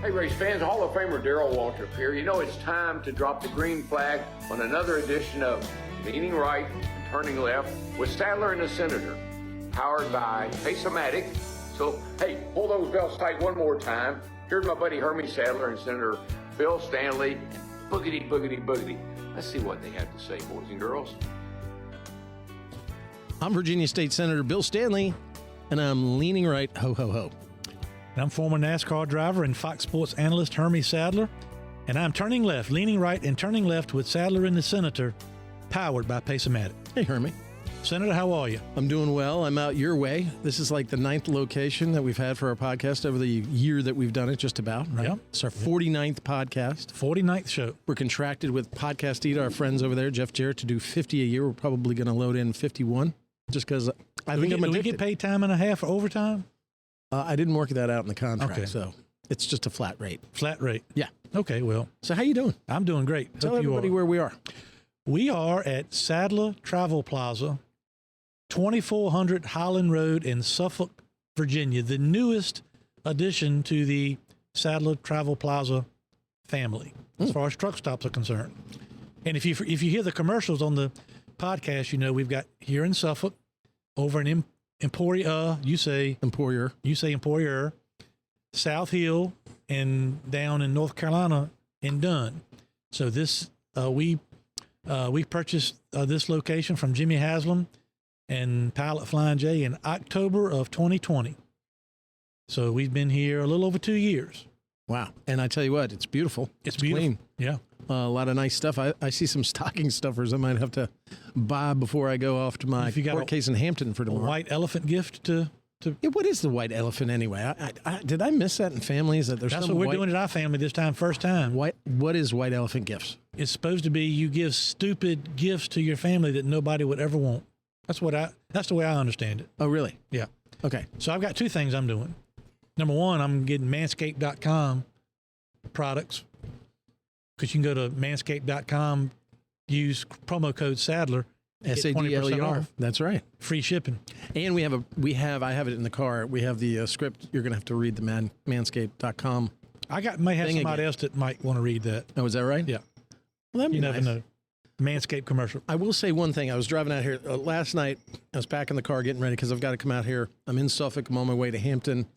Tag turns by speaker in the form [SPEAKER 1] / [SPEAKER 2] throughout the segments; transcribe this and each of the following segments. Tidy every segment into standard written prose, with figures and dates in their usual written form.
[SPEAKER 1] Hey, race fans, Hall of Famer Darrell Waltrip here. You know it's time to drop the green flag on another edition of Leaning Right and Turning Left with Sadler and the Senator, powered by Pace-O-Matic. So, hey, pull those belts tight one more time. Here's my buddy Hermie Sadler and Senator Bill Stanley. Boogity, boogity, boogity. Let's see what they have to say, boys and girls.
[SPEAKER 2] I'm Virginia State Senator Bill Stanley, and I'm leaning right, ho, ho, ho.
[SPEAKER 3] I'm former NASCAR driver and Fox Sports analyst Hermie Sadler, and I'm turning left, leaning right, and turning left with Sadler and the Senator, powered by Pace-O-Matic.
[SPEAKER 2] Hey, Hermie.
[SPEAKER 3] Senator, how are you?
[SPEAKER 2] I'm doing well. I'm out your way. This is like the 9th location that we've had for our podcast over the year that we've done it, just about, right?
[SPEAKER 3] Yep.
[SPEAKER 2] It's our 49th podcast.
[SPEAKER 3] 49th show.
[SPEAKER 2] We're contracted with Podcast Eat, our friends over there, Jeff Jarrett, to do 50 a year. We're probably going to load in 51, just because I think I'm addicted.
[SPEAKER 3] Do we get paid time and a half for overtime?
[SPEAKER 2] I didn't work that out in the contract,
[SPEAKER 3] Okay.
[SPEAKER 2] So it's just a flat rate.
[SPEAKER 3] Flat rate?
[SPEAKER 2] Yeah.
[SPEAKER 3] Okay, well.
[SPEAKER 2] So how you doing?
[SPEAKER 3] I'm doing great.
[SPEAKER 2] Tell
[SPEAKER 3] Hope
[SPEAKER 2] everybody
[SPEAKER 3] you are.
[SPEAKER 2] where we are.
[SPEAKER 3] We are at Sadler Travel Plaza, 2400 Highland Road in Suffolk, Virginia, the newest addition to the Sadler Travel Plaza family, as far as truck stops are concerned. And if you hear the commercials on the podcast, you know we've got here in Suffolk, over in Emporia, you say Emporier, South Hill, and down in North Carolina in Dunn. So this we purchased this location from Jimmy Haslam and Pilot Flying J in October of 2020. So we've been here a little over 2 years.
[SPEAKER 2] Wow. And I tell you what, it's beautiful.
[SPEAKER 3] It's beautiful.
[SPEAKER 2] Clean.
[SPEAKER 3] Yeah.
[SPEAKER 2] A lot of nice stuff. I see some stocking stuffers I might have to buy before I go off to my court case in Hampton for tomorrow.
[SPEAKER 3] A white elephant gift to
[SPEAKER 2] Yeah, what is the white elephant anyway? Did I miss that in families? That there's
[SPEAKER 3] That's
[SPEAKER 2] some
[SPEAKER 3] what we're
[SPEAKER 2] white,
[SPEAKER 3] doing at our family this time, first time.
[SPEAKER 2] What is white elephant gifts?
[SPEAKER 3] It's supposed to be you give stupid gifts to your family that nobody would ever want. That's the way I understand it.
[SPEAKER 2] Oh, really?
[SPEAKER 3] Yeah.
[SPEAKER 2] Okay.
[SPEAKER 3] So I've got two things I'm doing. Number one, I'm getting manscaped.com products, because you can go to manscaped.com, use promo code Sadler, get 20%
[SPEAKER 2] SADLER.
[SPEAKER 3] off,
[SPEAKER 2] That's right.
[SPEAKER 3] free shipping.
[SPEAKER 2] And I have it in the car. We have the script. You're going to have to read the manscaped.com.
[SPEAKER 3] May have
[SPEAKER 2] thing
[SPEAKER 3] somebody
[SPEAKER 2] again.
[SPEAKER 3] else that might want to read that.
[SPEAKER 2] Oh, is that right?
[SPEAKER 3] Yeah.
[SPEAKER 2] Well, that'd be
[SPEAKER 3] You never
[SPEAKER 2] nice.
[SPEAKER 3] know. Manscaped commercial.
[SPEAKER 2] I will say one thing. I was driving out here last night. I was packing the car, getting ready because I've got to come out here. I'm in Suffolk. I'm on my way to Hampton.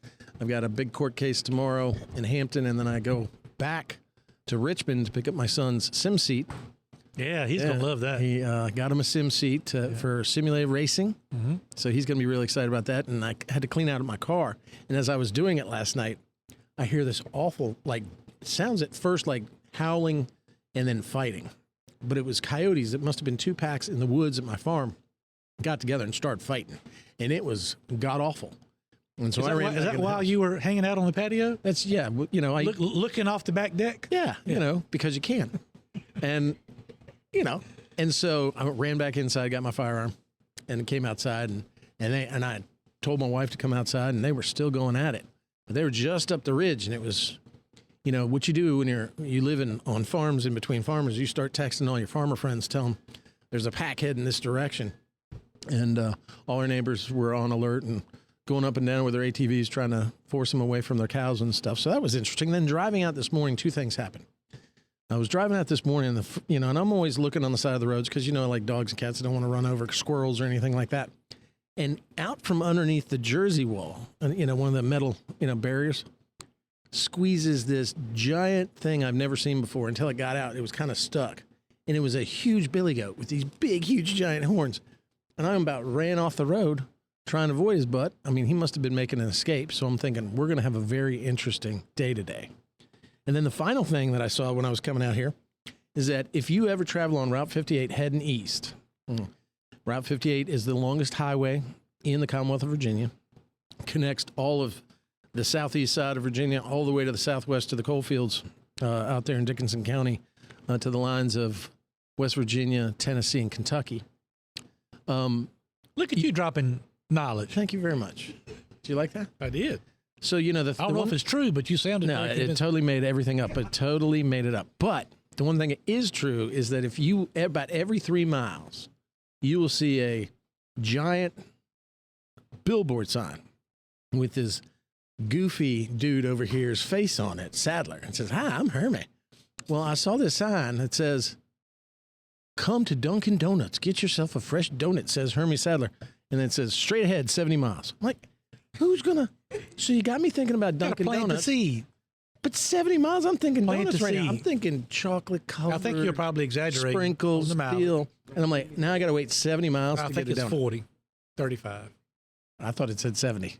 [SPEAKER 2] I've got a big court case tomorrow in Hampton, and then I go back to Richmond to pick up my son's sim seat.
[SPEAKER 3] Yeah, he's going to love that.
[SPEAKER 2] He got him a sim seat for simulated racing. Mm-hmm. So he's going to be really excited about that. And I had to clean out my car. And as I was doing it last night, I hear this awful, it sounds at first like howling and then fighting. But it was coyotes. It must have been 2 packs in the woods at my farm got together and started fighting. And it was god-awful. And so
[SPEAKER 3] Is that while you were hanging out on the patio?
[SPEAKER 2] That's, yeah.
[SPEAKER 3] Looking off the back deck?
[SPEAKER 2] Yeah, because you can. And, and so I ran back inside, got my firearm, and came outside. And I told my wife to come outside, and they were still going at it. But they were just up the ridge, and it was, what you do when you live on farms, in between farmers, you start texting all your farmer friends, tell them there's a pack heading this direction. And all our neighbors were on alert and going up and down with their ATVs, trying to force them away from their cows and stuff. So that was interesting. Then driving out this morning, 2 things happened. I was driving out this morning, and I'm always looking on the side of the roads because, like dogs and cats, I don't want to run over squirrels or anything like that. And out from underneath the Jersey wall, one of the metal, barriers, squeezes this giant thing I've never seen before. Until it got out, it was kind of stuck. And it was a huge billy goat with these big, huge, giant horns. And I about ran off the road trying to avoid his butt. I mean, he must have been making an escape. So I'm thinking we're going to have a very interesting day today. And then the final thing that I saw when I was coming out here is that if you ever travel on Route 58 heading east, Route 58 is the longest highway in the Commonwealth of Virginia, connects all of the southeast side of Virginia all the way to the southwest to the coal fields out there in Dickinson County to the lines of West Virginia, Tennessee, and Kentucky.
[SPEAKER 3] Look at you dropping knowledge.
[SPEAKER 2] Thank you very much. Do you like that?
[SPEAKER 3] I did.
[SPEAKER 2] So,
[SPEAKER 3] I don't know if it's true, but you sounded
[SPEAKER 2] No,
[SPEAKER 3] like
[SPEAKER 2] it totally made everything up. It totally made it up. But the one thing that is true is that if you, about every 3 miles, you will see a giant billboard sign with this goofy dude over here's face on it, Sadler, and says, "Hi, I'm Hermie." Well, I saw this sign that says, "Come to Dunkin' Donuts. Get yourself a fresh donut," says Hermie Sadler. And then it says, "Straight ahead, 70 miles. I'm like, who's going to? So you got me thinking about Dunkin'
[SPEAKER 3] Plant the
[SPEAKER 2] Donuts.
[SPEAKER 3] seed.
[SPEAKER 2] But 70 miles, I'm thinking
[SPEAKER 3] Plant
[SPEAKER 2] donuts
[SPEAKER 3] the
[SPEAKER 2] right now.
[SPEAKER 3] seed.
[SPEAKER 2] I'm thinking chocolate covered.
[SPEAKER 3] I think you're probably exaggerating.
[SPEAKER 2] Sprinkles,
[SPEAKER 3] on the mouth.
[SPEAKER 2] peel. And I'm like, now I got to wait 70 miles
[SPEAKER 3] I
[SPEAKER 2] to
[SPEAKER 3] think
[SPEAKER 2] get a
[SPEAKER 3] it's
[SPEAKER 2] donut.
[SPEAKER 3] 40, 35.
[SPEAKER 2] I thought it said 70.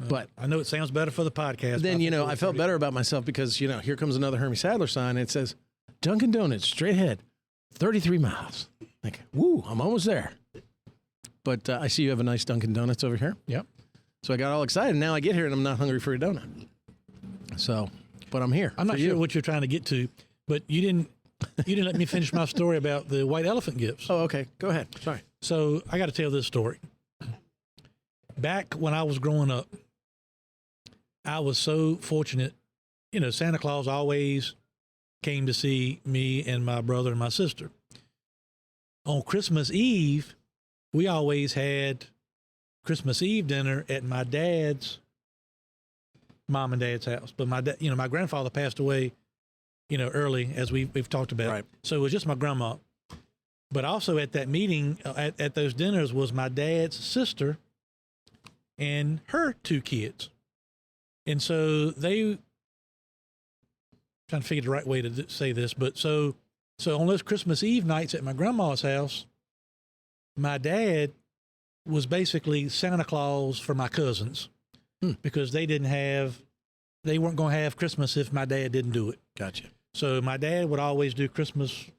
[SPEAKER 2] But
[SPEAKER 3] I know it sounds better for the podcast.
[SPEAKER 2] then,
[SPEAKER 3] but
[SPEAKER 2] I felt better about myself because, here comes another Hermie Sadler sign. And it says, Dunkin' Donuts, straight ahead, 33 miles. Like, woo, I'm almost there. But I see you have a nice Dunkin' Donuts over here.
[SPEAKER 3] Yep.
[SPEAKER 2] So I got all excited. Now I get here and I'm not hungry for a donut. So, but I'm here.
[SPEAKER 3] I'm not
[SPEAKER 2] for
[SPEAKER 3] sure
[SPEAKER 2] you.
[SPEAKER 3] what you're trying to get to, but you didn't let me finish my story about the white elephant gifts.
[SPEAKER 2] Oh, okay. Go ahead. Sorry.
[SPEAKER 3] So I got to tell this story. Back when I was growing up, I was so fortunate. Santa Claus always came to see me and my brother and my sister. On Christmas Eve, we always had Christmas Eve dinner at my dad's mom and dad's house. But my grandfather passed away, early, as we've talked about.
[SPEAKER 2] Right.
[SPEAKER 3] So it was just my grandma. But also at that meeting, at those dinners, was my dad's sister and her 2 kids. And so trying to figure the right way to say this, but so on those Christmas Eve nights at my grandma's house, my dad was basically Santa Claus for my cousins because they weren't going to have Christmas if my dad didn't do it.
[SPEAKER 2] Gotcha.
[SPEAKER 3] So my dad would always do Christmas,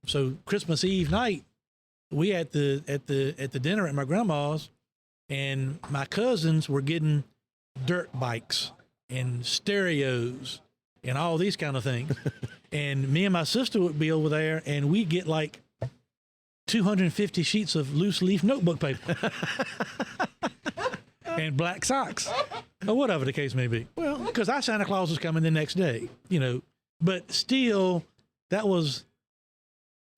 [SPEAKER 3] so Christmas Eve night, we at the dinner at my grandma's, and my cousins were getting dirt bikes and stereos and all these kind of things. And me and my sister would be over there, and we'd get like 250 sheets of loose leaf notebook paper and black socks, or whatever the case may be. Well, because our Santa Claus was coming the next day, but still, that was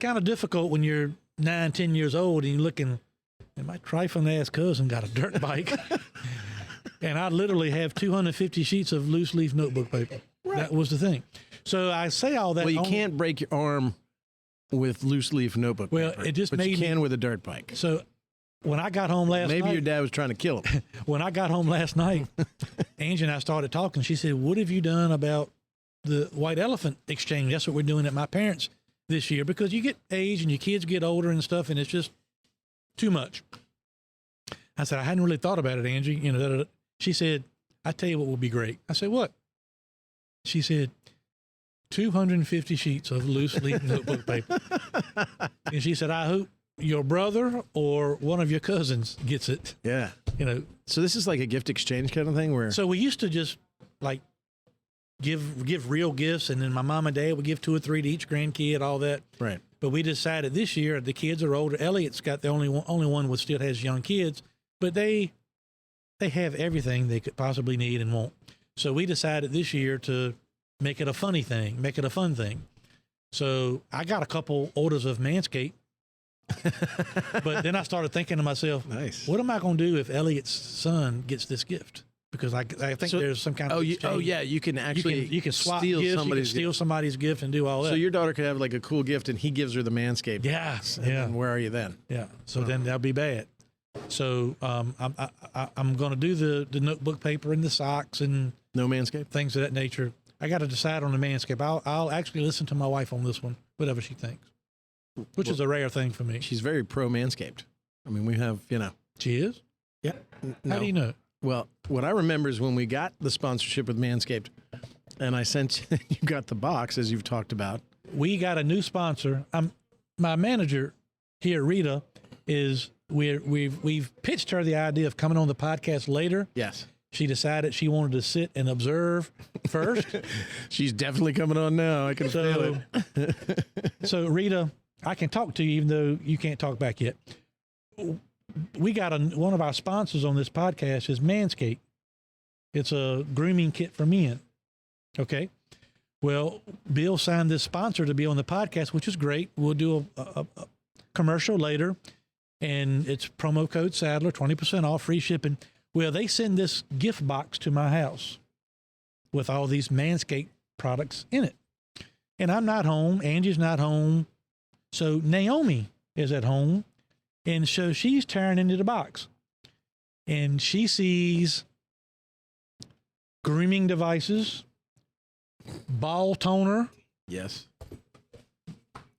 [SPEAKER 3] kind of difficult when you're 9, 10 years old and you're looking, and my trifling ass cousin got a dirt bike. And I literally have 250 sheets of loose leaf notebook paper. Right. That was the thing. So I say all that.
[SPEAKER 2] Well, you can't break your arm with loose leaf notebook paper.
[SPEAKER 3] Well, it just
[SPEAKER 2] but
[SPEAKER 3] made
[SPEAKER 2] you can with a dirt bike.
[SPEAKER 3] So when I got home last night.
[SPEAKER 2] Maybe your dad was trying to kill him.
[SPEAKER 3] When I got home last night, Angie and I started talking. She said, "What have you done about the white elephant exchange?" That's what we're doing at my parents' this year, because you get age and your kids get older and stuff, and it's just too much. I said, "I hadn't really thought about it, Angie." She said, "I tell you what would be great." I said, "What?" She said, 250 sheets of loose leaf notebook paper. And she said, "I hope your brother or one of your cousins gets it."
[SPEAKER 2] Yeah. So this is like a gift exchange kind of thing where.
[SPEAKER 3] So we used to just like give real gifts, and then my mom and dad would give 2 or 3 to each grandkid, all that.
[SPEAKER 2] Right.
[SPEAKER 3] But we decided this year the kids are older. Elliot's got the only one with still has young kids, but they have everything they could possibly need and want. So we decided this year to make it a fun thing. So I got a couple orders of Manscaped, but then I started thinking to myself,
[SPEAKER 2] nice.
[SPEAKER 3] What am I going to do if Elliot's son gets this gift? Because I think there's some kind of exchange.
[SPEAKER 2] You can actually
[SPEAKER 3] you can swap
[SPEAKER 2] steal
[SPEAKER 3] gifts,
[SPEAKER 2] somebody's
[SPEAKER 3] steal somebody's gift and do all that.
[SPEAKER 2] So your daughter could have like a cool gift and he gives her the Manscaped.
[SPEAKER 3] Yeah.
[SPEAKER 2] And where are you then?
[SPEAKER 3] Yeah. So then that'll be bad. So I'm going to do the notebook paper and the socks and
[SPEAKER 2] no Manscaped,
[SPEAKER 3] things of that nature. I got to decide on the Manscaped. I'll actually listen to my wife on this one, whatever she thinks, which is a rare thing for me.
[SPEAKER 2] She's very pro Manscaped. I mean, we have,
[SPEAKER 3] She is?
[SPEAKER 2] Yeah. No.
[SPEAKER 3] How do you know?
[SPEAKER 2] Well, what I remember is when we got the sponsorship with Manscaped, and I sent you got the box as you've talked about.
[SPEAKER 3] We got a new sponsor. My manager here, Rita, is we've pitched her the idea of coming on the podcast later.
[SPEAKER 2] Yes.
[SPEAKER 3] She decided she wanted to sit and observe first.
[SPEAKER 2] She's definitely coming on now. I can feel it.
[SPEAKER 3] So Rita, I can talk to you even though you can't talk back yet. We got one of our sponsors on this podcast is Manscaped. It's a grooming kit for men. Okay. Well, Bill signed this sponsor to be on the podcast, which is great. We'll do a commercial later, and it's promo code Sadler, 20% off, free shipping. Well, they send this gift box to my house with all these Manscaped products in it. And I'm not home. Angie's not home. So Naomi is at home. And so she's tearing into the box. And she sees grooming devices, ball toner.
[SPEAKER 2] Yes.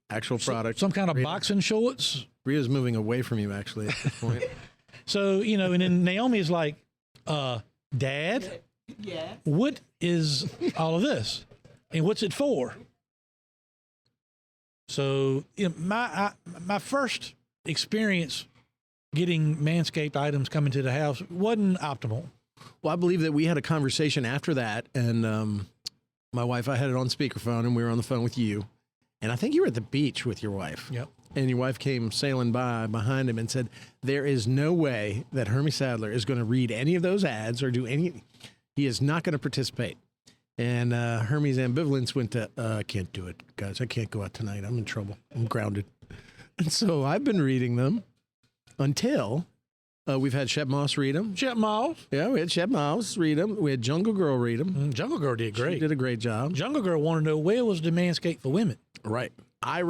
[SPEAKER 2] Actual product.
[SPEAKER 3] Some kind of
[SPEAKER 2] Rita.
[SPEAKER 3] boxing shorts.
[SPEAKER 2] Rita's moving away from you, actually, at this point.
[SPEAKER 3] So, you know, and then Naomi's like, Dad,
[SPEAKER 4] Yeah.
[SPEAKER 3] what is all of this? And what's it for? So, you know, my first experience getting Manscaped items coming to the house wasn't optimal.
[SPEAKER 2] Well, I believe that we had a conversation after that, and my wife, I had it on speakerphone, and we were on the phone with you. And I think you were at the beach with your wife.
[SPEAKER 3] Yep.
[SPEAKER 2] And your wife came sailing by behind him and said, there is no way that Hermie Sadler is going to read any of those ads or do any. He is not going to participate. And Hermie's ambivalence went to, I can't do it, guys. I can't go out tonight. I'm in trouble. I'm grounded. And so I've been reading them until we've had Shep Moss read them.
[SPEAKER 3] Shep Moss.
[SPEAKER 2] Yeah, we had Shep Moss read them. We had Jungle Girl read them.
[SPEAKER 3] Jungle Girl did great.
[SPEAKER 2] She did a great job.
[SPEAKER 3] Jungle Girl wanted to know where was the Manscaped for women.
[SPEAKER 2] Right. I've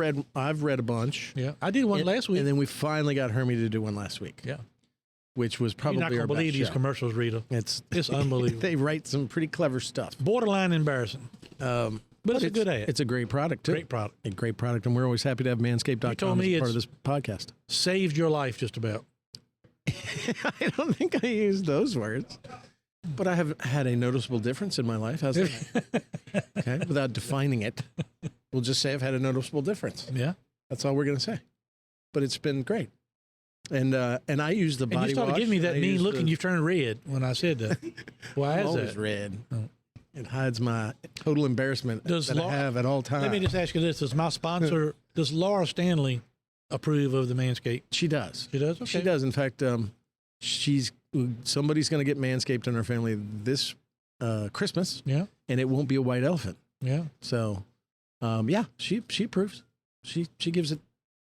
[SPEAKER 2] read a bunch.
[SPEAKER 3] Yeah, I did one last week.
[SPEAKER 2] And then we finally got Hermie to do one last week.
[SPEAKER 3] Yeah.
[SPEAKER 2] Which was probably
[SPEAKER 3] You're not
[SPEAKER 2] our
[SPEAKER 3] going to believe
[SPEAKER 2] best
[SPEAKER 3] these
[SPEAKER 2] show.
[SPEAKER 3] commercials, Rita.
[SPEAKER 2] It's
[SPEAKER 3] unbelievable.
[SPEAKER 2] They write some pretty clever stuff.
[SPEAKER 3] Borderline embarrassing. But it's a good ad.
[SPEAKER 2] It's a great product, too.
[SPEAKER 3] Great product.
[SPEAKER 2] A great product. And we're always happy to have
[SPEAKER 3] You
[SPEAKER 2] manscaped.com
[SPEAKER 3] told me
[SPEAKER 2] as part of
[SPEAKER 3] it's-
[SPEAKER 2] this podcast.
[SPEAKER 3] Saved your life just about.
[SPEAKER 2] I don't think I used those words. But I have had a noticeable difference in my life. How's that? Okay. Without defining it, we'll just say I've had a noticeable difference.
[SPEAKER 3] Yeah.
[SPEAKER 2] That's all we're going to say. But it's been great. And I use the body wash.
[SPEAKER 3] And you started giving me that
[SPEAKER 2] I
[SPEAKER 3] mean
[SPEAKER 2] use
[SPEAKER 3] look
[SPEAKER 2] the-
[SPEAKER 3] and you've turned red when I said that. Why
[SPEAKER 2] I'm
[SPEAKER 3] is
[SPEAKER 2] always
[SPEAKER 3] that?
[SPEAKER 2] red.
[SPEAKER 3] Oh.
[SPEAKER 2] It hides my total embarrassment that I have at all times.
[SPEAKER 3] Let me just ask you this. Does my sponsor, does Laura Stanley approve of the Manscaped?
[SPEAKER 2] She does.
[SPEAKER 3] She does? Okay.
[SPEAKER 2] She does. In fact, somebody's going to get Manscaped in our family this Christmas,
[SPEAKER 3] Yeah.
[SPEAKER 2] and it won't be a white elephant.
[SPEAKER 3] Yeah.
[SPEAKER 2] So, yeah, she approves. She gives it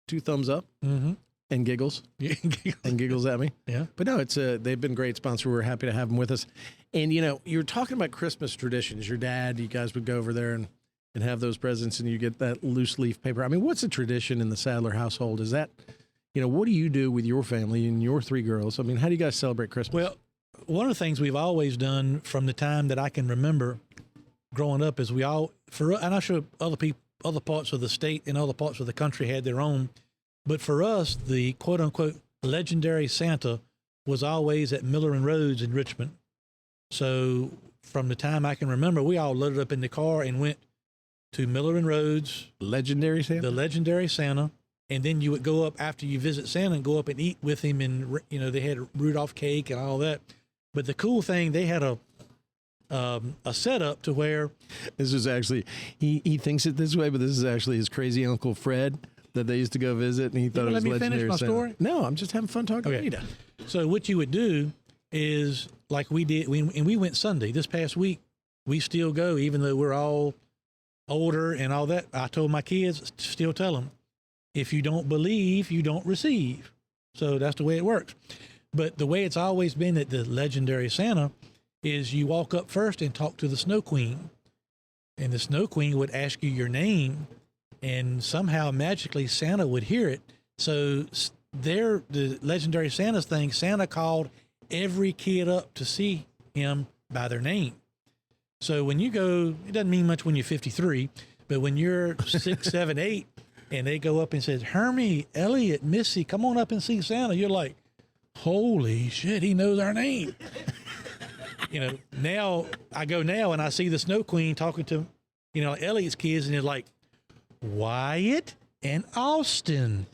[SPEAKER 2] 2 thumbs up
[SPEAKER 3] Mm-hmm.
[SPEAKER 2] and giggles and giggles at me.
[SPEAKER 3] Yeah.
[SPEAKER 2] But no, they've been great sponsor. We're happy to have them with us. And you know, you're talking about Christmas traditions. Your dad, you guys would go over there and have those presents, and you get that loose leaf paper. I mean, what's a tradition in the Sadler household? Is that, you know, what do you do with your family and your 3 girls? I mean, how do you guys celebrate Christmas?
[SPEAKER 3] Well, one of the things we've always done from the time that I can remember growing up is and I'm sure other parts of the state and other parts of the country had their own, but for us, the quote unquote legendary Santa was always at Miller and Rhodes in Richmond. So from the time I can remember, we all loaded up in the car and went to Miller and Rhodes,
[SPEAKER 2] legendary Santa?
[SPEAKER 3] the legendary Santa. And then you would go up after you visit Santa and go up and eat with him. And, you know, they had Rudolph cake and all that. But the cool thing, they had a setup to where
[SPEAKER 2] This is actually, he thinks it this way, but this is actually his crazy Uncle Fred that they used to go visit, and he thought it was
[SPEAKER 3] let me finish
[SPEAKER 2] legendary
[SPEAKER 3] my
[SPEAKER 2] Santa.
[SPEAKER 3] story?
[SPEAKER 2] No, I'm just having fun talking to
[SPEAKER 3] Okay.
[SPEAKER 2] Rita.
[SPEAKER 3] So what you would do is like we did, and we went Sunday this past week. We still go, even though we're all older and all that. I told my kids, still tell them, if you don't believe, you don't receive. So that's the way it works. But the way it's always been at the legendary Santa is you walk up first and talk to the Snow Queen. And the Snow Queen would ask you your name, and somehow magically Santa would hear it. So the legendary Santa's thing, Santa called every kid up to see him by their name. So when you go, it doesn't mean much when you're 53, but when you're 6, 7, 8, and they go up and says, Hermie, Elliot, Missy, come on up and see Santa. You're like, holy shit, he knows our name. You know, now I go now and I see the Snow Queen talking to, you know, Elliot's kids, and they're like, Wyatt and Austin.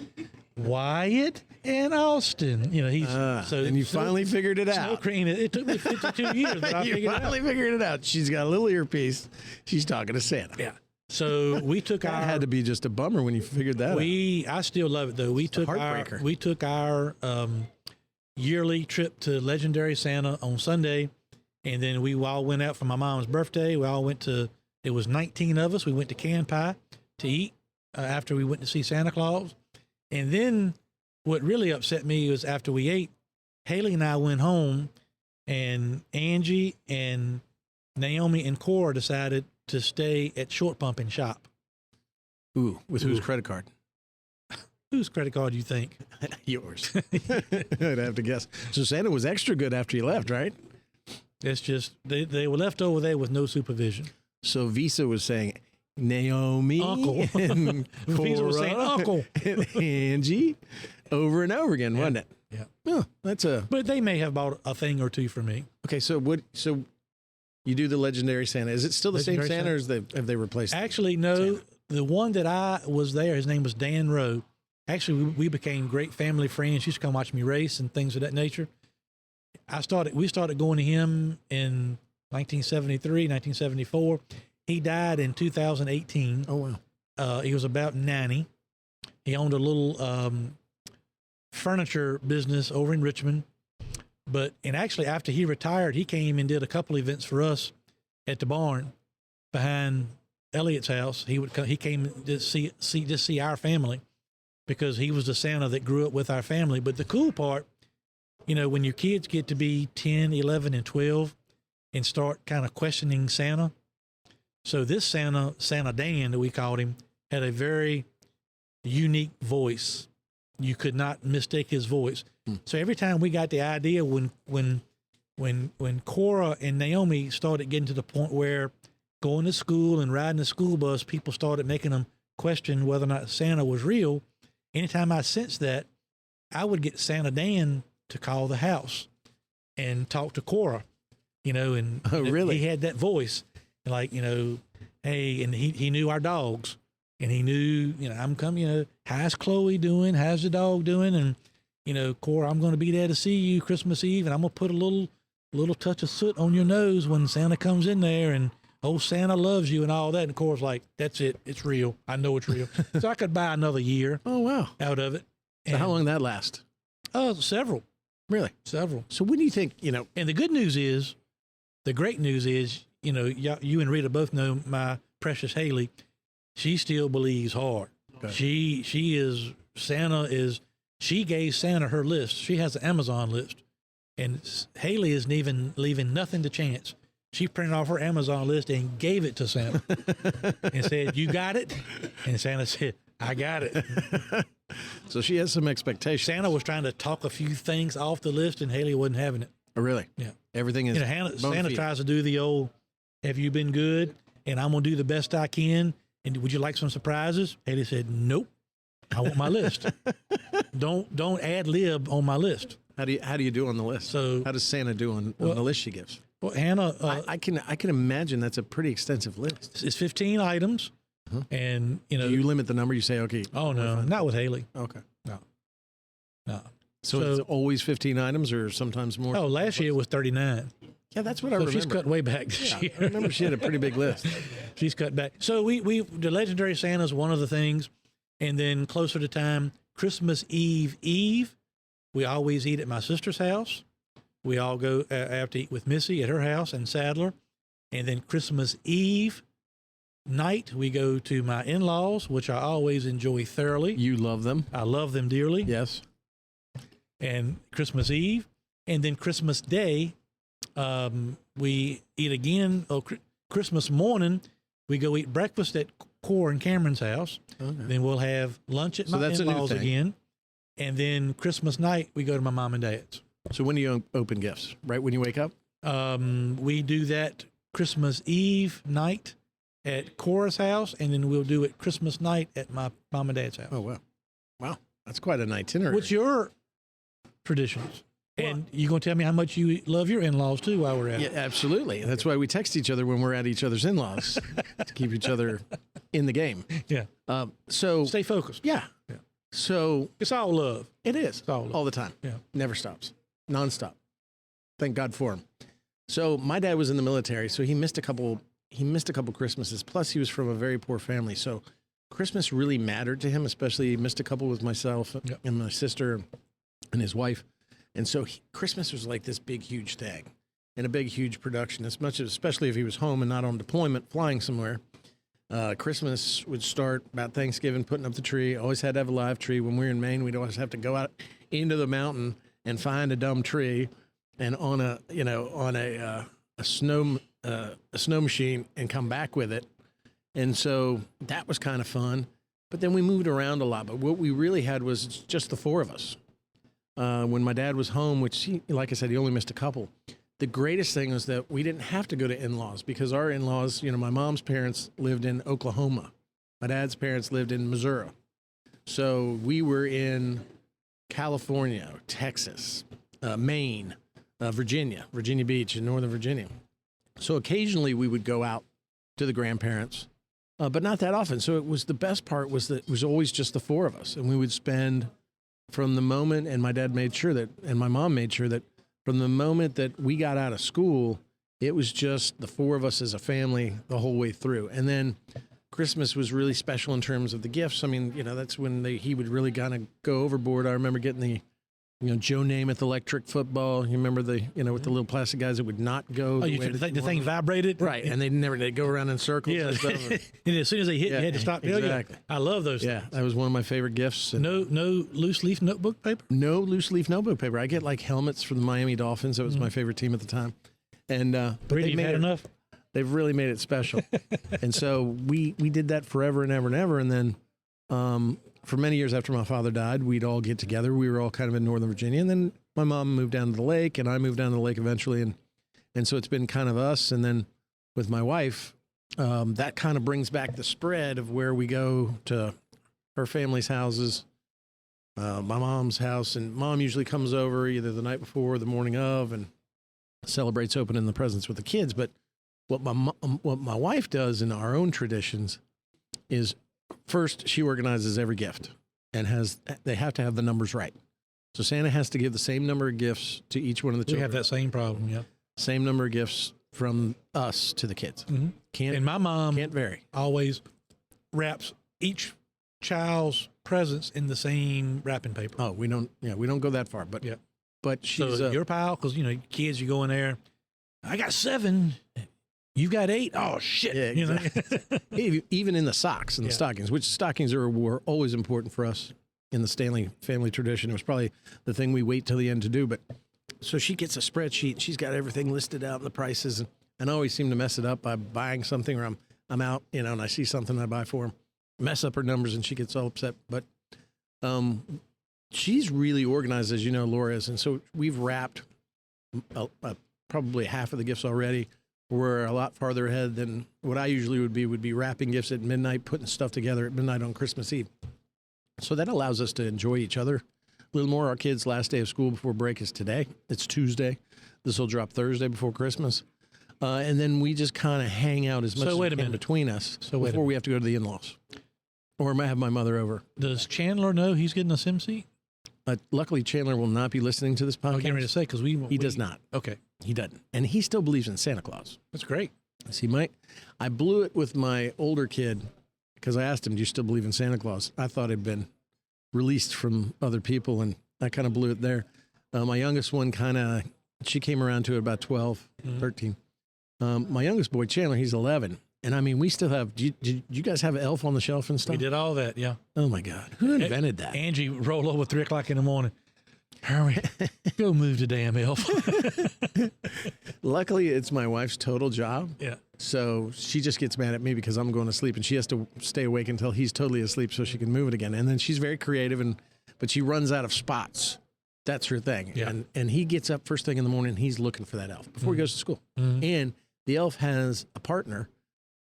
[SPEAKER 3] Wyatt and Austin. You know, he's
[SPEAKER 2] And you finally figured it
[SPEAKER 3] Snow
[SPEAKER 2] out.
[SPEAKER 3] Queen. It took me 52 years, but I
[SPEAKER 2] You
[SPEAKER 3] figured it out.
[SPEAKER 2] finally figured it out. She's got a little earpiece. She's talking to Santa.
[SPEAKER 3] Yeah. So we took
[SPEAKER 2] That
[SPEAKER 3] our
[SPEAKER 2] had to be just a bummer when you figured that out.
[SPEAKER 3] I still love it though. We took our yearly trip to Legendary Santa on Sunday, and then we all went out for my mom's birthday. We all went to, it was 19 of us. We went to Can Pie to eat after we went to see Santa Claus. And then what really upset me was after we ate, Haley and I went home and Angie and Naomi and Cora decided to stay at Short Pump and shop.
[SPEAKER 2] Ooh, with whose credit card?
[SPEAKER 3] Whose credit card do you think?
[SPEAKER 2] Yours. I'd have to guess. So Santa was extra good after you left, right?
[SPEAKER 3] It's just they were left over there with no supervision.
[SPEAKER 2] So Visa was saying, Naomi,
[SPEAKER 3] Uncle.
[SPEAKER 2] and
[SPEAKER 3] Visa was saying, Uncle.
[SPEAKER 2] and Angie, over and over again, wasn't it?
[SPEAKER 3] Yeah.
[SPEAKER 2] Oh, that's a
[SPEAKER 3] But they may have bought a thing or two for me.
[SPEAKER 2] okay. So what? So you do the legendary Santa? Is it still the
[SPEAKER 3] Legendary
[SPEAKER 2] same Santa,
[SPEAKER 3] Santa?
[SPEAKER 2] or have they replaced it?
[SPEAKER 3] Actually, no.
[SPEAKER 2] Santa.
[SPEAKER 3] The one that I was there, his name was Dan Rowe. Actually, we became great family friends. He used to come watch me race and things of that nature. We started going to him in 1973, 1974. He died in 2018.
[SPEAKER 2] Oh wow.
[SPEAKER 3] He was about 90. He owned a little furniture business over in Richmond. And actually, after he retired, he came and did a couple events for us at the barn behind Elliot's house. He came to see our family because he was the Santa that grew up with our family. But the cool part, when your kids get to be 10, 11, and 12 and start kind of questioning Santa. So this Santa Dan that we called him, had a very unique voice. You could not mistake his voice. So every time we got the idea when Cora and Naomi started getting to the point where going to school and riding the school bus, people started making them question whether or not Santa was real. Anytime I sensed that, I would get Santa Dan to call the house and talk to Cora, and
[SPEAKER 2] Oh, really?
[SPEAKER 3] he had that voice, like, hey, and he knew our dogs, and he knew, I'm coming, how's Chloe doing? How's the dog doing? And, Cora, I'm going to be there to see you Christmas Eve, and I'm going to put a little touch of soot on your nose when Santa comes in there, and oh, Santa loves you and all that. And Cora's like, that's it. It's real. I know it's real. So I could buy another year
[SPEAKER 2] Oh wow.
[SPEAKER 3] out of it.
[SPEAKER 2] So how long did that last?
[SPEAKER 3] Several.
[SPEAKER 2] Really?
[SPEAKER 3] Several.
[SPEAKER 2] So when do you think
[SPEAKER 3] And the great news is, you and Rita both know my precious Haley. She still believes hard.
[SPEAKER 2] Okay.
[SPEAKER 3] She gave Santa her list. She has an Amazon list. And Haley isn't even leaving nothing to chance. She printed off her Amazon list and gave it to Santa and said, you got it? And Santa said, I got it.
[SPEAKER 2] So she has some expectations?
[SPEAKER 3] Santa was trying to talk a few things off the list, and Haley wasn't having it.
[SPEAKER 2] Oh, really?
[SPEAKER 3] Yeah.
[SPEAKER 2] Everything is
[SPEAKER 3] Santa tries to do the old, have you been good? And I'm going to do the best I can. And would you like some surprises? Haley said, nope. I want my list. Don't ad lib on my list.
[SPEAKER 2] How do you do on the list?
[SPEAKER 3] So
[SPEAKER 2] how does Santa do on the list she gives?
[SPEAKER 3] Well, Hannah,
[SPEAKER 2] I can imagine that's a pretty extensive list.
[SPEAKER 3] it's 15 items, and
[SPEAKER 2] Do you limit the number? You say, okay.
[SPEAKER 3] Oh no, not with Haley.
[SPEAKER 2] Okay.
[SPEAKER 3] No.
[SPEAKER 2] So it's always 15 items, or sometimes more.
[SPEAKER 3] Oh, last year it was 39.
[SPEAKER 2] Yeah, that's what I
[SPEAKER 3] So
[SPEAKER 2] remember.
[SPEAKER 3] she's cut way back this year.
[SPEAKER 2] I remember she had a pretty big list.
[SPEAKER 3] She's cut back. So the legendary Santa's one of the things, and then closer to time, Christmas Eve, we always eat at my sister's house. We all go out to eat with Missy at her house in Sadler. And then Christmas Eve night, we go to my in-laws, which I always enjoy thoroughly.
[SPEAKER 2] You love them?
[SPEAKER 3] I love them dearly.
[SPEAKER 2] Yes.
[SPEAKER 3] And Christmas Eve. And then Christmas Day, we eat again. Christmas morning, we go eat breakfast at Cora and Cameron's house. Okay. Then we'll have lunch at my in-laws again. And then Christmas night, we go to my mom and dad's.
[SPEAKER 2] So when do you open gifts? Right when you wake up?
[SPEAKER 3] We do that Christmas Eve night at Cora's house, and then we'll do it Christmas night at my mom and dad's house.
[SPEAKER 2] Oh, wow. Wow. That's quite an itinerary.
[SPEAKER 3] What's your traditions? And you going to tell me how much you love your in-laws, too, while we're at it?
[SPEAKER 2] Yeah, absolutely. That's why we text each other when we're at each other's in-laws to keep each other in the game.
[SPEAKER 3] Yeah.
[SPEAKER 2] So
[SPEAKER 3] stay focused.
[SPEAKER 2] Yeah. So
[SPEAKER 3] it's all love.
[SPEAKER 2] It is.
[SPEAKER 3] It's all love.
[SPEAKER 2] All the time.
[SPEAKER 3] Yeah.
[SPEAKER 2] Never stops. Nonstop. Thank God for him. So my dad was in the military, so he missed a couple Christmases. Plus he was from a very poor family. So Christmas really mattered to him, especially he missed a couple with myself and my sister and his wife. And so Christmas was like this big, huge thing and a big, huge production, especially if he was home and not on deployment, flying somewhere. Christmas would start about Thanksgiving, putting up the tree. Always had to have a live tree. When we were in Maine, we'd always have to go out into the mountain and find a dumb tree and on a snow machine and come back with it. And so that was kind of fun. But then we moved around a lot. But what we really had was just the four of us. When my dad was home, which, like I said, he only missed a couple. The greatest thing was that we didn't have to go to in-laws because our in-laws, my mom's parents lived in Oklahoma. My dad's parents lived in Missouri. So we were in California, Texas, Maine, Virginia Beach in Northern Virginia. So occasionally we would go out to the grandparents, but not that often. So the best part was that it was always just the four of us. And we would spend from the moment, and my dad made sure that, and my mom made sure that from the moment that we got out of school, it was just the four of us as a family the whole way through. And then Christmas was really special in terms of the gifts. I mean, that's when he would really kind of go overboard. I remember getting the, Joe Namath electric football. You remember with the little plastic guys that would not go.
[SPEAKER 3] Oh, the thing vibrated?
[SPEAKER 2] Right. And they'd go around in circles.
[SPEAKER 3] Yeah.
[SPEAKER 2] And stuff.
[SPEAKER 3] And as soon as they hit, you had to stop.
[SPEAKER 2] Exactly.
[SPEAKER 3] I love those
[SPEAKER 2] Yeah.
[SPEAKER 3] things.
[SPEAKER 2] That was one of my favorite gifts. And
[SPEAKER 3] No loose leaf notebook paper?
[SPEAKER 2] no loose leaf notebook paper. I get like helmets for the Miami Dolphins. That was my favorite team at the time. And, but
[SPEAKER 3] Really,
[SPEAKER 2] they
[SPEAKER 3] you've
[SPEAKER 2] made
[SPEAKER 3] had
[SPEAKER 2] it,
[SPEAKER 3] enough?
[SPEAKER 2] they've really made it special. And so we did that forever and ever and ever. And then, for many years after my father died, we'd all get together. We were all kind of in Northern Virginia. And then my mom moved down to the lake, and I moved down to the lake eventually. And so it's been kind of us. And then with my wife, that kind of brings back the spread of where we go to her family's houses, my mom's house. And mom usually comes over either the night before or the morning of and celebrates opening the presents with the kids. But what my wife does in our own traditions is first, she organizes every gift and they have to have the numbers right. So Santa has to give the same number of gifts to each one of the children.
[SPEAKER 3] We have that same problem, yeah.
[SPEAKER 2] Same number of gifts from us to the kids.
[SPEAKER 3] Mm-hmm. And my mom
[SPEAKER 2] can't vary.
[SPEAKER 3] Always wraps each child's presents in the same wrapping paper.
[SPEAKER 2] Oh, we don't go that far, but
[SPEAKER 3] yeah.
[SPEAKER 2] But she's
[SPEAKER 3] your pile, because kids, you go in there. I got 7. You've got 8. Oh shit!
[SPEAKER 2] Yeah, exactly. Even in the socks and the stockings, which stockings were always important for us in the Stanley family tradition. It was probably the thing we wait till the end to do. But so she gets a spreadsheet. And she's got everything listed out and the prices, and I always seem to mess it up by buying something, or I'm out, and I see something I buy for her, mess up her numbers, and she gets all upset. But she's really organized, as you know, Laura is, and so we've wrapped probably half of the gifts already. We're a lot farther ahead than what I usually would be wrapping gifts at midnight, putting stuff together at midnight on Christmas Eve. So that allows us to enjoy each other a little more. Our kids' last day of school before break is today. It's Tuesday. This will drop Thursday before Christmas. And then we just kind of hang out as much as we can between us before we have to go to the in-laws. Or I have my mother over.
[SPEAKER 3] Does Chandler know he's getting a sim seat?
[SPEAKER 2] Luckily, Chandler will not be listening to this podcast.
[SPEAKER 3] I was getting ready to say, because
[SPEAKER 2] he does not.
[SPEAKER 3] Okay.
[SPEAKER 2] He doesn't. And he still believes in Santa Claus.
[SPEAKER 3] That's great.
[SPEAKER 2] I blew it with my older kid because I asked him, do you still believe in Santa Claus? I thought it'd been released from other people, and I kind of blew it there. My youngest one she came around to it about 12, 13. My youngest boy, Chandler, he's 11. And I mean, we still have, did you guys have Elf on the Shelf and stuff?
[SPEAKER 3] We did all that, yeah.
[SPEAKER 2] Oh my God. Who invented that?
[SPEAKER 3] Angie rolled over 3 o'clock in the morning. Hermie, go move the damn elf.
[SPEAKER 2] Luckily, it's my wife's total job.
[SPEAKER 3] Yeah.
[SPEAKER 2] So she just gets mad at me because I'm going to sleep, and she has to stay awake until he's totally asleep so she can move it again. And then she's very creative, but she runs out of spots. That's her thing.
[SPEAKER 3] Yeah.
[SPEAKER 2] And he gets up first thing in the morning, and he's looking for that elf before he goes to school. And the elf has a partner,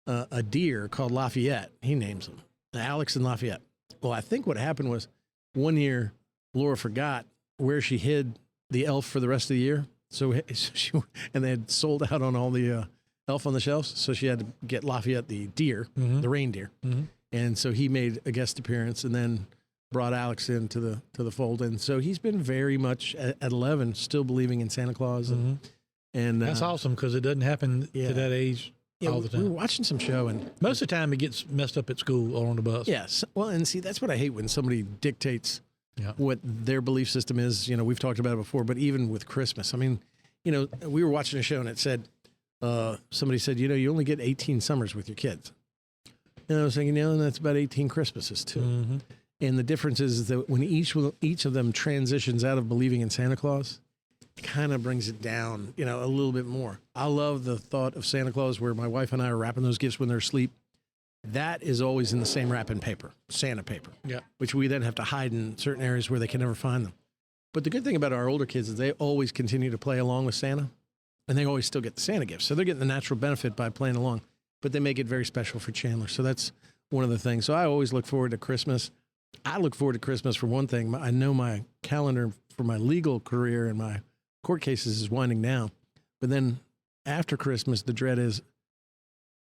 [SPEAKER 2] a deer called Lafayette. He names them, Alex and Lafayette. Well, I think what happened was one year Laura forgot where she hid the elf for the rest of the year. So and they had sold out on all the Elf on the Shelves. So she had to get Lafayette, the deer, the reindeer. And so he made a guest appearance and then brought Alex into the fold. And so he's been very much at 11, still believing in Santa Claus. And
[SPEAKER 3] that's awesome, because it doesn't happen to that age all the time.
[SPEAKER 2] We were watching some show, and
[SPEAKER 3] most of the time it gets messed up at school or on the bus.
[SPEAKER 2] Yes. Well, and see, that's what I hate when somebody dictates what their belief system is. We've talked about it before, but even with Christmas, I mean, we were watching a show and it said, somebody said, you only get 18 summers with your kids. And I was thinking, that's about 18 Christmases too. And the difference is that when each of them transitions out of believing in Santa Claus, it kind of brings it down, a little bit more. I love the thought of Santa Claus where my wife and I are wrapping those gifts when they're asleep. That is always in the same wrapping paper, Santa paper, which we then have to hide in certain areas where they can never find them. But the good thing about our older kids is they always continue to play along with Santa, and they always still get the Santa gifts. So they're getting the natural benefit by playing along, but they make it very special for Chandler. So that's one of the things. So I always look forward to Christmas. I look forward to Christmas for one thing. I know my calendar for my legal career and my court cases is winding down. But then after Christmas, the dread is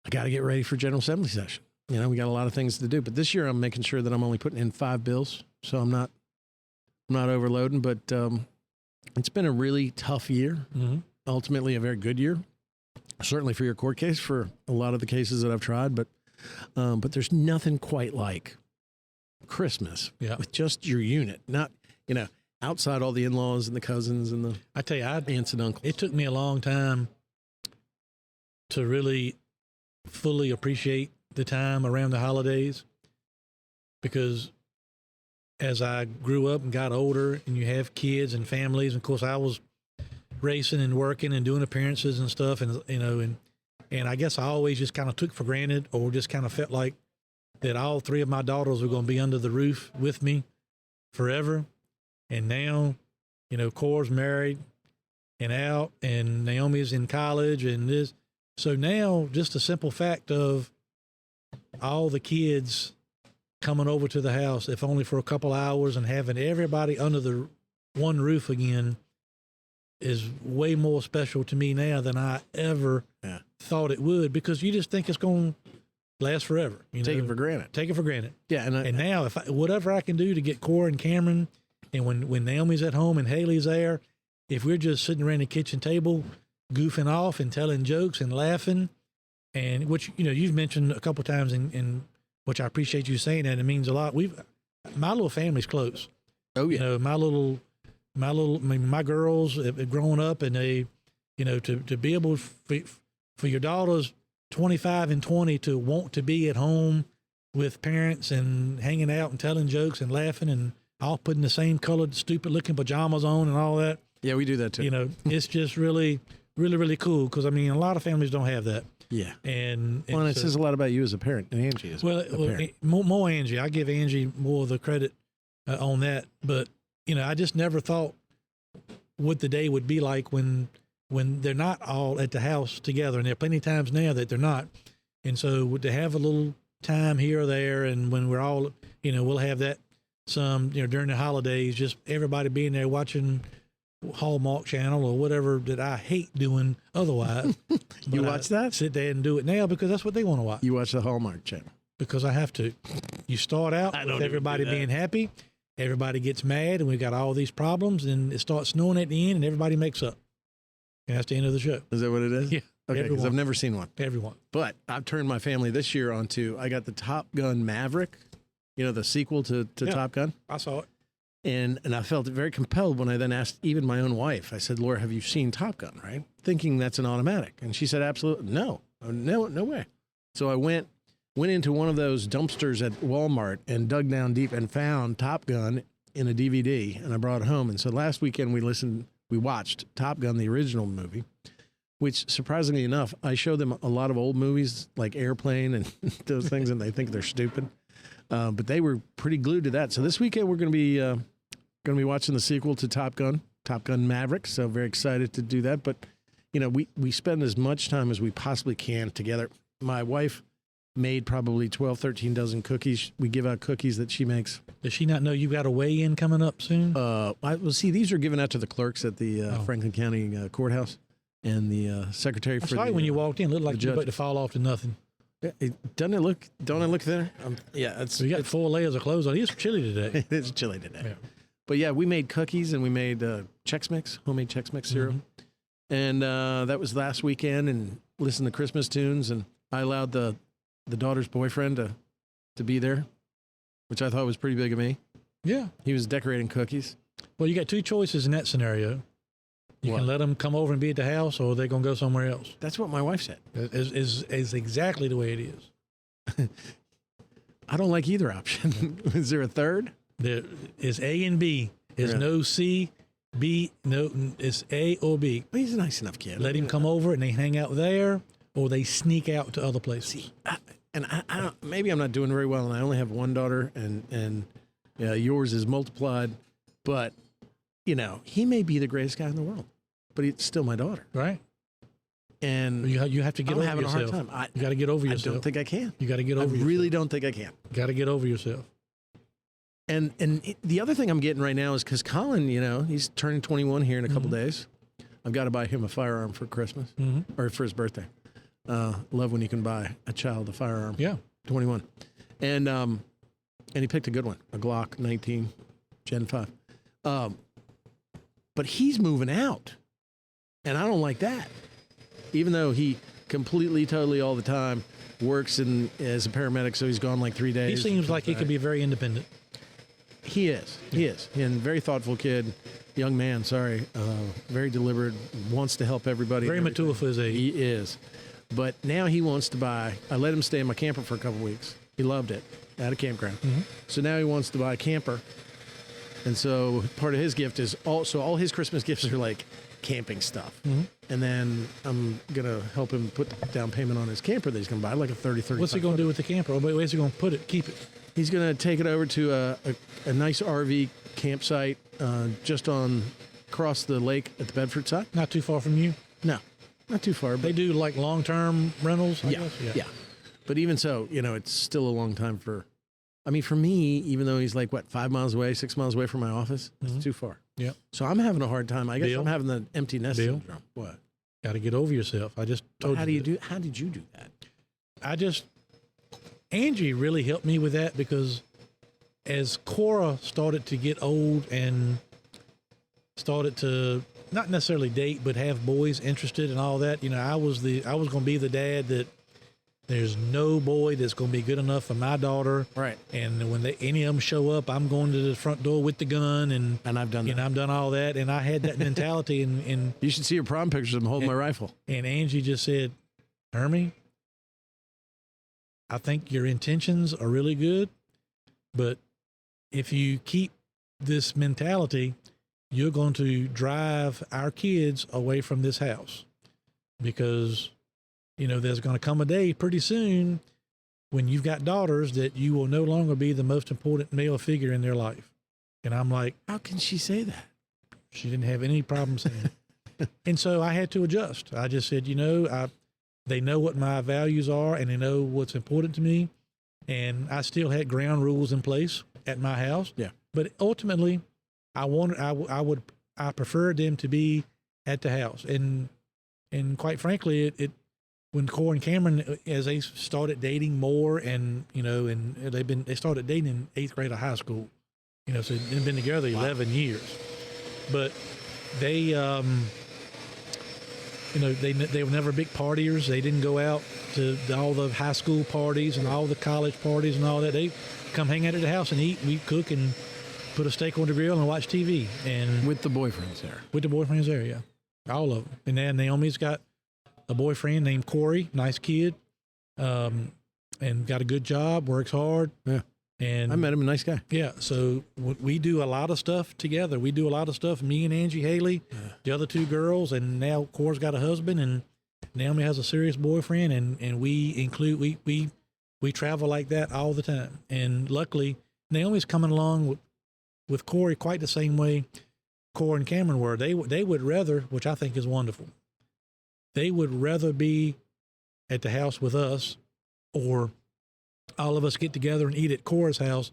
[SPEAKER 2] I got to get ready for General Assembly session. We got a lot of things to do. But this year I'm making sure that I'm only putting in 5 bills. So I'm not overloading. But it's been a really tough year. Mm-hmm. Ultimately a very good year. Certainly for your court case, for a lot of the cases that I've tried. But there's nothing quite like Christmas with just your unit, not, outside all the in-laws and the cousins and the aunts and uncles.
[SPEAKER 3] It took me a long time to really fully appreciate the time around the holidays, because as I grew up and got older and you have kids and families, and of course I was racing and working and doing appearances and stuff, and and I guess I always just kind of took for granted, or just kind of felt like that all 3 of my daughters were going to be under the roof with me forever. And now, Cora's married and out, and Naomi's in college and this. So now just the simple fact of all the kids coming over to the house, if only for a couple hours, and having everybody under the one roof again is way more special to me now than I ever thought it would, because you just think it's going to last forever.
[SPEAKER 2] Take it for granted.
[SPEAKER 3] Take it for granted.
[SPEAKER 2] Yeah.
[SPEAKER 3] And now whatever I can do to get Cora and Cameron, and when Naomi's at home and Haley's there, if we're just sitting around the kitchen table goofing off and telling jokes and laughing, and which, you've mentioned a couple times, in which I appreciate you saying that. It means a lot. My little family's close.
[SPEAKER 2] Oh yeah.
[SPEAKER 3] My girls have grown up, and they, to be able for your daughters 25 and 20 to want to be at home with parents and hanging out and telling jokes and laughing, and all putting the same colored, stupid looking pajamas on and all that.
[SPEAKER 2] Yeah, we do that too.
[SPEAKER 3] It's just really, really, really cool, because a lot of families don't have that.
[SPEAKER 2] Yeah.
[SPEAKER 3] And
[SPEAKER 2] it says a lot about you as a parent, and Angie as a parent.
[SPEAKER 3] More Angie. I give Angie more of the credit on that. But, I just never thought what the day would be like when they're not all at the house together. And there are plenty of times now that they're not. And so to have a little time here or there, and when we're all, we'll have that some, during the holidays, just everybody being there watching Hallmark Channel or whatever that I hate doing otherwise.
[SPEAKER 2] You watch that?
[SPEAKER 3] Sit there and do it now because that's what they want to watch.
[SPEAKER 2] You watch the Hallmark Channel?
[SPEAKER 3] Because I have to. You start out with everybody being happy, everybody gets mad, and we've got all these problems, and it starts snowing at the end, and everybody makes up. And that's the end of the show.
[SPEAKER 2] Is that what it is?
[SPEAKER 3] Yeah.
[SPEAKER 2] Okay, because I've never seen one.
[SPEAKER 3] Everyone.
[SPEAKER 2] But I've turned my family this year I got the Top Gun Maverick, the sequel to Top Gun.
[SPEAKER 3] I saw it.
[SPEAKER 2] And I felt very compelled when I then asked even my own wife. I said, Laura, have you seen Top Gun, right? Thinking that's an automatic. And she said, absolutely, no way. So I went into one of those dumpsters at Walmart and dug down deep and found Top Gun in a DVD, and I brought it home. And so last weekend we watched Top Gun, the original movie, which surprisingly enough, I showed them a lot of old movies like Airplane and those things, and they think they're stupid. But they were pretty glued to that. So this weekend we're going to be watching the sequel to Top Gun Maverick. So very excited to do that. But we spend as much time as we possibly can together. My wife made probably 12, 13 dozen cookies. We give out cookies that she makes.
[SPEAKER 3] Does she not know you got a weigh-in coming up soon?
[SPEAKER 2] These are given out to the clerks at the Franklin County courthouse, and the secretary for the.
[SPEAKER 3] When you walked in, it looked like you were about to fall off to nothing.
[SPEAKER 2] Don't it look thinner?
[SPEAKER 3] We got 4 layers of clothes on. It's chilly today.
[SPEAKER 2] It is chilly today.
[SPEAKER 3] Yeah.
[SPEAKER 2] But yeah, we made cookies, and we made Chex Mix, homemade Chex Mix syrup. Mm-hmm. And that was last weekend, and listened to Christmas tunes, and I allowed the daughter's boyfriend to be there, which I thought was pretty big of me.
[SPEAKER 3] Yeah.
[SPEAKER 2] He was decorating cookies.
[SPEAKER 3] Well, you got 2 choices in that scenario. You can let them come over and be at the house, or they're going to go somewhere else.
[SPEAKER 2] That's what my wife said.
[SPEAKER 3] Is exactly the way it is.
[SPEAKER 2] I don't like either option. Is there a third?
[SPEAKER 3] There is A and B. There's no C It's A or B.
[SPEAKER 2] But he's a nice enough kid.
[SPEAKER 3] Let him come over and they hang out there, or they sneak out to other places.
[SPEAKER 2] I don't, maybe I'm not doing very well, and I only have one daughter, and yours is multiplied. But he may be the greatest guy in the world, but he's still my daughter,
[SPEAKER 3] Right.
[SPEAKER 2] and
[SPEAKER 3] You have to get
[SPEAKER 2] I'm
[SPEAKER 3] over
[SPEAKER 2] having
[SPEAKER 3] yourself.
[SPEAKER 2] a hard time.
[SPEAKER 3] You got to get over
[SPEAKER 2] I
[SPEAKER 3] yourself.
[SPEAKER 2] don't think I can.
[SPEAKER 3] You got to get over yourself.
[SPEAKER 2] I really don't think I can.
[SPEAKER 3] Got to get over yourself.
[SPEAKER 2] And the other thing I'm getting right now is because Colin, he's turning 21 here in a couple days. I've got to buy him a firearm for Christmas or for his birthday. Love when you can buy a child a firearm.
[SPEAKER 3] Yeah.
[SPEAKER 2] 21. And he picked a good one, a Glock 19 Gen 5. But he's moving out, and I don't like that. Even though he completely, totally all the time works as a paramedic, so he's gone like 3 days.
[SPEAKER 3] He seems like he could be very independent.
[SPEAKER 2] He is. And very thoughtful kid, young man, very deliberate, wants to help everybody.
[SPEAKER 3] Very mature for his age.
[SPEAKER 2] He is. But now he wants to buy, I let him stay in my camper for a couple weeks. He loved it at a campground. So now he wants to buy a camper. And so part of his gift is all his Christmas gifts are like camping stuff. And then I'm going to help him put the down payment on his camper that he's going to buy, like a 30.
[SPEAKER 3] What's he going to do with the camper? Where's he going to keep it?
[SPEAKER 2] He's going to take it over to a nice RV campsite just across the lake at the Bedford side.
[SPEAKER 3] Not too far from you?
[SPEAKER 2] No, not too far.
[SPEAKER 3] They do like long-term rentals, I guess?
[SPEAKER 2] Yeah. But even so, it's still a long time for me, even though he's like, 5 miles away, 6 miles away from my office, it's too far.
[SPEAKER 3] Yeah.
[SPEAKER 2] So I'm having a hard time. I guess
[SPEAKER 3] Bill?
[SPEAKER 2] I'm having the empty nest
[SPEAKER 3] Bill?
[SPEAKER 2] syndrome. What?
[SPEAKER 3] Got to get over yourself. I just told
[SPEAKER 2] How
[SPEAKER 3] you.
[SPEAKER 2] How did you do that?
[SPEAKER 3] Angie really helped me with that because as Cora started to get old and started to not necessarily date, but have boys interested and all that, I was going to be the dad that there's no boy that's going to be good enough for my daughter.
[SPEAKER 2] Right.
[SPEAKER 3] And when any of them show up, I'm going to the front door with the gun and
[SPEAKER 2] I've done that.
[SPEAKER 3] I've done all that. And I had that mentality and
[SPEAKER 2] You should see your prom pictures of him holding my rifle.
[SPEAKER 3] And Angie just said, Hermie, I think your intentions are really good, but if you keep this mentality, you're going to drive our kids away from this house because, there's going to come a day pretty soon when you've got daughters that you will no longer be the most important male figure in their life. And I'm like,
[SPEAKER 2] how can she say that?
[SPEAKER 3] She didn't have any problem saying it. And so I had to adjust. I just said, they know what my values are and they know what's important to me. And I still had ground rules in place at my house.
[SPEAKER 2] Yeah.
[SPEAKER 3] But ultimately, I preferred them to be at the house. And quite frankly, when Cora and Cameron, as they started dating more and they started dating in 8th grade of high school, so they've been together 11 years, but they were never big partiers. They didn't go out to all the high school parties and all the college parties and all that. They come hang out at the house and eat. We cook and put a steak on the grill and watch TV. And
[SPEAKER 2] with the boyfriends there.
[SPEAKER 3] With the boyfriends there, yeah. All of them. And then Naomi's got a boyfriend named Corey, nice kid, and got a good job, works hard.
[SPEAKER 2] Yeah.
[SPEAKER 3] And
[SPEAKER 2] I met him, a nice guy.
[SPEAKER 3] Yeah. So we do a lot of stuff together. We do a lot of stuff, me and Angie Haley, the other two girls, and now Cora's got a husband and Naomi has a serious boyfriend, and we travel like that all the time. And luckily, Naomi's coming along with Corey quite the same way Cora and Cameron were. They would rather, which I think is wonderful, they would rather be at the house with us or all of us get together and eat at Cora's house.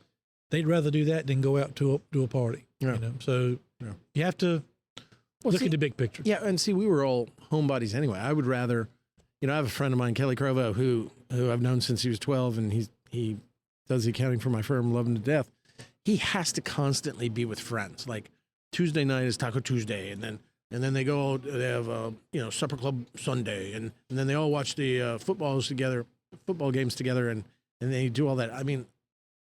[SPEAKER 3] They'd rather do that than go out to a party.
[SPEAKER 2] Yeah.
[SPEAKER 3] So you have to look at the big picture.
[SPEAKER 2] Yeah, and see, we were all homebodies anyway. I would rather, I have a friend of mine, Kelly Crovo, who I've known since he was 12, and he does the accounting for my firm, love him to death. He has to constantly be with friends. Like Tuesday night is Taco Tuesday, and then they go, they have supper club Sunday, and then they all watch the football games together, and they do all that. I mean,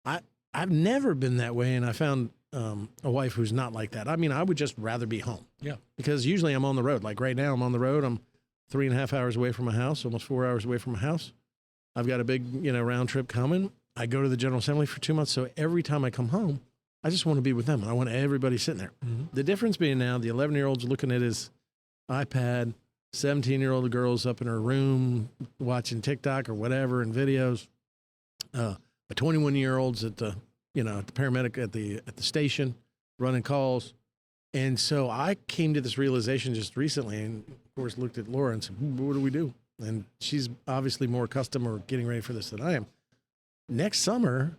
[SPEAKER 2] I've never been that way, and I found a wife who's not like that. I mean, I would just rather be home.
[SPEAKER 3] Yeah.
[SPEAKER 2] Because usually I'm on the road. Like right now, I'm on the road. I'm 3.5 hours away from my house, almost 4 hours away from my house. I've got a big, round trip coming. I go to the General Assembly for 2 months. So every time I come home, I just want to be with them. I want everybody sitting there. The difference being now, the 11-year-old's looking at his iPad, 17-year-old girl's up in her room watching TikTok or whatever and videos. A 21-year-old's at the paramedic at the station running calls. And so I came to this realization just recently, and of course looked at Laura and said, what do we do? And she's obviously more accustomed or getting ready for this than I am. Next summer,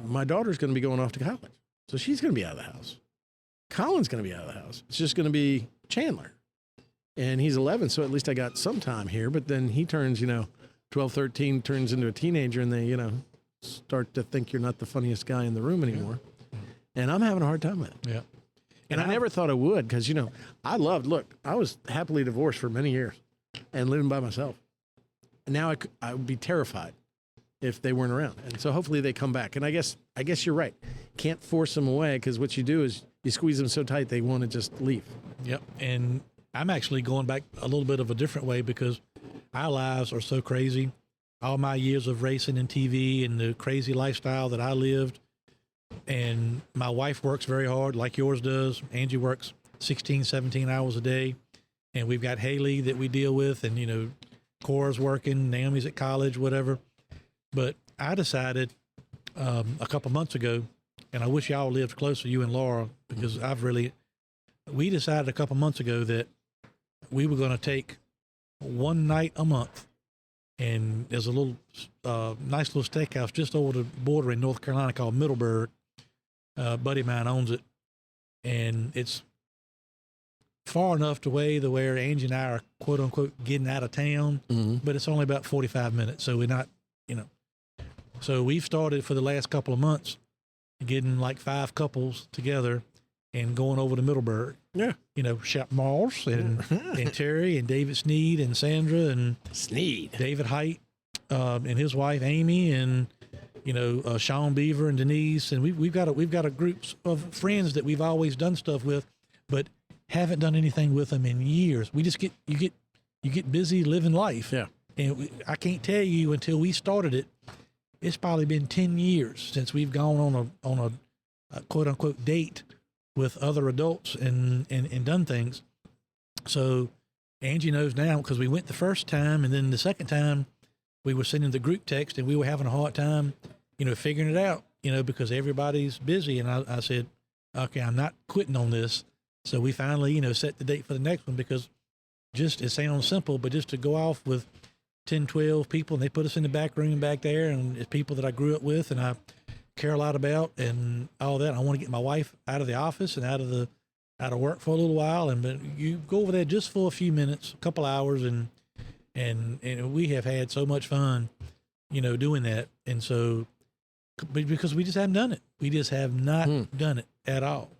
[SPEAKER 2] my daughter's going to be going off to college. So she's going to be out of the house. Colin's going to be out of the house. It's just going to be Chandler. And he's 11, so at least I got some time here. But then he turns, 12, 13, turns into a teenager, and they, start to think you're not the funniest guy in the room anymore. And I'm having a hard time with it.
[SPEAKER 3] Yeah.
[SPEAKER 2] And I never thought I would because, I was happily divorced for many years and living by myself. And now I would be terrified if they weren't around. And so hopefully they come back. And I guess you're right. Can't force them away because what you do is you squeeze them so tight they want to just leave.
[SPEAKER 3] Yep. And I'm actually going back a little bit of a different way because our lives are so crazy. All my years of racing and TV and the crazy lifestyle that I lived. And my wife works very hard like yours does. Angie works 16, 17 hours a day. And we've got Haley that we deal with. And, Cora's working, Naomi's at college, whatever. But I decided a couple months ago, and I wish y'all lived closer, you and Laura, because we decided a couple months ago that we were going to take one night a month. And there's a little nice little steakhouse just over the border in North Carolina called Middleburg. Buddy of mine owns it. And it's far enough away to where Angie and I are, quote unquote, getting out of town. But it's only about 45 minutes. So we're not, So we've started for the last couple of months getting like 5 couples together and going over to Middleburg. Yeah. Shep Moss and Terry and David Sneed and Sandra and David Height and his wife Amy and Sean Beaver and Denise, and we've got a group of friends that we've always done stuff with, but haven't done anything with them in years. We just you get busy living life. Yeah. And I can't tell you until we started it. It's probably been 10 years since we've gone on a quote unquote date with other adults and done things. So Angie knows now because we went the first time, and then the second time we were sending the group text and we were having a hard time, figuring it out, because everybody's busy. And I said, okay, I'm not quitting on this. So we finally, set the date for the next one because it sounds simple, but just to go off with 10, 12 people, and they put us in the back room back there, and it's people that I grew up with and I care a lot about and all that. I want to get my wife out of the office and out of work for a little while. But you go over there just for a few minutes, a couple hours, and we have had so much fun, doing that. And so, because we just haven't done it, we just have not done it at all.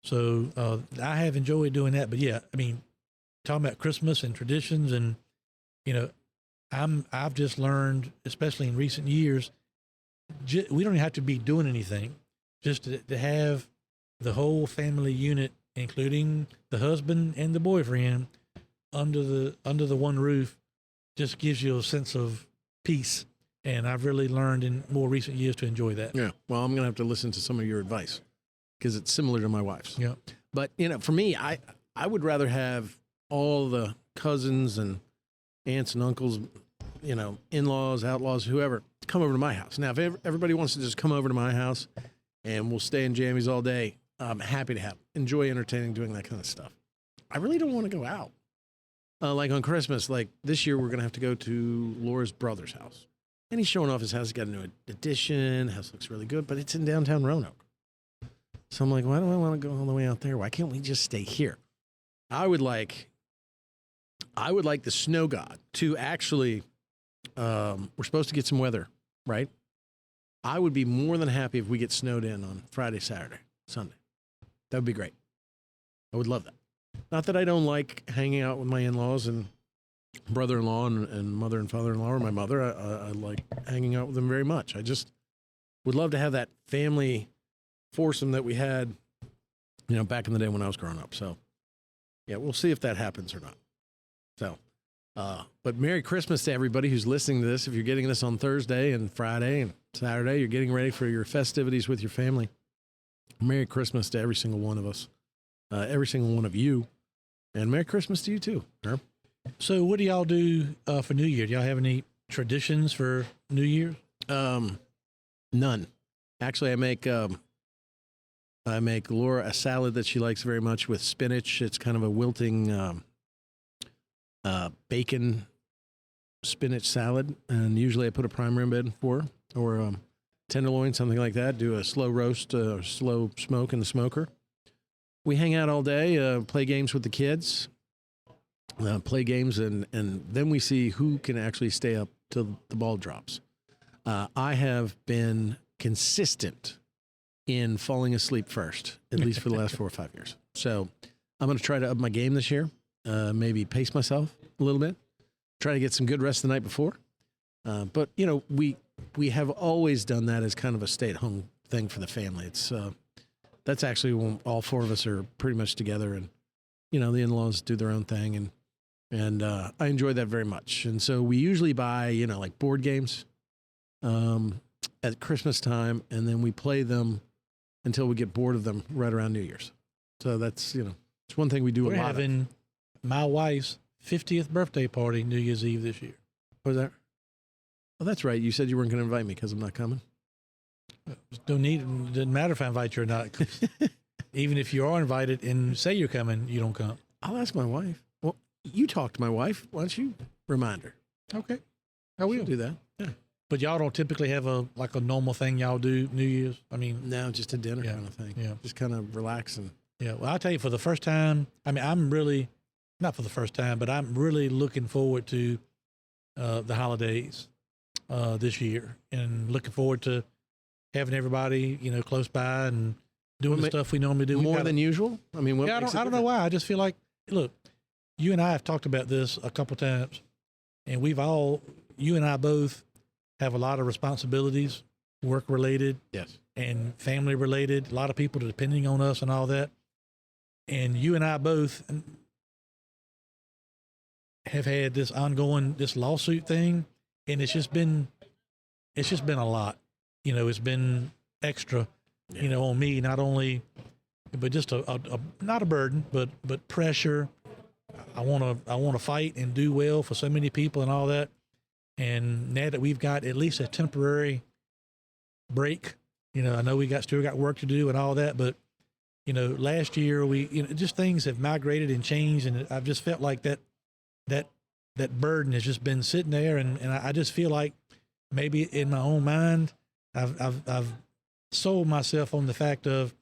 [SPEAKER 3] So I have enjoyed doing that. But yeah, I mean, talking about Christmas and traditions, and I've just learned, especially in recent years, we don't have to be doing anything. Just to have the whole family unit, including the husband and the boyfriend, under the one roof, just gives you a sense of peace. And I've really learned in more recent years to enjoy that. Yeah.
[SPEAKER 2] Well, I'm going to have to listen to some of your advice because it's similar to my wife's.
[SPEAKER 3] Yeah.
[SPEAKER 2] But, for me, I would rather have all the cousins and aunts and uncles, in-laws, outlaws, whoever, come over to my house. Now, if everybody wants to just come over to my house and we'll stay in jammies all day, I'm happy to enjoy entertaining, doing that kind of stuff. I really don't want to go out. Like on Christmas, like this year, we're going to have to go to Laura's brother's house. And he's showing off his house. He's got a new addition. House looks really good, but it's in downtown Roanoke. So I'm like, why do I want to go all the way out there? Why can't we just stay here? I would like the snow god to actually, we're supposed to get some weather, right? I would be more than happy if we get snowed in on Friday, Saturday, Sunday. That would be great. I would love that. Not that I don't like hanging out with my in-laws and brother-in-law and mother and father-in-law, or my mother. I like hanging out with them very much. I just would love to have that family foursome that we had, back in the day when I was growing up. So, yeah, we'll see if that happens or not. So, but Merry Christmas to everybody who's listening to this. If you're getting this on Thursday and Friday and Saturday, you're getting ready for your festivities with your family. Merry Christmas to every single one of us, every single one of you, and Merry Christmas to you too. Herb.
[SPEAKER 3] So, what do y'all do for New Year? Do y'all have any traditions for New Year?
[SPEAKER 2] None. Actually, I make Laura a salad that she likes very much with spinach. It's kind of a wilting bacon spinach salad, and usually I put a prime rib in for her, or tenderloin, something like that. Do a slow roast, slow smoke in the smoker. We hang out all day, play games with the kids, play games, and then we see who can actually stay up till the ball drops. I have been consistent in falling asleep first, at least for the last 4 or 5 years. So I'm going to try to up my game this year, maybe pace myself a little bit, try to get some good rest the night before. But, you know, we have always done that as kind of a stay-at-home thing for the family. It's that's actually when all 4 of us are pretty much together, and, you know, the in-laws do their own thing, and I enjoy that very much. And so we usually buy, you know, like board games at Christmas time, and then we play them until we get bored of them right around New Year's. So that's, you know, it's one thing we do a
[SPEAKER 3] We're
[SPEAKER 2] lot
[SPEAKER 3] having my wife's 50th birthday party New Year's Eve this year.
[SPEAKER 2] What was that? Oh, that's right. You said you weren't going to invite me because I'm not coming.
[SPEAKER 3] Don't need. It doesn't matter if I invite you or not. 'Cause even if you are invited and say you're coming, you don't come.
[SPEAKER 2] I'll ask my wife. Well, you talk to my wife. Why don't you remind her?
[SPEAKER 3] Okay.
[SPEAKER 2] I will do that. Yeah.
[SPEAKER 3] But y'all don't typically have a normal thing y'all do New Year's? I mean,
[SPEAKER 2] No, just a dinner kind of thing.
[SPEAKER 3] Yeah.
[SPEAKER 2] Just kind of relax and.
[SPEAKER 3] yeah. Well, I'll tell you, for the first time, I mean, I'm really, not for the first time, but I'm really looking forward to the holidays this year, and looking forward to having everybody, you know, close by and doing the stuff we normally do.
[SPEAKER 2] More than usual? I mean, what
[SPEAKER 3] I don't know why. I just feel like, look, you and I have talked about this a couple times, and you and I both have a lot of responsibilities, work related,
[SPEAKER 2] Yes.
[SPEAKER 3] and family related. A lot of people are depending on us and all that. And you and I both have had this lawsuit thing, and it's just been a lot. You know, it's been extra, you know, on me, not only, but just a not a burden, but pressure. I want to fight and do well for so many people and all that. And now that we've got at least a temporary break, you know, I know still got work to do and all that, but, you know, last year just things have migrated and changed, and I've just felt like that burden has just been sitting there, and I just feel like maybe in my own mind, I've sold myself on the fact of,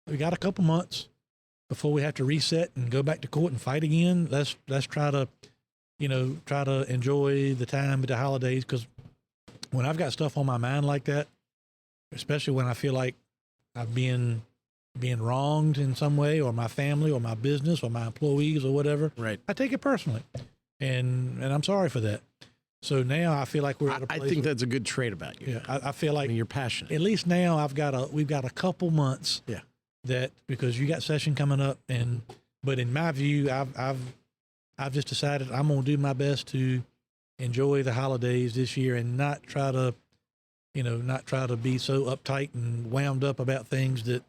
[SPEAKER 3] we got a couple months before we have to reset and go back to court and fight again. Let's try to enjoy the time at the holidays, because when I've got stuff on my mind like that, especially when I feel like I've been wronged in some way, or my family or my business or my employees or whatever,
[SPEAKER 2] Right.
[SPEAKER 3] I take it personally, and I'm sorry for that. So now I feel like we're at a place
[SPEAKER 2] I think that's a good trait about you.
[SPEAKER 3] yeah, I feel like,
[SPEAKER 2] I mean, you're passionate.
[SPEAKER 3] at least now we've got a couple months.
[SPEAKER 2] Yeah.
[SPEAKER 3] That, because you got session coming up, but in my view, I've just decided I'm going to do my best to enjoy the holidays this year, and not try to be so uptight and wound up about things that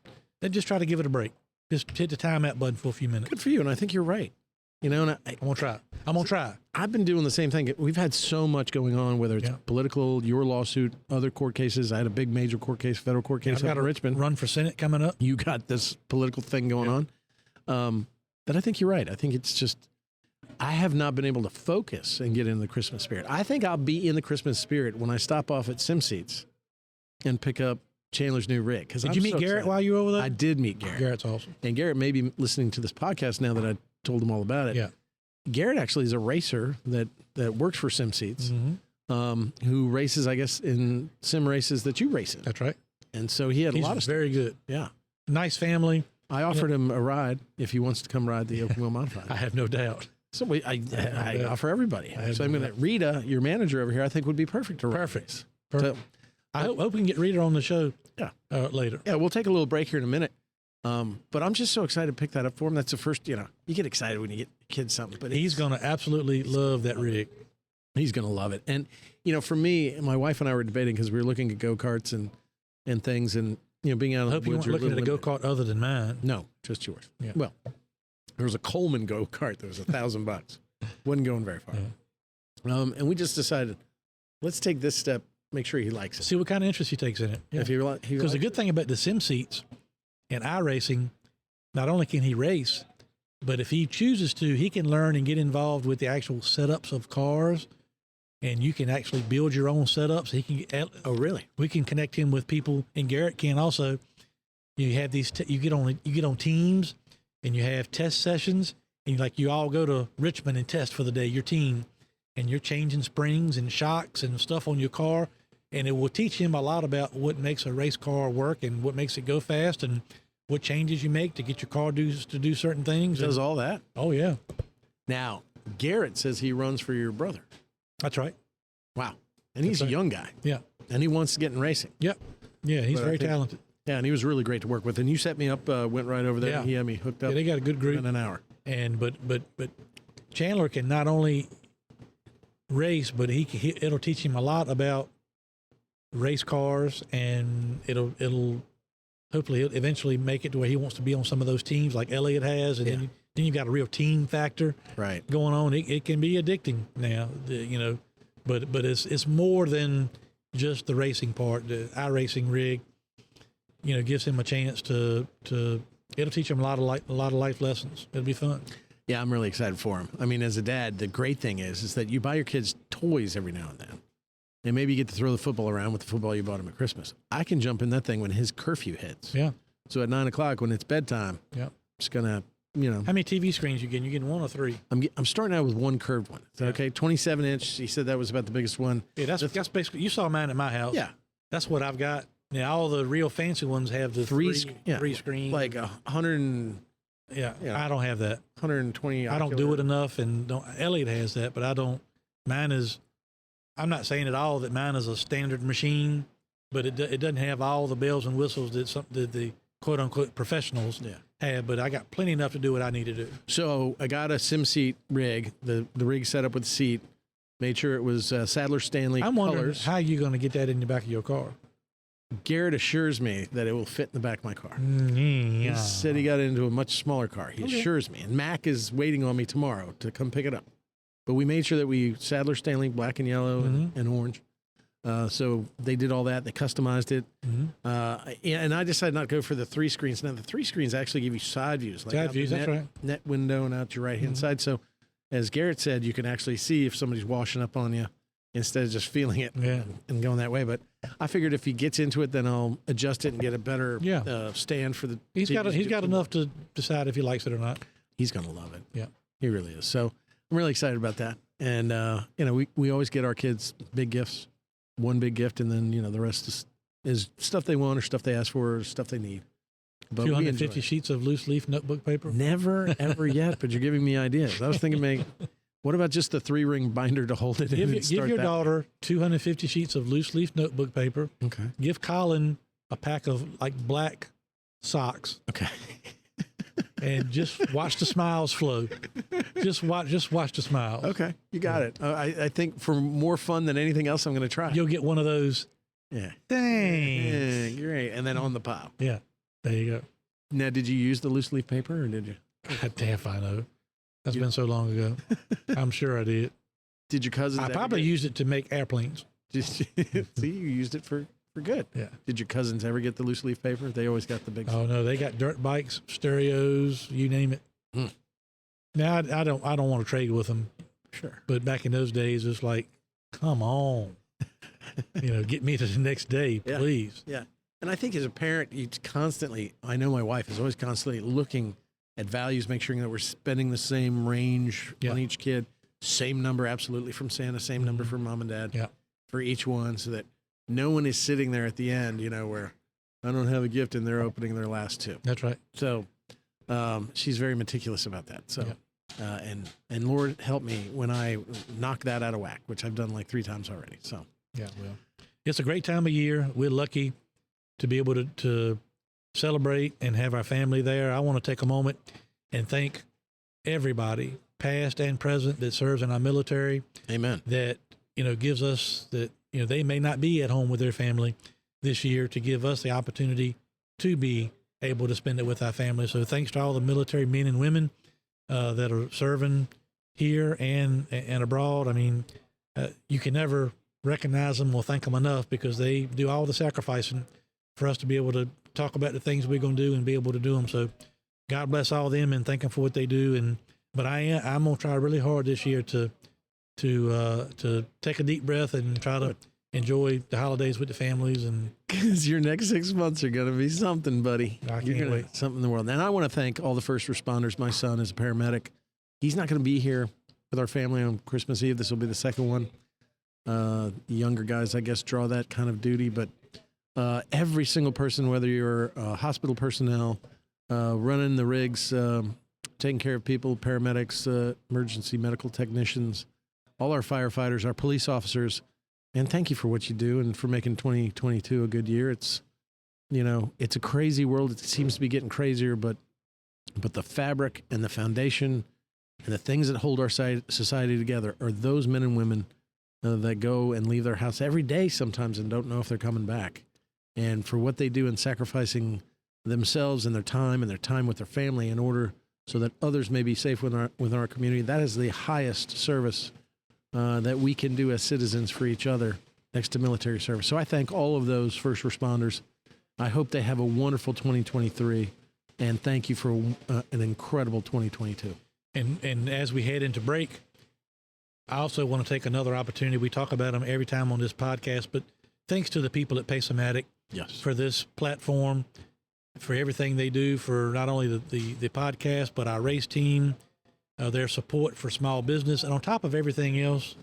[SPEAKER 3] just try to give it a break. Just hit the timeout button for a few minutes.
[SPEAKER 2] Good for you, and I think you're right. You know, and
[SPEAKER 3] I'm going to try.
[SPEAKER 2] I've been doing the same thing. We've had so much going on, whether it's political, your lawsuit, other court cases. I had a big major court case, federal court case up in Richmond.
[SPEAKER 3] Run for Senate coming up.
[SPEAKER 2] You got this political thing going on. But I think you're right. I think it's just, I have not been able to focus and get in the Christmas spirit. I think I'll be in the Christmas spirit when I stop off at Sim Seats and pick up Chandler's new rig.
[SPEAKER 3] Did you meet Garrett while you were over there?
[SPEAKER 2] I did meet Garrett.
[SPEAKER 3] Garrett's awesome.
[SPEAKER 2] And Garrett may be listening to this podcast now that I told him all about it.
[SPEAKER 3] Yeah.
[SPEAKER 2] Garrett actually is a racer that works for Sim Seats, who races, I guess, in sim races that you race in.
[SPEAKER 3] That's right.
[SPEAKER 2] And so he had a lot of
[SPEAKER 3] very good.
[SPEAKER 2] Yeah.
[SPEAKER 3] Nice family.
[SPEAKER 2] I offered him a ride if he wants to come ride the open wheel modified.
[SPEAKER 3] I have no doubt.
[SPEAKER 2] So I offer everybody. So I'm going to, Rita, your manager over here, I think would be perfect to ride.
[SPEAKER 3] Perfect.
[SPEAKER 2] So,
[SPEAKER 3] I hope we can get Rita on the show later.
[SPEAKER 2] Yeah, we'll take a little break here in a minute. But I'm just so excited to pick that up for him. That's the first, you get excited when you get kids something. But
[SPEAKER 3] he's going to absolutely love that rig.
[SPEAKER 2] He's going to love it. And, for me, my wife and I were debating because we were looking at go-karts and things. And being out
[SPEAKER 3] I
[SPEAKER 2] of
[SPEAKER 3] hope
[SPEAKER 2] the
[SPEAKER 3] you
[SPEAKER 2] woods.
[SPEAKER 3] weren't
[SPEAKER 2] you're
[SPEAKER 3] looking at a
[SPEAKER 2] little limited.
[SPEAKER 3] go-kart other than mine.
[SPEAKER 2] No, just yours.
[SPEAKER 3] Yeah.
[SPEAKER 2] Well, there was a Coleman go-kart that was $1,000. Wasn't going very far.
[SPEAKER 3] Yeah.
[SPEAKER 2] And we just decided, let's take this step, make sure he likes it.
[SPEAKER 3] See what kind of interest he takes in it.
[SPEAKER 2] If he
[SPEAKER 3] Because the good thing about the sim seats and iRacing, not only can he race, but if he chooses to, he can learn and get involved with the actual setups of cars, and you can actually build your own setups. He can.
[SPEAKER 2] Oh, really?
[SPEAKER 3] We can connect him with people, and Garrett can also. You have these. You get on teams, and you have test sessions, and you all go to Richmond and test for the day. Your team, and you're changing springs and shocks and stuff on your car, and it will teach him a lot about what makes a race car work and what makes it go fast and what changes you make to get your car to do certain things.
[SPEAKER 2] Does all that?
[SPEAKER 3] Oh yeah,
[SPEAKER 2] Now, Garrett says he runs for your brother.
[SPEAKER 3] that's right.
[SPEAKER 2] Wow. And he's a
[SPEAKER 3] right.
[SPEAKER 2] young guy,
[SPEAKER 3] Yeah,
[SPEAKER 2] and he wants to get in racing.
[SPEAKER 3] yep, yeah. He's
[SPEAKER 2] But I
[SPEAKER 3] very
[SPEAKER 2] think-
[SPEAKER 3] talented.
[SPEAKER 2] Yeah, and he was really great to work with. And you set me up, went right over there.
[SPEAKER 3] Yeah.
[SPEAKER 2] He had me hooked up
[SPEAKER 3] Yeah, they got a good group.
[SPEAKER 2] in an hour.
[SPEAKER 3] And but Chandler can not only race, but it'll teach him a lot about race cars, and it'll hopefully he'll eventually make it to where he wants to be on some of those teams like Elliott has, and then you've got a real team factor
[SPEAKER 2] Right.
[SPEAKER 3] going on. It can be addicting now, but it's more than just the racing part. The iRacing rig, gives him a chance to. It'll teach him a lot of life lessons. It'll be fun.
[SPEAKER 2] Yeah, I'm really excited for him. I mean, as a dad, the great thing is that you buy your kids toys every now and then. And maybe you get to throw the football around with the football you bought him at Christmas. I can jump in that thing when his curfew hits.
[SPEAKER 3] Yeah.
[SPEAKER 2] So at 9 o'clock when it's bedtime,
[SPEAKER 3] Yeah.
[SPEAKER 2] I'm just going to,
[SPEAKER 3] How many TV screens you getting? You getting 1 or 3?
[SPEAKER 2] I'm starting out with one curved one. Is that okay? 27 inch. He said that was about the biggest one.
[SPEAKER 3] Yeah, that's basically, you saw mine at my house.
[SPEAKER 2] Yeah.
[SPEAKER 3] That's what I've got. Now, all the real fancy ones have the three screens.
[SPEAKER 2] Like 100,
[SPEAKER 3] yeah,
[SPEAKER 2] yeah.
[SPEAKER 3] I don't have that.
[SPEAKER 2] 120.
[SPEAKER 3] I don't do it enough, and Elliot has that, but I don't. Mine is, I'm not saying at all that mine is a standard machine, but it doesn't have all the bells and whistles that the quote unquote professionals have, but I got plenty enough to do what I need to do.
[SPEAKER 2] So I got a SimSeat rig, the rig set up with the seat, made sure it was Sadler Stanley
[SPEAKER 3] I'm wondering
[SPEAKER 2] colors.
[SPEAKER 3] how you're going to get that in the back of your car.
[SPEAKER 2] Garrett assures me that it will fit in the back of my car.
[SPEAKER 3] Yeah.
[SPEAKER 2] He said he got into a much smaller car. He assures me. And Mac is waiting on me tomorrow to come pick it up. But we made sure that we Sadler Stanley, black and yellow and orange. So they did all that. They customized it. And I decided not to go for the 3 screens. Now, the 3 screens actually give you side views. Like
[SPEAKER 3] Side
[SPEAKER 2] out
[SPEAKER 3] views,
[SPEAKER 2] the
[SPEAKER 3] that's right.
[SPEAKER 2] net window and out your right-hand side. So as Garrett said, you can actually see if somebody's washing up on you instead of just feeling it and going that way. But I figured if he gets into it, then I'll adjust it and get a better stand for the.
[SPEAKER 3] He's got enough to decide if he likes it or not.
[SPEAKER 2] He's going to love it.
[SPEAKER 3] Yeah,
[SPEAKER 2] he really is. So I'm really excited about that. And we always get our kids big gifts, one big gift, and then the rest is stuff they want or stuff they ask for or stuff they need. But
[SPEAKER 3] 250 sheets of loose leaf notebook paper.
[SPEAKER 2] Never ever yet. But you're giving me ideas. I was thinking what about just the 3-ring binder to hold it in?
[SPEAKER 3] Give your daughter 250 sheets of loose leaf notebook paper.
[SPEAKER 2] Okay.
[SPEAKER 3] Give Colin a pack of black socks.
[SPEAKER 2] Okay.
[SPEAKER 3] And just watch the smiles flow. Just watch the smiles.
[SPEAKER 2] Okay, you got it. I think for more fun than anything else, I'm going to try.
[SPEAKER 3] You'll get one of those.
[SPEAKER 2] Yeah.
[SPEAKER 3] Thanks.
[SPEAKER 2] Yeah, great. And then on the pile.
[SPEAKER 3] Yeah. There you go.
[SPEAKER 2] Now, did you use the loose leaf paper or did you?
[SPEAKER 3] God damn if I know. That's been so long ago. I'm sure I did.
[SPEAKER 2] Did your cousins?
[SPEAKER 3] I probably used it to make airplanes.
[SPEAKER 2] See, you used it for good.
[SPEAKER 3] Yeah.
[SPEAKER 2] Did your cousins ever get the loose leaf paper? They always got the big.
[SPEAKER 3] Oh no, they got dirt bikes, stereos, you name it. Now I don't want to trade with them.
[SPEAKER 2] Sure.
[SPEAKER 3] But back in those days, it's like, come on, get me to the next day, please.
[SPEAKER 2] Yeah. And I think as a parent, I know my wife is always constantly looking at values, make sure that we're spending the same range on each kid, same number absolutely from Santa, same number from mom and dad for each one, so that no one is sitting there at the end, where I don't have a gift and they're opening their last 2.
[SPEAKER 3] That's right.
[SPEAKER 2] So she's very meticulous about that. So, and Lord help me when I knock that out of whack, which I've done like 3 times already. So
[SPEAKER 3] well, it's a great time of year. We're lucky to be able to celebrate and have our family there. I want to take a moment and thank everybody, past and present, that serves in our military.
[SPEAKER 2] Amen.
[SPEAKER 3] That, gives us that, they may not be at home with their family this year, to give us the opportunity to be able to spend it with our family. So thanks to all the military men and women that are serving here and abroad. I mean, you can never recognize them or thank them enough because they do all the sacrificing for us to be able to talk about the things we're going to do and be able to do them. So God bless all of them and thank them for what they do. But I'm going to try really hard this year to take a deep breath and try to enjoy the holidays with the families. And
[SPEAKER 2] because your next 6 months are going to be something, buddy.
[SPEAKER 3] I can't
[SPEAKER 2] You're gonna
[SPEAKER 3] wait.
[SPEAKER 2] something in the world. And I want to thank all the first responders. My son is a paramedic. He's not going to be here with our family on Christmas Eve. This will be the second one. Younger guys, I guess, draw that kind of duty. But every single person, whether you're hospital personnel, running the rigs, taking care of people, paramedics, emergency medical technicians, all our firefighters, our police officers, and thank you for what you do and for making 2022 a good year. It's, it's a crazy world. It seems to be getting crazier, but the fabric and the foundation and the things that hold our society together are those men and women that go and leave their house every day sometimes and don't know if they're coming back. And for what they do in sacrificing themselves and their time with their family in order so that others may be safe within our community, that is the highest service that we can do as citizens for each other next to military service. So I thank all of those first responders. I hope they have a wonderful 2023, and thank you for an incredible 2022.
[SPEAKER 3] And as we head into break, I also want to take another opportunity. We talk about them every time on this podcast, but thanks to the people at Pace-O-Matic for this platform, for everything they do for not only the podcast, but our race team, their support for small business. And on top of everything else,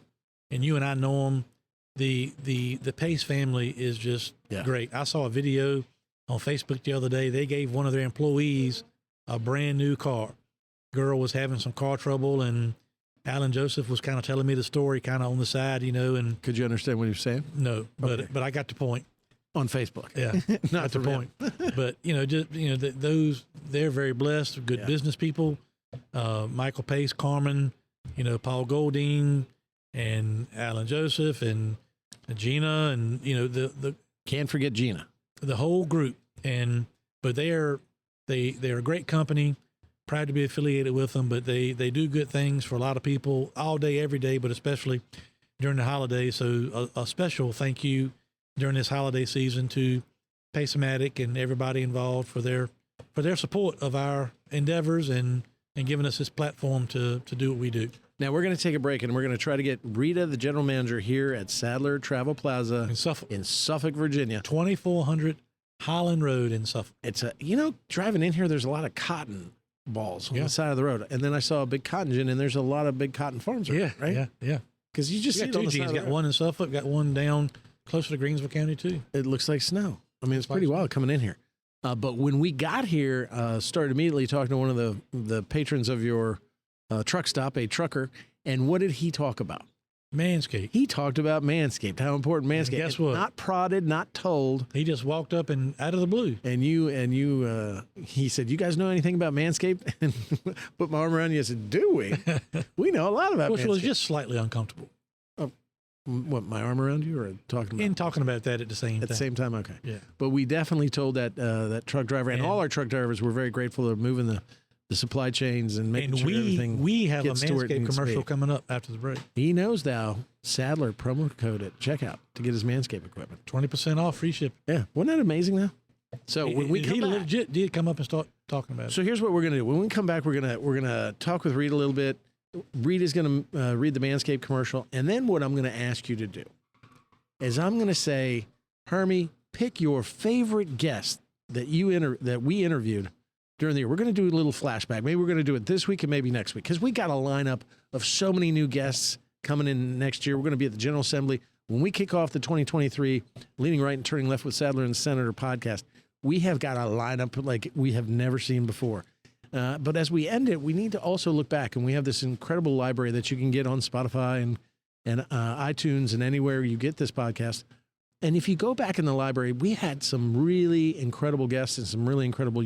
[SPEAKER 3] and you and I know them, the Pace family is just great. I saw a video on Facebook the other day. They gave one of their employees a brand new car. Girl was having some car trouble, and Alan Joseph was kind of telling me the story kind of on the side, and
[SPEAKER 2] could you understand what he was saying?
[SPEAKER 3] No, but I got the point.
[SPEAKER 2] On Facebook.
[SPEAKER 3] Yeah. Not the point. But, those, they're very blessed, good business people. Michael Pace, Carmen, Paul Goldine, and Alan Joseph, and Gina, and, the
[SPEAKER 2] can't forget Gina.
[SPEAKER 3] The whole group. But they're a great company. Proud to be affiliated with them, but they do good things for a lot of people all day, every day, but especially during the holidays. So a special thank you during this holiday season to Pace-O-Matic and everybody involved for their support of our endeavors and giving us this platform to do what we do.
[SPEAKER 2] Now we're going to take a break and we're going to try to get Rita, the general manager here at Sadler Travel Plaza in Suffolk, Virginia.
[SPEAKER 3] 2400 Highland Road in Suffolk.
[SPEAKER 2] It's driving in here, there's a lot of cotton balls on the side of the road. And then I saw a big cotton gin, and there's a lot of big cotton farms around, right?
[SPEAKER 3] Yeah.
[SPEAKER 2] Because you just see it on the side of the road.
[SPEAKER 3] Got one in Suffolk, got one down closer to Greensville County, too.
[SPEAKER 2] It looks like snow. I mean, it's pretty wild coming in here. But when we got here, started immediately talking to one of the patrons of your truck stop, a trucker, and what did he talk about?
[SPEAKER 3] Manscaped.
[SPEAKER 2] He talked about Manscaped, how important Manscaped.
[SPEAKER 3] Guess what?
[SPEAKER 2] Not prodded, not told.
[SPEAKER 3] He just walked up and out of the blue.
[SPEAKER 2] And he said, "You guys know anything about Manscaped?" And put my arm around you and said, "Do we? We know a lot about
[SPEAKER 3] Which
[SPEAKER 2] Manscaped."
[SPEAKER 3] was just slightly uncomfortable.
[SPEAKER 2] What, my arm around you, or talking about?
[SPEAKER 3] And talking about that at the same time.
[SPEAKER 2] At the same time, okay.
[SPEAKER 3] Yeah.
[SPEAKER 2] But we definitely told that truck driver, and all our truck drivers were very grateful of moving the supply chains and making sure everything
[SPEAKER 3] we have a
[SPEAKER 2] gets to where it
[SPEAKER 3] Manscaped
[SPEAKER 2] needs to
[SPEAKER 3] commercial
[SPEAKER 2] be.
[SPEAKER 3] coming up after the break.
[SPEAKER 2] He knows now. Sadler promo code at checkout to get his Manscaped equipment.
[SPEAKER 3] 20% off, free shipping.
[SPEAKER 2] Yeah, wasn't that amazing though? So when we come
[SPEAKER 3] he
[SPEAKER 2] back,
[SPEAKER 3] legit did come up and start talking about it.
[SPEAKER 2] so here's what we're gonna do. When we come back, we're gonna talk with Rita a little bit. Rita's gonna read the Manscaped commercial, and then what I'm gonna ask you to do is I'm gonna say, Hermie, pick your favorite guest that we interviewed during the year. We're going to do a little flashback. Maybe we're going to do it this week and maybe next week, because we got a lineup of so many new guests coming in next year. We're going to be at the General Assembly. When we kick off the 2023 Leaning Right and Turning Left with Sadler and Senator podcast, we have got a lineup like we have never seen before. But as we end it, we need to also look back, and we have this incredible library that you can get on Spotify and iTunes and anywhere you get this podcast. And if you go back in the library, we had some really incredible guests and some really incredible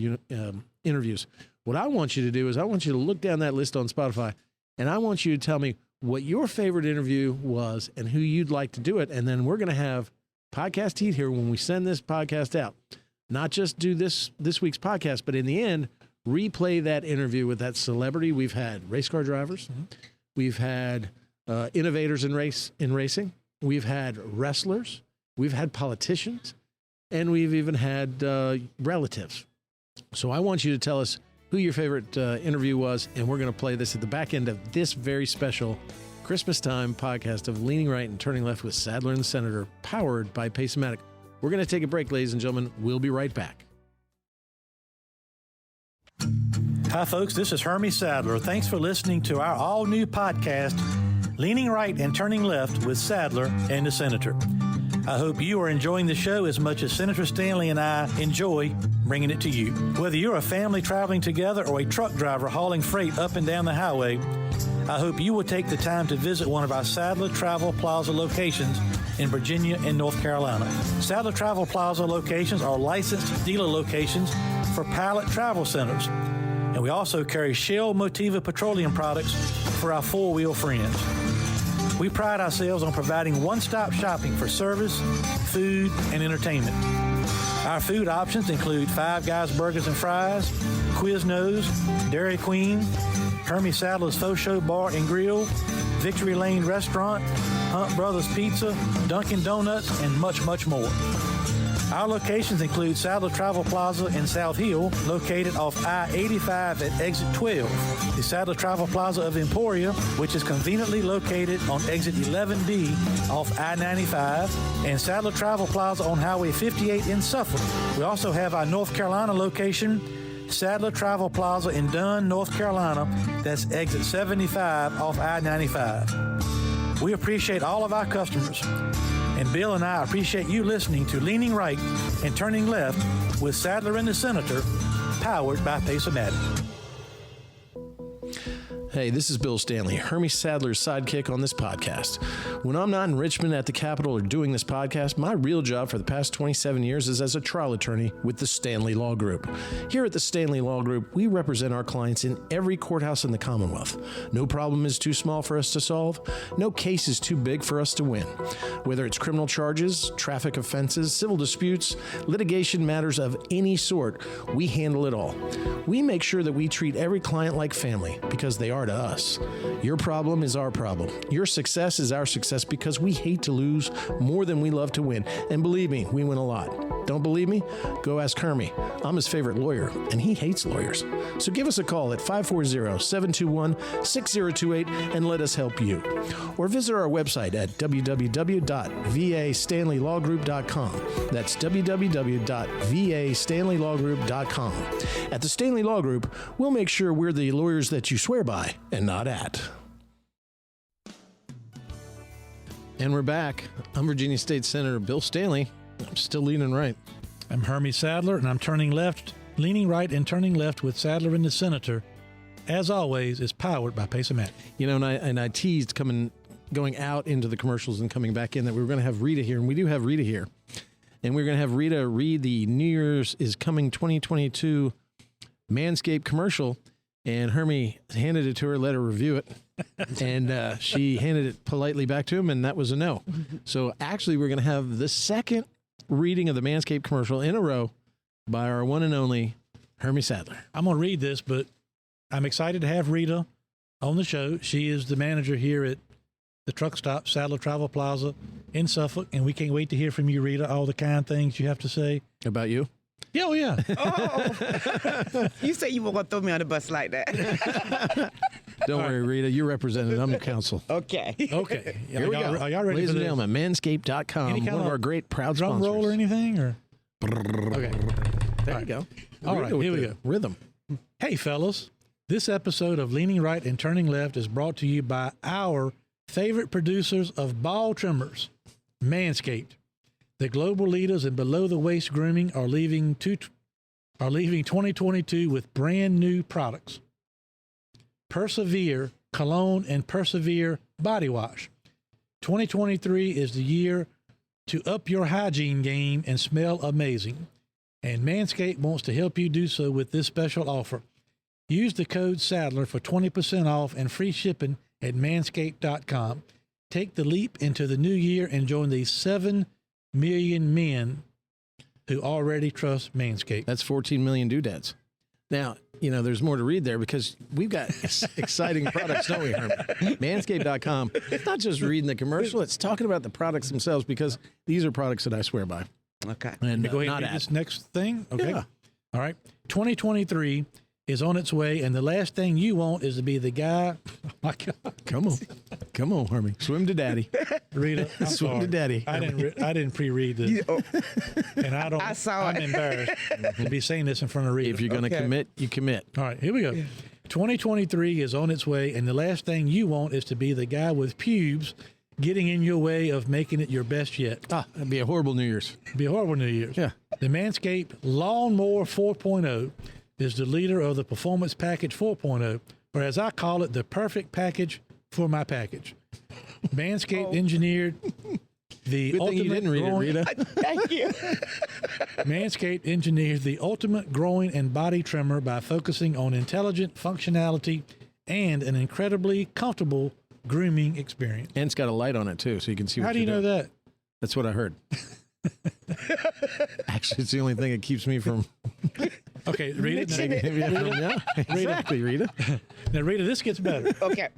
[SPEAKER 2] interviews. What I want you to do is I want you to look down that list on Spotify, and I want you to tell me what your favorite interview was and who you'd like to do it. And then we're going to have podcast heat here when we send this podcast out. not just do this week's podcast, but in the end, replay that interview with that celebrity. We've had race car drivers. We've had innovators in racing. We've had wrestlers. We've had politicians. And we've even had relatives. So I want you to tell us who your favorite interview was, and we're going to play this at the back end of this very special Christmas time podcast of Leaning Right and Turning Left with Sadler and the Senator, powered by Pace-O-Matic. We're going to take a break, ladies and gentlemen. We'll be right back.
[SPEAKER 3] Hi, folks. This is Hermie Sadler. Thanks for listening to our all-new podcast, Leaning Right and Turning Left with Sadler and the Senator. I hope you are enjoying the show as much as Senator Stanley and I enjoy bringing it to you. Whether you're a family traveling together or a truck driver hauling freight up and down the highway, I hope you will take the time to visit one of our Sadler Travel Plaza locations in Virginia and North Carolina. Sadler Travel Plaza locations are licensed dealer locations for Pilot Travel Centers, and we also carry Shell Motiva petroleum products for our four-wheel friends. We pride ourselves on providing one-stop shopping for service, food, and entertainment. Our food options include Five Guys Burgers and Fries, Quiznos, Dairy Queen, Hermie Sadler's Faux Show Bar and Grill, Victory Lane Restaurant, Hunt Brothers Pizza, Dunkin' Donuts, and much, much more. Our locations include Sadler Travel Plaza in South Hill, located off I-85 at Exit 12, the Sadler Travel Plaza of Emporia, which is conveniently located on Exit 11B off I-95, and Sadler Travel Plaza on Highway 58 in Suffolk. We also have our North Carolina location, Sadler Travel Plaza in Dunn, North Carolina. That's Exit 75 off I-95. We appreciate all of our customers. And Bill and I appreciate you listening to Leaning Right and Turning Left with Sadler and the Senator, powered by Pace-O-Matic.
[SPEAKER 2] Hey, this is Bill Stanley, Hermie Sadler's sidekick on this podcast. When I'm not in Richmond at the Capitol or doing this podcast, my real job for the past 27 years is as a trial attorney with the Stanley Law Group. Here at the Stanley Law Group, we represent our clients in every courthouse in the Commonwealth. No problem is too small for us to solve. No case is too big for us to win. Whether it's criminal charges, traffic offenses, civil disputes, litigation matters of any sort, we handle it all. We make sure that we treat every client like family because they are to us. Your problem is our problem. Your success is our success because we hate to lose more than we love to win. And believe me, we win a lot. Don't believe me? Go ask Hermie. I'm his favorite lawyer, and he hates lawyers. So give us a call at 540-721-6028 and let us help you. Or visit our website at www.vastanleylawgroup.com. That's www.vastanleylawgroup.com. At the Stanley Law Group, we'll make sure we're the lawyers that you swear by and not at. And we're back. I'm Virginia State Senator Bill Stanley. I'm still leaning right.
[SPEAKER 3] I'm Hermie Sadler, and I'm turning left, leaning right and turning left with Sadler and the Senator. As always, is powered by Pace-O-Matic.
[SPEAKER 2] You know, and I teased going out into the commercials and coming back in that we were going to have Rita here, and we do have Rita here. And we're going to have Rita read the New Year's is Coming 2022 Manscaped commercial, and Hermie handed it to her, let her review it, and she handed it politely back to him, and that was a no. So actually, we're going to have the second reading of the Manscaped commercial in a row by our one and only Hermie Sadler.
[SPEAKER 3] I'm going to read this, but I'm excited to have Rita on the show. She is the manager here at the truck stop, Sadler Travel Plaza in Suffolk, and we can't wait to hear from you, Rita, all the kind things you have to say.
[SPEAKER 2] About you?
[SPEAKER 3] Yeah, oh, yeah.
[SPEAKER 4] Oh, you say you were going to throw me on the bus like that.
[SPEAKER 2] Don't worry, Rita. You're represented. I'm the counsel.
[SPEAKER 4] Okay.
[SPEAKER 3] Okay.
[SPEAKER 2] Here we go.
[SPEAKER 3] Are y'all ready
[SPEAKER 2] Ladies
[SPEAKER 3] for
[SPEAKER 2] and
[SPEAKER 3] this?
[SPEAKER 2] gentlemen, manscaped.com, one of our great proud
[SPEAKER 3] drum
[SPEAKER 2] sponsors.
[SPEAKER 3] roll or anything? Or? Okay.
[SPEAKER 2] There you go.
[SPEAKER 3] All right, here we go.
[SPEAKER 2] Rhythm.
[SPEAKER 3] Hey, fellas. This episode of Leaning Right and Turning Left is brought to you by our favorite producers of ball trimmers, Manscaped. The global leaders in below-the-waist grooming are leaving 2022 with brand new products. Persevere Cologne and Persevere Body Wash. 2023 is the year to up your hygiene game and smell amazing. And Manscaped wants to help you do so with this special offer. Use the code Sadler for 20% off and free shipping at manscaped.com. Take the leap into the new year and join the 7 million men who already trust Manscaped.
[SPEAKER 2] That's 14 million doodads. Now, there's more to read there because we've got exciting products, don't we, Hermie? Manscaped.com. It's not just reading the commercial. It's talking about the products themselves because these are products that I swear by.
[SPEAKER 4] Okay.
[SPEAKER 2] And
[SPEAKER 3] Go ahead
[SPEAKER 2] not
[SPEAKER 3] and read
[SPEAKER 2] ads.
[SPEAKER 3] this next thing. Okay.
[SPEAKER 2] Yeah.
[SPEAKER 3] All right. 2023 is on its way, and the last thing you want is to be the guy. Oh my God.
[SPEAKER 2] Come on, Hermie. Swim to daddy.
[SPEAKER 3] Rita, I'm
[SPEAKER 2] Swim
[SPEAKER 3] sorry.
[SPEAKER 2] to daddy.
[SPEAKER 3] I didn't pre-read this, and
[SPEAKER 4] I saw
[SPEAKER 3] I'm
[SPEAKER 4] it.
[SPEAKER 3] embarrassed to be saying this in front of Rita.
[SPEAKER 2] If you're going to
[SPEAKER 4] Okay.
[SPEAKER 2] commit, you commit.
[SPEAKER 3] All right, here we go. 2023 is on its way, and the last thing you want is to be the guy with pubes getting in your way of making it your best yet.
[SPEAKER 2] That'd be a horrible New Year's.
[SPEAKER 3] Be a horrible New Year's.
[SPEAKER 2] Yeah.
[SPEAKER 3] The Manscaped Lawnmower 4.0 is the leader of the Performance Package 4.0, or as I call it, the perfect package for my package. Manscaped engineered the
[SPEAKER 2] Good thing you didn't read it, Rita.
[SPEAKER 4] Thank you.
[SPEAKER 3] Manscaped engineered the ultimate growing and body trimmer by focusing on intelligent functionality and an incredibly comfortable grooming experience.
[SPEAKER 2] And it's got a light on it, too, so you can see what
[SPEAKER 3] How do you know that?
[SPEAKER 2] That's what I heard. Actually, it's the only thing that keeps me from...
[SPEAKER 3] Okay, Rita.
[SPEAKER 2] Yeah, exactly, Rita.
[SPEAKER 3] Now, Rita, this gets better.
[SPEAKER 4] Okay.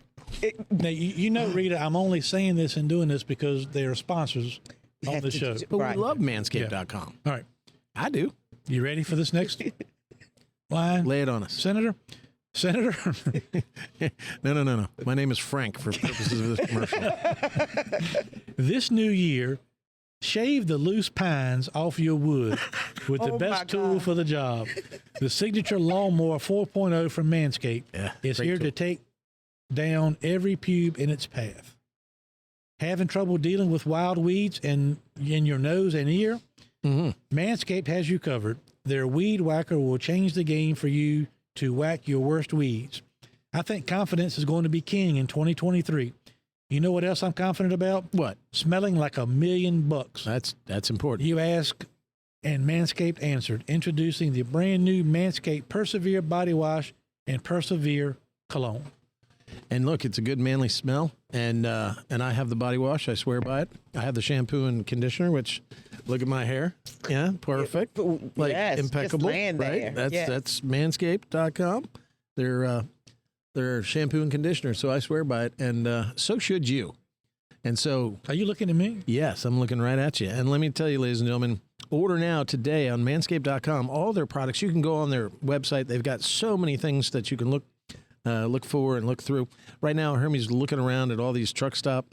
[SPEAKER 3] Now, you know, Rita, I'm only saying this and doing this because they are sponsors on
[SPEAKER 4] Have
[SPEAKER 3] the
[SPEAKER 4] to-
[SPEAKER 3] show.
[SPEAKER 2] But
[SPEAKER 4] Right.
[SPEAKER 2] we love manscaped.com.
[SPEAKER 3] All right.
[SPEAKER 2] I do.
[SPEAKER 3] You ready for this next line?
[SPEAKER 2] Lay it on us.
[SPEAKER 3] Senator?
[SPEAKER 2] No. My name is Frank for purposes of this commercial.
[SPEAKER 3] This new year, shave the loose pines off your wood with the
[SPEAKER 4] Oh, my
[SPEAKER 3] best tool
[SPEAKER 4] God.
[SPEAKER 3] for the job. The signature lawnmower 4.0 from Manscaped is
[SPEAKER 2] great
[SPEAKER 3] here
[SPEAKER 2] tool.
[SPEAKER 3] to take down every pube in its path. Having trouble dealing with wild weeds in your nose and ear?
[SPEAKER 2] Mm-hmm.
[SPEAKER 3] Manscaped has you covered. Their weed whacker will change the game for you to whack your worst weeds. I think confidence is going to be king in 2023. You know what else I'm confident about?
[SPEAKER 2] What?
[SPEAKER 3] Smelling like $1,000,000.
[SPEAKER 2] That's important.
[SPEAKER 3] You asked, and Manscaped answered. Introducing the brand new Manscaped Persevere Body Wash and Persevere Cologne.
[SPEAKER 2] And look, it's a good manly smell. And I have the body wash. I swear by it. I have the shampoo and conditioner, which look at my hair. Yeah, perfect. Like
[SPEAKER 4] Yes, just
[SPEAKER 2] impeccable.
[SPEAKER 4] laying
[SPEAKER 2] Right?
[SPEAKER 4] there. Yes.
[SPEAKER 2] That's manscaped.com. They're shampoo and conditioner. So I swear by it. And so should you. And so,
[SPEAKER 3] Are you looking at me?
[SPEAKER 2] yes, I'm looking right at you. And let me tell you, ladies and gentlemen, order now today on manscaped.com. All their products. You can go on their website. They've got so many things that you can look for and look through. Right now, Hermie's looking around at all these truck stop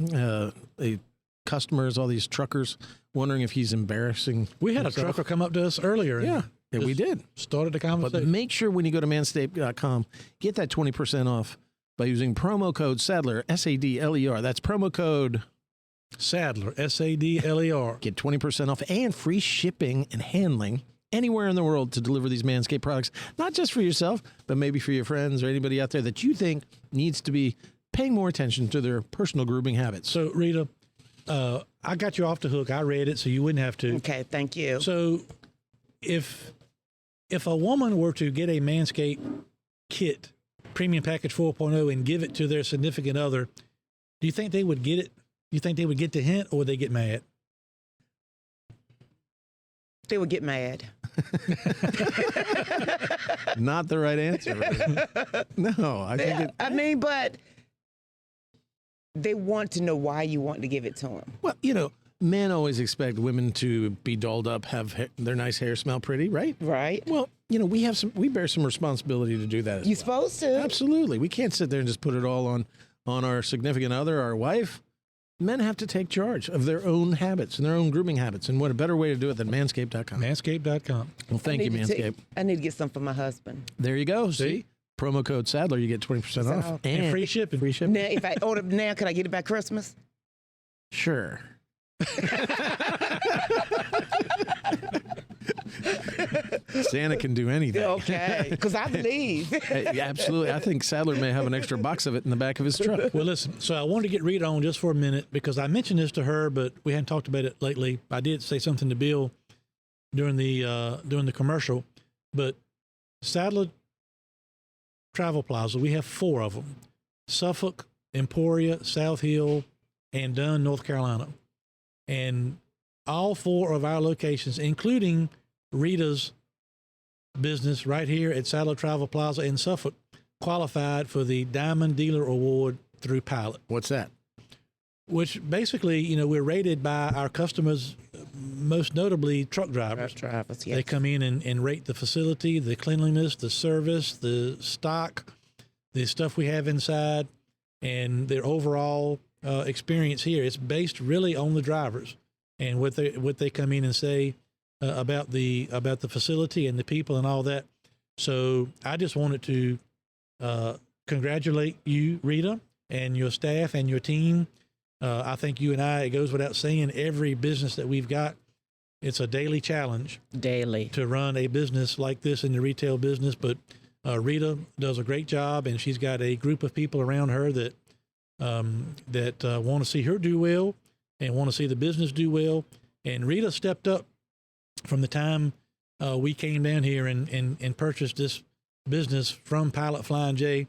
[SPEAKER 2] customers, all these truckers, wondering if he's embarrassing.
[SPEAKER 3] We had a
[SPEAKER 2] himself.
[SPEAKER 3] trucker come up to us earlier. and
[SPEAKER 2] Yeah, we
[SPEAKER 3] just
[SPEAKER 2] did.
[SPEAKER 3] Started the
[SPEAKER 2] But
[SPEAKER 3] conversation.
[SPEAKER 2] make sure when you go to manscaped.com, get that 20% off by using promo code Sadler, SADLER. That's promo code.
[SPEAKER 3] Sadler, SADLER.
[SPEAKER 2] Get 20% off and free shipping and handling anywhere in the world to deliver these Manscaped products, not just for yourself, but maybe for your friends or anybody out there that you think needs to be paying more attention to their personal grooming habits.
[SPEAKER 3] So, Rita, I got you off the hook. I read it, so you wouldn't have to.
[SPEAKER 4] Okay, thank you.
[SPEAKER 3] So, if a woman were to get a Manscaped kit, Premium Package 4.0, and give it to their significant other, do you think they would get it? You think they would get the hint, or would they get mad?
[SPEAKER 4] They would get mad.
[SPEAKER 2] Not the right answer. Right? No, I think it.
[SPEAKER 4] I mean, but they want to know why you want to give it to them.
[SPEAKER 2] Well, men always expect women to be dolled up, have their nice hair smell pretty, right?
[SPEAKER 4] Right?
[SPEAKER 2] Well, we bear some responsibility to do that. As
[SPEAKER 4] You're
[SPEAKER 2] well.
[SPEAKER 4] supposed to.
[SPEAKER 2] Absolutely. We can't sit there and just put it all on our significant other, our wife. Men have to take charge of their own habits and their own grooming habits. And what a better way to do it than manscaped.com.
[SPEAKER 3] Manscaped.com.
[SPEAKER 2] Well, thank you, Manscaped.
[SPEAKER 4] I need to get some for my husband.
[SPEAKER 2] There you go. See? Promo code Sadler, you get 20% off.
[SPEAKER 4] off.
[SPEAKER 3] And free shipping.
[SPEAKER 2] Free shipping.
[SPEAKER 4] Now, if I order now, can I get it by Christmas?
[SPEAKER 2] Sure. Santa can do anything.
[SPEAKER 4] Okay, because I believe.
[SPEAKER 2] Hey, absolutely. I think Sadler may have an extra box of it in the back of his truck.
[SPEAKER 3] Well, listen, so I wanted to get Rita on just for a minute because I mentioned this to her, but we hadn't talked about it lately. I did say something to Bill during the commercial, but Sadler Travel Plaza, we have 4 of them: Suffolk, Emporia, South Hill, and Dunn, North Carolina. And all 4 of our locations, including Rita's business right here at Sadler Travel Plaza in Suffolk qualified for the Diamond Dealer Award through Pilot,
[SPEAKER 2] What's that?
[SPEAKER 3] which basically, you know, we're rated by our customers, most notably truck drivers.
[SPEAKER 4] Drivers, yes.
[SPEAKER 3] They come in and rate the facility, the cleanliness, the service, the stock, the stuff we have inside, and their overall experience here. It's based really on the drivers and what they come in and say about the facility and the people and all that. So I just wanted to congratulate you, Rita, and your staff and your team. I think you and I, it goes without saying, every business that we've got, it's a daily challenge
[SPEAKER 4] Daily.
[SPEAKER 3] to run a business like this in the retail business. But Rita does a great job, and she's got a group of people around her that want to see her do well and want to see the business do well. And Rita stepped up from the time we came down here and purchased this business from Pilot Flying J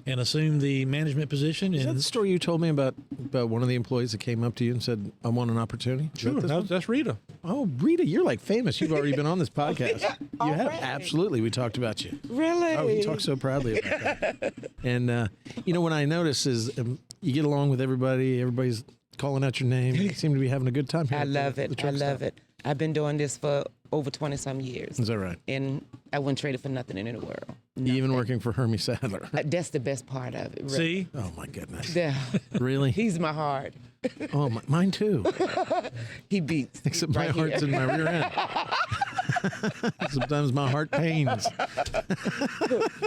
[SPEAKER 3] and assumed the management position.
[SPEAKER 2] Is that
[SPEAKER 3] And
[SPEAKER 2] the story you told me about one of the employees that came up to you and said, I want an opportunity? Is that
[SPEAKER 3] sure,
[SPEAKER 2] this one?
[SPEAKER 3] that's Rita.
[SPEAKER 2] Oh, Rita, you're like famous. You've already been on this podcast. You have.
[SPEAKER 4] Already?
[SPEAKER 2] Absolutely. We talked about you.
[SPEAKER 4] Really?
[SPEAKER 2] Oh, you talk so proudly about that. And, you know, what I notice is you get along with everybody. Everybody's calling out your name. You seem to be having a good time here.
[SPEAKER 4] I
[SPEAKER 2] at
[SPEAKER 4] love
[SPEAKER 2] the
[SPEAKER 4] it. I
[SPEAKER 2] truck
[SPEAKER 4] love
[SPEAKER 2] stop.
[SPEAKER 4] it. I've been doing this for over 20-some years.
[SPEAKER 2] Is that right?
[SPEAKER 4] And I wouldn't trade it for nothing in the world.
[SPEAKER 2] Even working for Hermie Sadler.
[SPEAKER 4] That's the best part of it. Really.
[SPEAKER 3] See?
[SPEAKER 2] Oh, my goodness.
[SPEAKER 4] Yeah.
[SPEAKER 2] Really?
[SPEAKER 4] He's my heart.
[SPEAKER 2] Oh, mine too.
[SPEAKER 4] He beats.
[SPEAKER 2] Except my
[SPEAKER 4] right
[SPEAKER 2] heart's
[SPEAKER 4] here.
[SPEAKER 2] in my rear end. Sometimes my heart pains.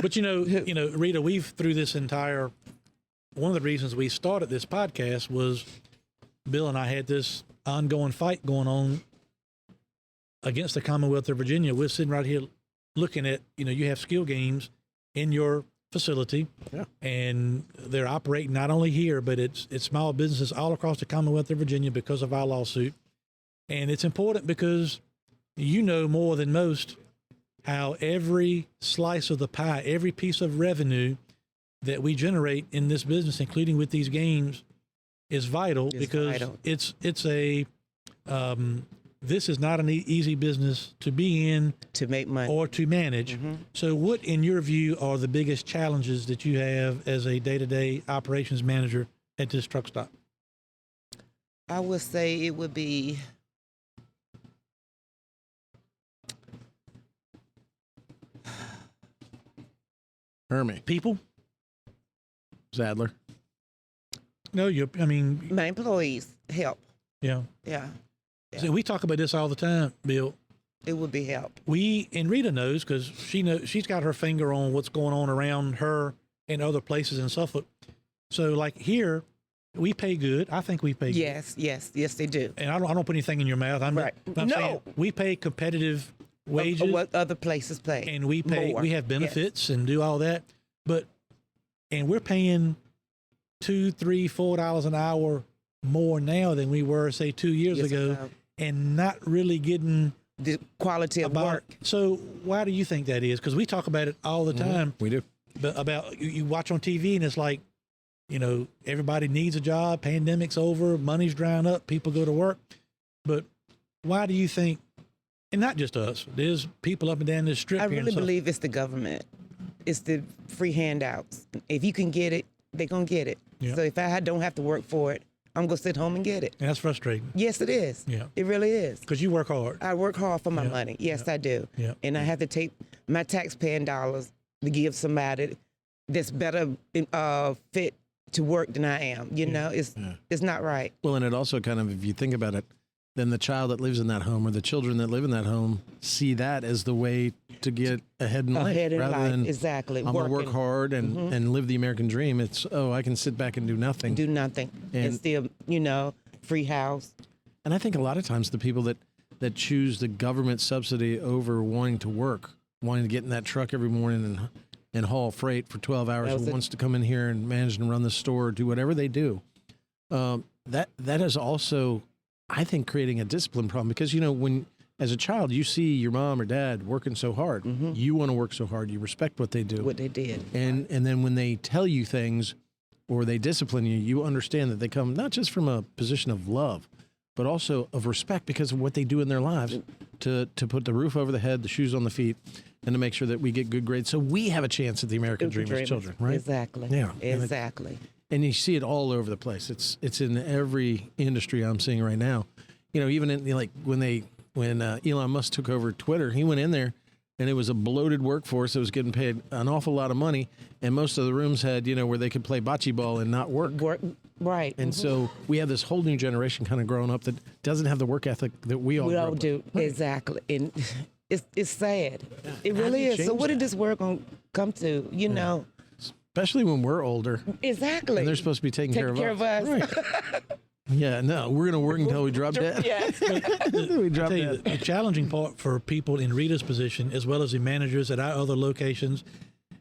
[SPEAKER 3] But you know, Rita, we've through this entire, one of the reasons we started this podcast was Bill and I had this ongoing fight going on against the Commonwealth of Virginia. We're sitting right here looking at, you know, you have skill games in your facility,
[SPEAKER 2] Yeah.
[SPEAKER 3] and they're operating not only here, but it's small businesses all across the Commonwealth of Virginia because of our lawsuit. And it's important because you know more than most how every slice of the pie, every piece of revenue that we generate in this business, including with these games, is vital because
[SPEAKER 4] vital.
[SPEAKER 3] it's a this is not an easy business to be in
[SPEAKER 4] To make money.
[SPEAKER 3] or to manage. So what, in your view, are the biggest challenges that you have as a day-to-day operations manager at this truck stop?
[SPEAKER 4] I would say it would be
[SPEAKER 2] Hermie.
[SPEAKER 3] People?
[SPEAKER 2] Sadler.
[SPEAKER 3] No, I mean,
[SPEAKER 4] my employees help.
[SPEAKER 3] yeah.
[SPEAKER 4] Yeah.
[SPEAKER 3] So we talk about this all the time, Bill.
[SPEAKER 4] It would be help.
[SPEAKER 3] And Rita knows because she's got her finger on what's going on around her and other places in Suffolk. So like here, we pay good. I think we pay good.
[SPEAKER 4] Yes, they do.
[SPEAKER 3] And I don't put anything in your mouth. I'm
[SPEAKER 4] Right.
[SPEAKER 3] I'm
[SPEAKER 4] No.
[SPEAKER 3] saying we pay competitive wages,
[SPEAKER 4] What other places pay?
[SPEAKER 3] and we pay.
[SPEAKER 4] More.
[SPEAKER 3] We have benefits and do all that, and we're paying $2, $3, $4 an hour more now than we were, say, 2 years
[SPEAKER 4] Yes,
[SPEAKER 3] ago,
[SPEAKER 4] ago.
[SPEAKER 3] and not really getting
[SPEAKER 4] The quality of
[SPEAKER 3] about.
[SPEAKER 4] work.
[SPEAKER 3] So why do you think that is? Because we talk about it all the time.
[SPEAKER 2] We do.
[SPEAKER 3] But about you watch on TV and it's like, you know, everybody needs a job. Pandemic's over. Money's drying up. People go to work. But why do you think? And not just us. There's people up and down this strip.
[SPEAKER 4] I
[SPEAKER 3] here and
[SPEAKER 4] really
[SPEAKER 3] stuff.
[SPEAKER 4] believe it's the government. It's the free handouts. If you can get it, they're going to get it.
[SPEAKER 3] Yeah.
[SPEAKER 4] So if I don't have to work for it, I'm going to sit home and get it.
[SPEAKER 3] And that's frustrating
[SPEAKER 4] Yes, it is.
[SPEAKER 3] Yeah.
[SPEAKER 4] It really is.
[SPEAKER 3] because you work hard.
[SPEAKER 4] I work hard for my
[SPEAKER 3] Yeah.
[SPEAKER 4] money. Yes, I do.
[SPEAKER 3] Yeah.
[SPEAKER 4] And I have to take my taxpaying dollars to give somebody that's better fit to work than I am. You know, it's not right.
[SPEAKER 2] Well, and it also kind of, if you think about it, then the child that lives in that home or the children that live in that home see that as the way to get ahead in life.
[SPEAKER 4] Ahead in
[SPEAKER 2] rather
[SPEAKER 4] life,
[SPEAKER 2] than,
[SPEAKER 4] exactly.
[SPEAKER 2] I'm going to work
[SPEAKER 4] Working.
[SPEAKER 2] hard and live the American dream. It's, I can sit back and do nothing.
[SPEAKER 4] Do nothing and
[SPEAKER 2] And-
[SPEAKER 4] still, free house.
[SPEAKER 2] And I think a lot of times the people that choose the government subsidy over wanting to work, wanting to get in that truck every morning and haul freight for 12 hours,
[SPEAKER 4] That was
[SPEAKER 2] who wants to come in here and manage and run the store, do whatever they do, that is also, I think, creating a discipline problem because, when as a child you see your mom or dad working so hard, you want to work so hard, you respect what they do.
[SPEAKER 4] What they did.
[SPEAKER 2] And then when they tell you things or they discipline you, you understand that they come not just from a position of love, but also of respect because of what they do in their lives to put the roof over the head, the shoes on the feet, and to make sure that we get good grades so we have a chance at the American dream as children, right?
[SPEAKER 4] Exactly.
[SPEAKER 2] Yeah.
[SPEAKER 4] Exactly.
[SPEAKER 2] And you see it all over the place. It's in every industry I'm seeing right now. You know, even in like when Elon Musk took over Twitter, he went in there and it was a bloated workforce that was getting paid an awful lot of money, and most of the rooms had, you know, where they could play bocce ball and not work.
[SPEAKER 4] Right.
[SPEAKER 2] And so we have this whole new generation kind of growing up that doesn't have the work ethic that we all
[SPEAKER 4] We
[SPEAKER 2] grew
[SPEAKER 4] all
[SPEAKER 2] up with.
[SPEAKER 4] do.
[SPEAKER 2] Right.
[SPEAKER 4] Exactly. And it's sad. It
[SPEAKER 2] How do
[SPEAKER 4] really
[SPEAKER 2] you
[SPEAKER 4] is. So
[SPEAKER 2] change
[SPEAKER 4] what did
[SPEAKER 2] that?
[SPEAKER 4] this work on come to? You know.
[SPEAKER 2] Especially when we're older.
[SPEAKER 4] Exactly.
[SPEAKER 2] And they're supposed to be taking care of us. Right. Yeah, no, we're going to work until we drop dead.
[SPEAKER 4] Yes.
[SPEAKER 2] We drop
[SPEAKER 3] tell you,
[SPEAKER 2] dead.
[SPEAKER 3] the challenging part for people in Rita's position, as well as the managers at our other locations,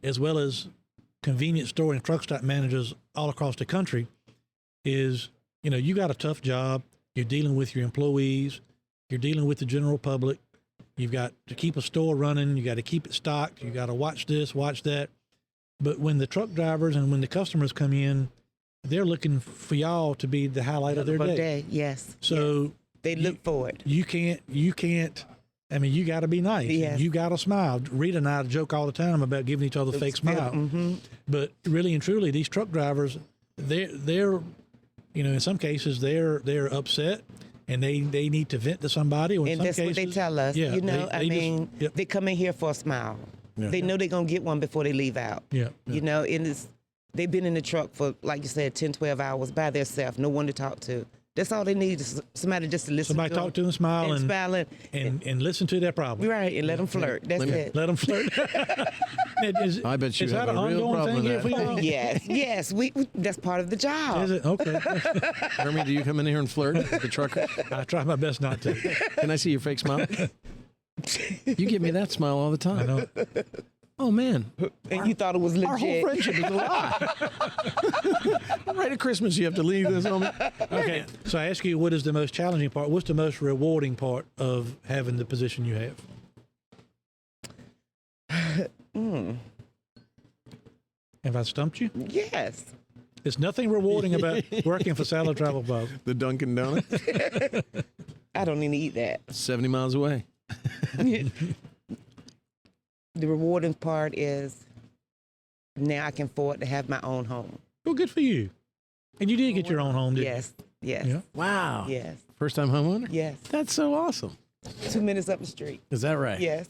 [SPEAKER 3] as well as convenience store and truck stop managers all across the country, is, you know, you got a tough job. You're dealing with your employees. You're dealing with the general public. You've got to keep a store running. You got to keep it stocked. You got to watch this, watch that. But when the truck drivers and when the customers come in, they're looking for y'all to be the highlight of their day.
[SPEAKER 4] Yes.
[SPEAKER 3] So
[SPEAKER 4] yes. They look for it.
[SPEAKER 3] You can't. I mean, you got to be nice.
[SPEAKER 4] Yes.
[SPEAKER 3] You got to smile. Rita and I joke all the time about giving each other a fake smile.
[SPEAKER 4] Mm-hmm.
[SPEAKER 3] But really and truly, these truck drivers, they're, you know, in some cases they're upset and they need to vent to somebody. Or in
[SPEAKER 4] And
[SPEAKER 3] some
[SPEAKER 4] that's
[SPEAKER 3] cases,
[SPEAKER 4] what they tell us.
[SPEAKER 3] Yeah,
[SPEAKER 4] you know,
[SPEAKER 3] they just,
[SPEAKER 4] they come in here for a smile.
[SPEAKER 2] Yeah.
[SPEAKER 4] They know they're going to get one before they leave out.
[SPEAKER 3] Yeah.
[SPEAKER 4] You know, and they've been in the truck for, like you said, 10, 12 hours by themselves. No one to talk to. That's all they need is somebody just to listen
[SPEAKER 3] Somebody
[SPEAKER 4] to
[SPEAKER 3] talk to them, smile, and
[SPEAKER 4] smile
[SPEAKER 3] and listen to their problem.
[SPEAKER 4] right, and let them flirt. That's it.
[SPEAKER 3] Let them flirt.
[SPEAKER 2] I bet you
[SPEAKER 3] is
[SPEAKER 2] have
[SPEAKER 3] that an
[SPEAKER 2] a real
[SPEAKER 3] ongoing
[SPEAKER 2] problem
[SPEAKER 3] thing here
[SPEAKER 2] with
[SPEAKER 3] for
[SPEAKER 2] that.
[SPEAKER 3] you?
[SPEAKER 4] Yes. We that's part of the job.
[SPEAKER 3] Is it? Okay.
[SPEAKER 2] Hermie, do you come in here and flirt with the trucker?
[SPEAKER 3] I try my best not to.
[SPEAKER 2] Can I see your fake smile? You give me that smile all the time.
[SPEAKER 3] I know.
[SPEAKER 2] Oh, man.
[SPEAKER 4] And you thought it was legit.
[SPEAKER 2] Our whole friendship is a lie. Right at Christmas, you have to leave this moment.
[SPEAKER 3] Okay. So I ask you, what is the most challenging part? What's the most rewarding part of having the position you have? Have I stumped you?
[SPEAKER 4] Yes.
[SPEAKER 3] There's nothing rewarding about working for Sadler Travel Plaza.
[SPEAKER 2] The Dunkin' Donuts,
[SPEAKER 4] I don't need to eat that.
[SPEAKER 2] 70 miles away.
[SPEAKER 4] The rewarding part is now I can afford to have my own home.
[SPEAKER 3] Well, good for you. And you did get your own home, didn't
[SPEAKER 4] Yes. Yes.
[SPEAKER 3] Yeah.
[SPEAKER 2] Wow.
[SPEAKER 4] Yes.
[SPEAKER 2] First time homeowner?
[SPEAKER 4] Yes.
[SPEAKER 2] That's so awesome.
[SPEAKER 4] 2 minutes up the street.
[SPEAKER 2] Is that right?
[SPEAKER 4] Yes.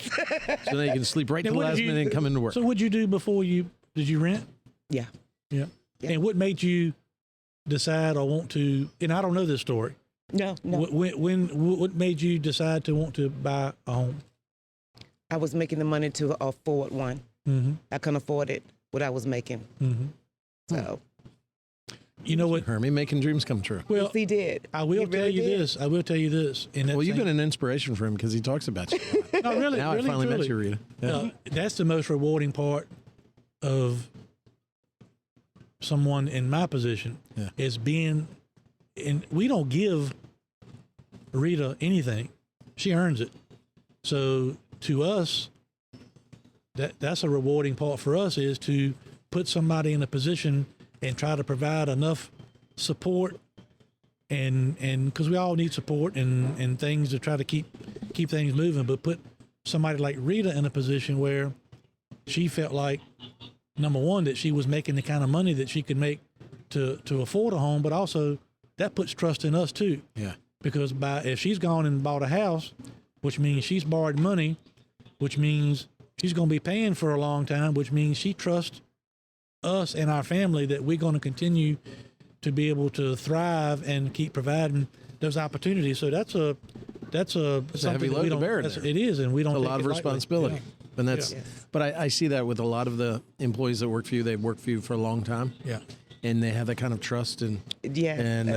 [SPEAKER 2] So now you can sleep right to
[SPEAKER 3] Now,
[SPEAKER 2] the
[SPEAKER 3] what did
[SPEAKER 2] last
[SPEAKER 3] you-
[SPEAKER 2] minute and come into work.
[SPEAKER 3] So what'd you do before did you rent?
[SPEAKER 4] Yeah.
[SPEAKER 3] Yeah.
[SPEAKER 4] Yeah.
[SPEAKER 3] And what made you decide or want to, and I don't know this story.
[SPEAKER 4] No.
[SPEAKER 3] What made you decide to want to buy a home?
[SPEAKER 4] I was making the money to afford one.
[SPEAKER 3] Mm-hmm.
[SPEAKER 4] I couldn't afford it what I was making.
[SPEAKER 3] Mm-hmm.
[SPEAKER 4] So
[SPEAKER 3] You know what?
[SPEAKER 2] Hermie making dreams come true.
[SPEAKER 3] Well,
[SPEAKER 4] yes, he did.
[SPEAKER 3] I will
[SPEAKER 4] He
[SPEAKER 3] tell
[SPEAKER 4] really
[SPEAKER 3] you
[SPEAKER 4] did.
[SPEAKER 3] this. I will tell you this. And
[SPEAKER 2] Well, you've been an inspiration for him because he talks about you.
[SPEAKER 3] no, really,
[SPEAKER 2] Now
[SPEAKER 3] really,
[SPEAKER 2] I finally met
[SPEAKER 3] truly.
[SPEAKER 2] you, Rita. Yeah.
[SPEAKER 3] That's the most rewarding part of someone in my position
[SPEAKER 2] Yeah.
[SPEAKER 3] is being, and we don't give Rita anything. She earns it. So to us, that's a rewarding part for us is to put somebody in a position and try to provide enough support and because we all need support and things to try to keep things moving, but put somebody like Rita in a position where she felt like, number one, that she was making the kind of money that she could make to afford a home, but also that puts trust in us too.
[SPEAKER 2] Yeah.
[SPEAKER 3] Because if she's gone and bought a house, which means she's borrowed money, which means she's going to be paying for a long time, which means she trusts us and our family that we're going to continue to be able to thrive and keep providing those opportunities. So that's a
[SPEAKER 2] heavy load to bear there.
[SPEAKER 3] It is, and we don't
[SPEAKER 2] A
[SPEAKER 3] take
[SPEAKER 2] lot of
[SPEAKER 3] it lightly.
[SPEAKER 2] responsibility.
[SPEAKER 3] Yeah.
[SPEAKER 2] And that's,
[SPEAKER 4] Yeah.
[SPEAKER 2] but I see that with a lot of the employees that work for you. They've worked for you for a long time.
[SPEAKER 3] Yeah.
[SPEAKER 2] And they have that kind of trust and
[SPEAKER 4] Yes.
[SPEAKER 2] and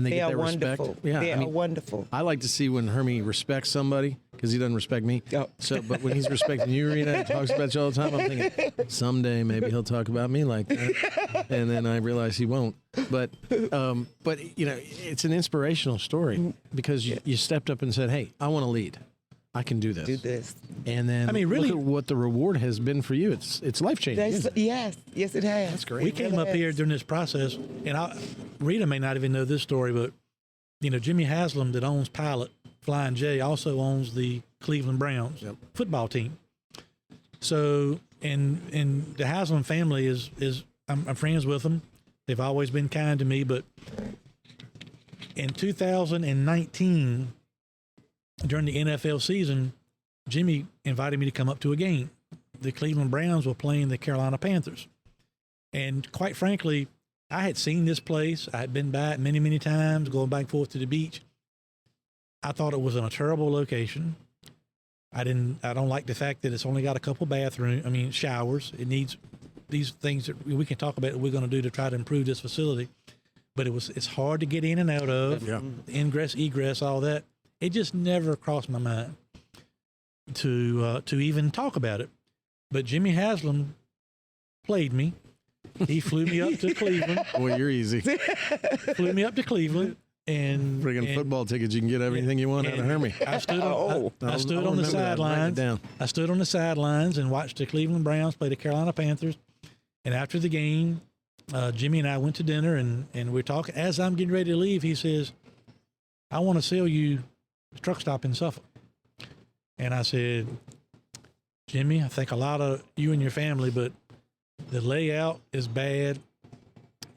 [SPEAKER 2] they
[SPEAKER 4] They
[SPEAKER 2] get
[SPEAKER 4] are
[SPEAKER 2] that respect.
[SPEAKER 4] wonderful.
[SPEAKER 2] Yeah,
[SPEAKER 4] They
[SPEAKER 2] I
[SPEAKER 4] are
[SPEAKER 2] mean,
[SPEAKER 4] wonderful.
[SPEAKER 2] I like to see when Hermie respects somebody because he doesn't respect me.
[SPEAKER 4] Oh.
[SPEAKER 2] So, but when he's respecting you, Rita, and talks about you all the time, I'm thinking someday maybe he'll talk about me like that, and then I realize he won't. But you know, it's an inspirational story because you stepped up and said, "Hey, I want to lead. I can do this."
[SPEAKER 4] Do this.
[SPEAKER 2] And then
[SPEAKER 3] I mean, really-
[SPEAKER 2] look at what the reward has been for you. It's life changing.
[SPEAKER 4] Yes, it has.
[SPEAKER 2] That's great.
[SPEAKER 3] We came up here during this process, and Rita may not even know this story, but you know, Jimmy Haslam that owns Pilot Flying J, also owns the Cleveland Browns football team. So, and the Haslam family is I'm friends with them. They've always been kind to me, but in 2019, during the NFL season, Jimmy invited me to come up to a game. The Cleveland Browns were playing the Carolina Panthers. And quite frankly, I had seen this place. I had been by it many, many times, going back and forth to the beach. I thought it was in a terrible location. I don't like the fact that it's only got a couple showers. It needs these things that we can talk about what we're going to do to try to improve this facility. But it's hard to get in and out of. Yeah. Ingress, egress, all that. It just never crossed my mind to even talk about it. But Jimmy Haslam played me. He flew me up to Cleveland.
[SPEAKER 2] Boy, you're easy.
[SPEAKER 3] Flew me up to Cleveland. And
[SPEAKER 2] friggin' football tickets, you can get everything you want out of Hermie.
[SPEAKER 3] I stood on the sidelines. I stood on the sidelines and watched the Cleveland Browns play the Carolina Panthers. And after the game, Jimmy and I went to dinner, and we're talking. As I'm getting ready to leave, he says, "I want to sell you a truck stop in Suffolk." And I said, "Jimmy, I think a lot of you and your family, but the layout is bad.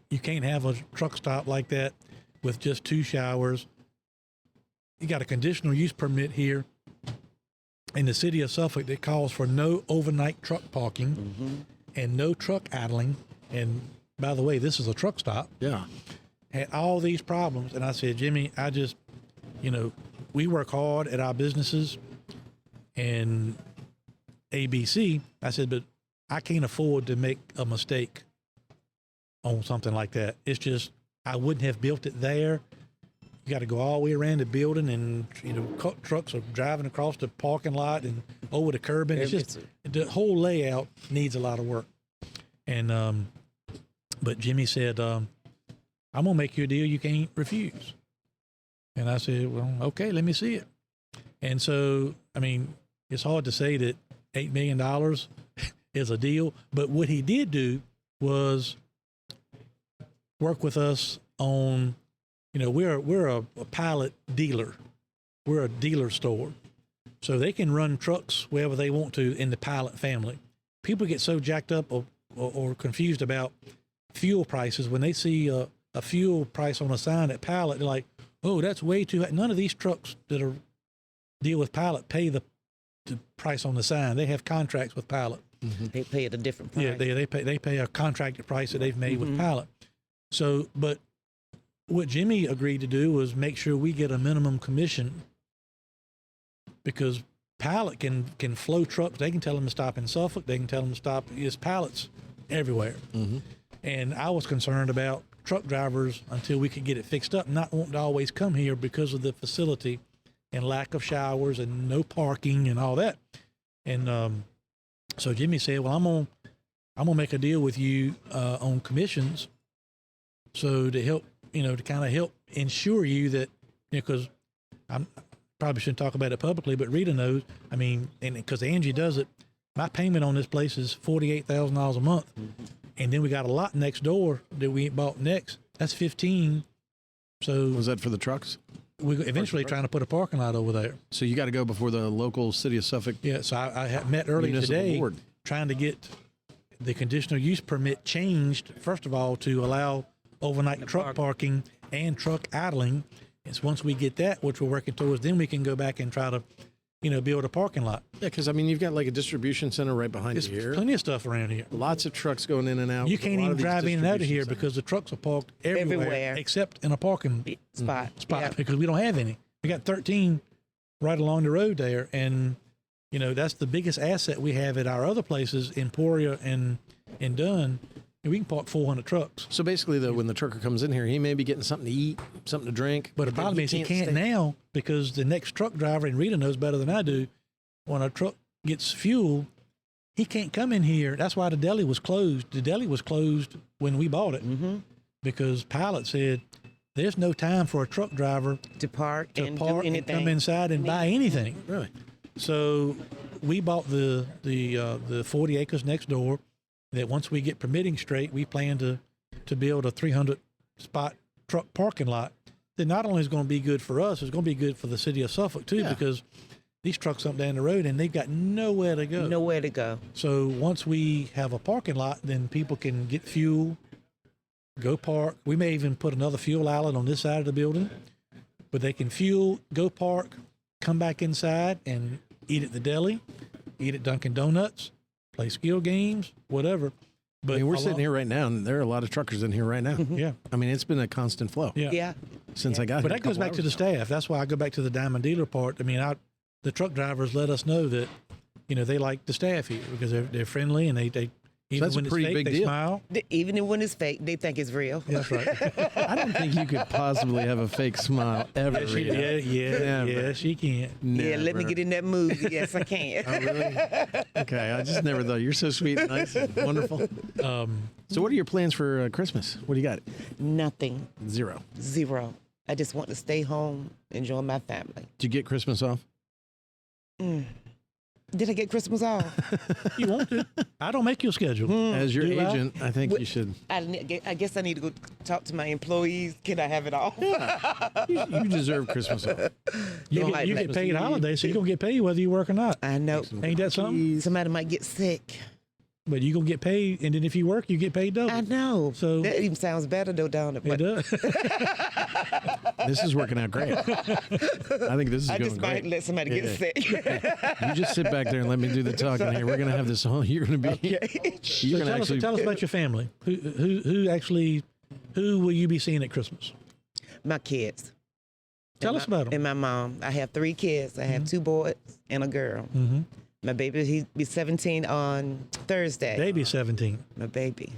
[SPEAKER 3] You can't have a truck stop like that with just 2 showers. You got a conditional use permit here in the city of Suffolk that calls for no overnight truck parking and no truck idling. And by the way, this is a truck stop."
[SPEAKER 2] Yeah.
[SPEAKER 3] Had all these problems. And I said, "Jimmy, I just, we work hard at our businesses and ABC." I said, "But I can't afford to make a mistake on something like that. It's just, I wouldn't have built it there. You got to go all the way around the building, and trucks are driving across the parking lot and over the curb. And it's just, the whole layout needs a lot of work." And but Jimmy said, "I'm gonna make you a deal you can't refuse." And I said, "Well, okay, let me see it." And so, it's hard to say that $8 million is a deal, but what he did do was work with us on, we're a pilot dealer. We're a dealer store. So they can run trucks wherever they want to in the pilot family. People get so jacked up or confused about fuel prices when they see a fuel price on a sign at Pilot. They're like, "Oh, that's way too high." None of these trucks that deal with Pilot pay the price on the sign. They have contracts with Pilot.
[SPEAKER 4] They pay at a different price.
[SPEAKER 3] Yeah, they pay a contracted price that they've made with Pilot. So, but what Jimmy agreed to do was make sure we get a minimum commission, because Pilot can flow trucks. They can tell them to stop in Suffolk. They can tell them to stop. It's pallets everywhere. And I was concerned about truck drivers, until we could get it fixed up, not wanting to always come here because of the facility and lack of showers and no parking and all that. And so Jimmy said, "Well, I'm gonna make a deal with you on commissions, so to help, to kind of help ensure you that, because I'm probably shouldn't talk about it publicly, but Rita knows. And because Angie does it, my payment on this place is $48,000 a month, and then we got a lot next door that we bought next. That's 15. So
[SPEAKER 2] was that for the trucks?
[SPEAKER 3] We're eventually trying to put a parking lot over there.
[SPEAKER 2] So you got to go before the local city of Suffolk.
[SPEAKER 3] Yeah. So I met earlier today trying to get the conditional use permit changed, first of all, to allow overnight truck parking and truck idling. It's once we get that, which we're working towards, then we can go back and try to, build a parking lot.
[SPEAKER 2] Yeah, because you've got like a distribution center right behind you here.
[SPEAKER 3] There's plenty of stuff around here.
[SPEAKER 2] Lots of trucks going in and out.
[SPEAKER 3] You can't even drive in and out of here because the trucks are parked everywhere. Except in a parking spot because we don't have any. We got 13 right along the road there, and that's the biggest asset we have at our other places, Emporia and Dunn. And we can park 400 trucks.
[SPEAKER 2] So basically, though, when the trucker comes in here, he may be getting something to eat, something to drink.
[SPEAKER 3] But the problem is he can't now, because the next truck driver, and Rita knows better than I do, when a truck gets fuel, he can't come in here. That's why the deli was closed. The deli was closed when we bought it because Pilot said there's no time for a truck driver
[SPEAKER 4] to park and
[SPEAKER 3] come inside and buy anything.
[SPEAKER 2] Really?
[SPEAKER 3] So we bought the 40 acres next door. That once we get permitting straight, we plan to build a 300 spot truck parking lot then not only is it going to be good for us, it's going to be good for the city of Suffolk too, because these trucks up down the road and they've got nowhere to go.
[SPEAKER 4] Nowhere to go.
[SPEAKER 3] So once we have a parking lot, then people can get fuel, go park. We may even put another fuel outlet on this side of the building, but they can fuel, go park, come back inside and eat at the deli, eat at Dunkin' Donuts, play skill games, whatever. But
[SPEAKER 2] I mean, we're sitting here right now, and there are a lot of truckers in here right now.
[SPEAKER 3] Yeah.
[SPEAKER 2] I mean, it's been a constant flow
[SPEAKER 4] Yeah.
[SPEAKER 2] since I got
[SPEAKER 3] But
[SPEAKER 2] here.
[SPEAKER 3] that goes back to the staff. That's why I go back to the diamond dealer part. I mean, the truck drivers let us know that, they like the staff here because they're friendly and they even
[SPEAKER 2] that's a
[SPEAKER 3] when it's
[SPEAKER 2] pretty
[SPEAKER 3] fake,
[SPEAKER 2] big
[SPEAKER 3] they
[SPEAKER 2] deal.
[SPEAKER 3] smile.
[SPEAKER 4] Even when it's fake, they think it's real.
[SPEAKER 3] That's right.
[SPEAKER 2] I don't think you could possibly have a fake smile ever. Rita. Never.
[SPEAKER 3] She can.
[SPEAKER 4] Yeah, let me
[SPEAKER 2] Never.
[SPEAKER 4] get in that mood. Yes, I can.
[SPEAKER 2] Oh, really? Okay, I just never thought. You're so sweet and nice and wonderful. So what are your plans for Christmas? What do you got?
[SPEAKER 4] Nothing.
[SPEAKER 2] Zero.
[SPEAKER 4] Zero. I just want to stay home, enjoy my family.
[SPEAKER 2] Did you get Christmas off?
[SPEAKER 4] Did I get Christmas off?
[SPEAKER 3] You want to? I don't make your schedule.
[SPEAKER 2] As your
[SPEAKER 3] Do I?
[SPEAKER 2] agent, I think you should.
[SPEAKER 4] I guess I need to go talk to my employees. Can I have it off?
[SPEAKER 2] You deserve Christmas off.
[SPEAKER 3] You
[SPEAKER 4] might
[SPEAKER 3] get
[SPEAKER 4] let
[SPEAKER 3] paid
[SPEAKER 2] me-
[SPEAKER 3] holidays, so you're going to get paid whether you work or not.
[SPEAKER 4] I know.
[SPEAKER 3] Ain't that something?
[SPEAKER 4] Somebody might get sick.
[SPEAKER 3] But you're going to get paid, and then if you work, you get paid double.
[SPEAKER 4] I know.
[SPEAKER 3] So-
[SPEAKER 4] that even sounds better though, don't it?
[SPEAKER 3] It
[SPEAKER 4] But
[SPEAKER 3] does.
[SPEAKER 2] This is working out great. I think this is
[SPEAKER 4] I
[SPEAKER 2] going
[SPEAKER 4] just
[SPEAKER 2] great.
[SPEAKER 4] might let somebody get sick.
[SPEAKER 2] You just sit back there and let me do the talking here. We're going to have this whole. You're going to be. You're going to actually.
[SPEAKER 3] Tell us about your family. Who will you be seeing at Christmas?
[SPEAKER 4] My kids.
[SPEAKER 3] Tell
[SPEAKER 4] And
[SPEAKER 3] us
[SPEAKER 4] my-
[SPEAKER 3] about them.
[SPEAKER 4] And my mom. I have 3 kids. I have 2 boys and a girl.
[SPEAKER 3] Mm-hmm.
[SPEAKER 4] My baby, he'll be 17 on Thursday.
[SPEAKER 3] Baby 17.
[SPEAKER 4] My baby.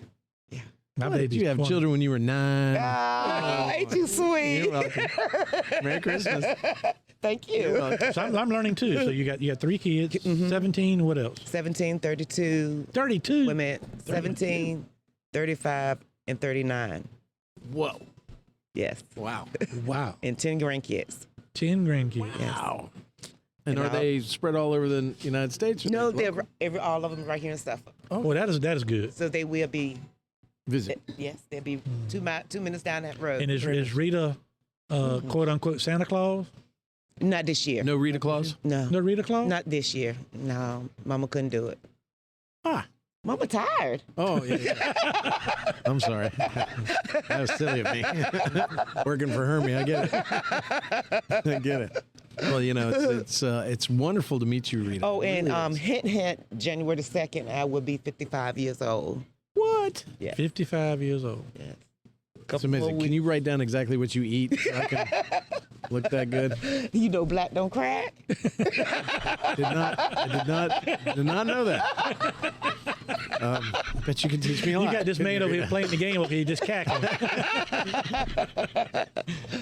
[SPEAKER 3] My
[SPEAKER 2] Why did
[SPEAKER 3] baby's
[SPEAKER 2] you have
[SPEAKER 3] 20.
[SPEAKER 2] children when you were 9?
[SPEAKER 4] Ah, ain't you sweet?
[SPEAKER 2] You're welcome. Merry Christmas.
[SPEAKER 4] Thank you.
[SPEAKER 3] So I'm learning too. So you got 3 kids, 17. What else?
[SPEAKER 4] 17, 32
[SPEAKER 3] 32.
[SPEAKER 4] women, 17, 35, and 39.
[SPEAKER 2] Whoa.
[SPEAKER 4] Yes.
[SPEAKER 2] Wow.
[SPEAKER 3] Wow.
[SPEAKER 4] And 10 grandkids.
[SPEAKER 3] 10 grandkids.
[SPEAKER 2] Wow. And
[SPEAKER 4] And
[SPEAKER 2] are they spread all over the United States? or
[SPEAKER 4] No,
[SPEAKER 2] they-
[SPEAKER 4] they're all of them right here in Suffolk.
[SPEAKER 3] Well, that is good.
[SPEAKER 4] So they will be,
[SPEAKER 2] Visit.
[SPEAKER 4] yes, they'll be 2 minutes down that road.
[SPEAKER 3] And is Rita, quote unquote, Santa Claus?
[SPEAKER 4] Not this year.
[SPEAKER 2] No Rita Claus?
[SPEAKER 4] No.
[SPEAKER 3] No Rita Claus?
[SPEAKER 4] Not this year. No, Mama couldn't do it.
[SPEAKER 2] Ah.
[SPEAKER 4] Mama tired.
[SPEAKER 2] Oh, yeah. I'm sorry. That was silly of me. Working for Hermie, I get it. I get it. Well, it's wonderful to meet you, Rita.
[SPEAKER 4] Oh,
[SPEAKER 2] It
[SPEAKER 4] and
[SPEAKER 2] really is.
[SPEAKER 4] hint, January the 2nd, I will be 55 years old.
[SPEAKER 2] What?
[SPEAKER 4] Yeah.
[SPEAKER 3] 55 years old.
[SPEAKER 4] Yes.
[SPEAKER 2] It's amazing. Can you write down exactly what you eat so I can look that good?
[SPEAKER 4] You know black don't crack?
[SPEAKER 2] I did not know that. I bet you can teach me a lot.
[SPEAKER 3] You got this man over here playing the game over here just cackling.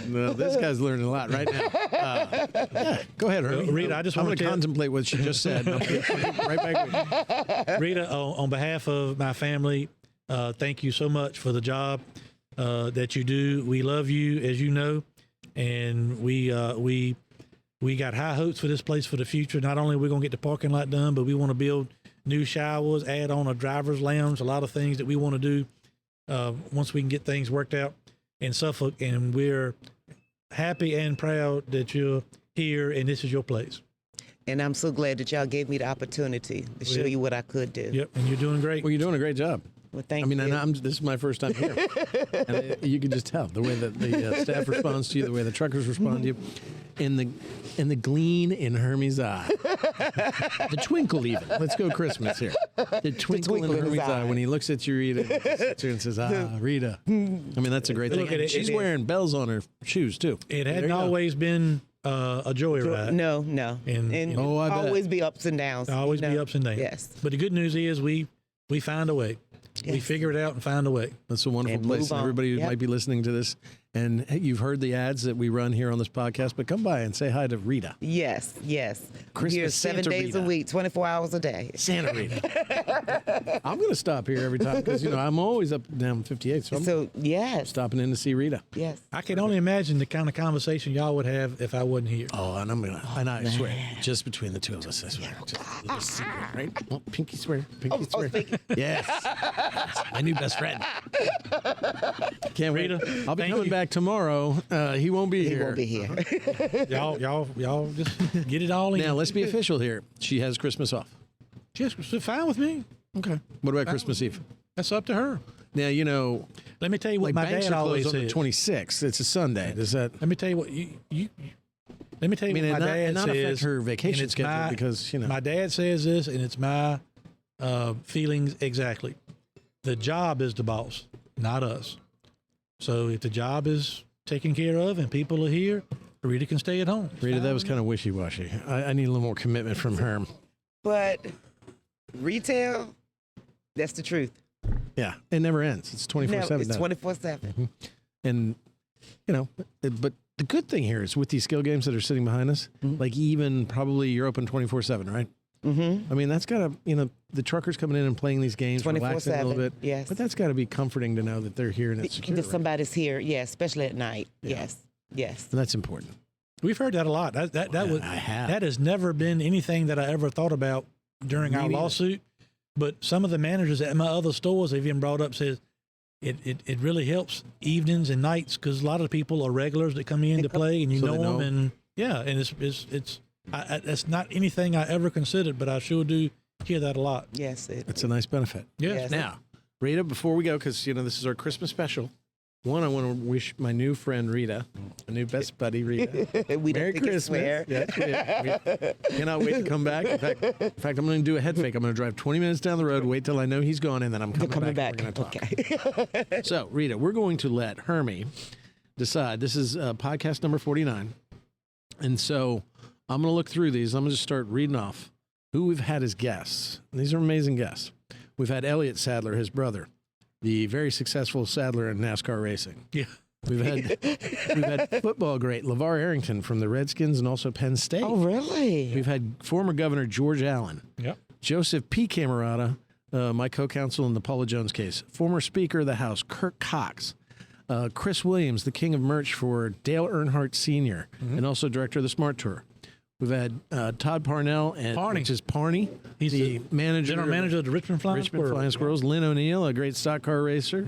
[SPEAKER 2] No, this guy's learning a lot right now. Yeah, go ahead, Hermie.
[SPEAKER 3] Rita, I just
[SPEAKER 2] I'm
[SPEAKER 3] wanna
[SPEAKER 2] going to
[SPEAKER 3] tell-
[SPEAKER 2] contemplate what she just said. I'll be right back with you.
[SPEAKER 3] Rita, on behalf of my family, thank you so much for the job that you do. We love you, as you know, and we got high hopes for this place for the future. Not only are we going to get the parking lot done, but we want to build new showers, add on a driver's lounge, a lot of things that we want to do once we can get things worked out in Suffolk. And we're happy and proud that you're here and this is your place.
[SPEAKER 4] And I'm so glad that y'all gave me the opportunity to show you what I could do.
[SPEAKER 3] Yep, and you're doing great.
[SPEAKER 2] Well, you're doing a great job.
[SPEAKER 4] Well, thank
[SPEAKER 2] I mean,
[SPEAKER 4] you.
[SPEAKER 2] and this is my first time here. And you can just tell the way that the staff responds to you, the way the truckers respond to you, and the gleam in Hermie's eye, the twinkle even. Let's go Christmas here. The twinkle in
[SPEAKER 4] twinkle in his
[SPEAKER 2] Hermie's eye
[SPEAKER 4] eye.
[SPEAKER 2] when he looks at you, Rita, and he sits here and says, Rita. I mean, that's a great thing.
[SPEAKER 3] Look at
[SPEAKER 2] And
[SPEAKER 3] it,
[SPEAKER 2] she's
[SPEAKER 3] it is.
[SPEAKER 2] wearing bells on her shoes too.
[SPEAKER 3] It
[SPEAKER 2] There
[SPEAKER 3] hadn't
[SPEAKER 2] you go.
[SPEAKER 3] always been a joyride.
[SPEAKER 4] No.
[SPEAKER 3] And,
[SPEAKER 4] And
[SPEAKER 3] you know,
[SPEAKER 2] I bet.
[SPEAKER 4] always be ups and downs.
[SPEAKER 3] always
[SPEAKER 4] you
[SPEAKER 3] be
[SPEAKER 4] know?
[SPEAKER 3] ups and downs.
[SPEAKER 4] Yes.
[SPEAKER 3] But the good news is we find a way. We
[SPEAKER 4] Yes.
[SPEAKER 3] figure it out and find a way.
[SPEAKER 2] That's a wonderful
[SPEAKER 4] And
[SPEAKER 2] place.
[SPEAKER 4] move on.
[SPEAKER 2] Everybody who
[SPEAKER 4] Yep.
[SPEAKER 2] might be listening to this, and hey, you've heard the ads that we run here on this podcast, but come by and say hi to Rita.
[SPEAKER 4] Yes.
[SPEAKER 2] Christmas
[SPEAKER 4] Here 7
[SPEAKER 2] Santa
[SPEAKER 4] days a
[SPEAKER 2] Rita.
[SPEAKER 4] week, 24 hours a day.
[SPEAKER 2] Santa Rita. I'm going to stop here every time because, I'm always up and down 58th, so I'm
[SPEAKER 4] So, yes.
[SPEAKER 2] stopping in to see Rita.
[SPEAKER 4] Yes.
[SPEAKER 3] I can only imagine the kind of conversation y'all would have if I wasn't here.
[SPEAKER 2] Oh, and I swear, just between the two of us, I swear. Just a little secret, right? Oh, pinky swear. Pinky swear. Yes. My new best friend. Can't wait.
[SPEAKER 3] Rita,
[SPEAKER 2] I'll be
[SPEAKER 3] thank
[SPEAKER 2] coming
[SPEAKER 3] you.
[SPEAKER 2] back back tomorrow. He won't be
[SPEAKER 4] He
[SPEAKER 2] here.
[SPEAKER 4] won't be here.
[SPEAKER 3] Y'all just get it all in.
[SPEAKER 2] Now, let's be official here. She has Christmas off.
[SPEAKER 3] Just fine with me.
[SPEAKER 2] Okay. What about Christmas Eve?
[SPEAKER 3] That's up to her.
[SPEAKER 2] Now, you know,
[SPEAKER 3] Let me tell you what
[SPEAKER 2] like
[SPEAKER 3] my
[SPEAKER 2] banks
[SPEAKER 3] dad
[SPEAKER 2] are
[SPEAKER 3] always
[SPEAKER 2] closed on the
[SPEAKER 3] said.
[SPEAKER 2] 26th. It's a Sunday. Does that?
[SPEAKER 3] Let me tell you what Let me tell you
[SPEAKER 2] I mean,
[SPEAKER 3] what my dad
[SPEAKER 2] not
[SPEAKER 3] says.
[SPEAKER 2] affect her vacation
[SPEAKER 3] and it's
[SPEAKER 2] schedule because, you know.
[SPEAKER 3] my dad says this, and it's my feelings exactly. The job is the boss, not us. So if the job is taken care of and people are here, Rita can stay at home.
[SPEAKER 2] Rita, that was kind of wishy-washy. I need a little more commitment from her.
[SPEAKER 4] But retail, that's the truth.
[SPEAKER 2] Yeah, it never ends. It's 24/7.
[SPEAKER 4] Never, it's
[SPEAKER 2] now.
[SPEAKER 4] 24/7.
[SPEAKER 2] And, you know, but the good thing here is with these skill games that are sitting behind us, like even probably you're open 24/7, right?
[SPEAKER 4] Mm-hmm.
[SPEAKER 2] I mean, that's got to, you know, the truckers coming in and playing these games, relaxing a little
[SPEAKER 4] 24/7,
[SPEAKER 2] bit.
[SPEAKER 4] yes.
[SPEAKER 2] But that's got to be comforting to know that they're here and it's secure.
[SPEAKER 4] That
[SPEAKER 2] right?
[SPEAKER 4] somebody's here, yes, especially at night.
[SPEAKER 2] Yeah.
[SPEAKER 4] Yes.
[SPEAKER 2] And that's important.
[SPEAKER 3] We've heard that a lot.
[SPEAKER 2] I have.
[SPEAKER 3] That has never been anything that I ever thought about during
[SPEAKER 2] Me
[SPEAKER 3] our
[SPEAKER 2] neither.
[SPEAKER 3] lawsuit. But some of the managers at my other stores have even brought up, says it really helps evenings and nights because a lot of people are regulars that come in to play and you
[SPEAKER 2] So they
[SPEAKER 3] know them.
[SPEAKER 2] know.
[SPEAKER 3] And yeah, and it's not anything I ever considered, but I sure do hear that a lot.
[SPEAKER 4] Yes.
[SPEAKER 2] It's a nice benefit.
[SPEAKER 3] Yes.
[SPEAKER 4] Yes.
[SPEAKER 2] Now, Rita, before we go, because, you know, this is our Christmas special. One, I want to wish my new friend Rita, my new best buddy Rita,
[SPEAKER 4] we don't
[SPEAKER 2] Merry
[SPEAKER 4] think it's
[SPEAKER 2] Christmas.
[SPEAKER 4] fair.
[SPEAKER 2] Yeah, we cannot wait to come back. In fact, I'm going to do a head fake. I'm going to drive 20 minutes down the road, wait till I know he's gone, and then I'm
[SPEAKER 4] You're
[SPEAKER 2] coming
[SPEAKER 4] coming
[SPEAKER 2] back.
[SPEAKER 4] back.
[SPEAKER 2] And we're going to talk.
[SPEAKER 4] Okay.
[SPEAKER 2] So, Rita, we're going to let Hermie decide. This is podcast number 49. And so I'm going to look through these. I'm going to just start reading off who we've had as guests. And these are amazing guests. We've had Elliott Sadler, his brother, the very successful Sadler in NASCAR racing.
[SPEAKER 3] Yeah.
[SPEAKER 2] We've had football great LeVar Arrington from the Redskins and also Penn State.
[SPEAKER 4] Oh, really?
[SPEAKER 2] We've had former Governor George Allen,
[SPEAKER 3] Yep.
[SPEAKER 2] Joseph P. Camerata, my co-counsel in the Paula Jones case, former Speaker of the House Kirk Cox, Chris Williams, the king of merch for Dale Earnhardt Sr., and also director of the Smart Tour. We've had Todd Parnell, which is Parney.
[SPEAKER 3] He's
[SPEAKER 2] the manager,
[SPEAKER 3] General manager of the Richmond Flying Squirrels.
[SPEAKER 2] Flying Squirrels. Lynn O'Neill, a great stock car racer.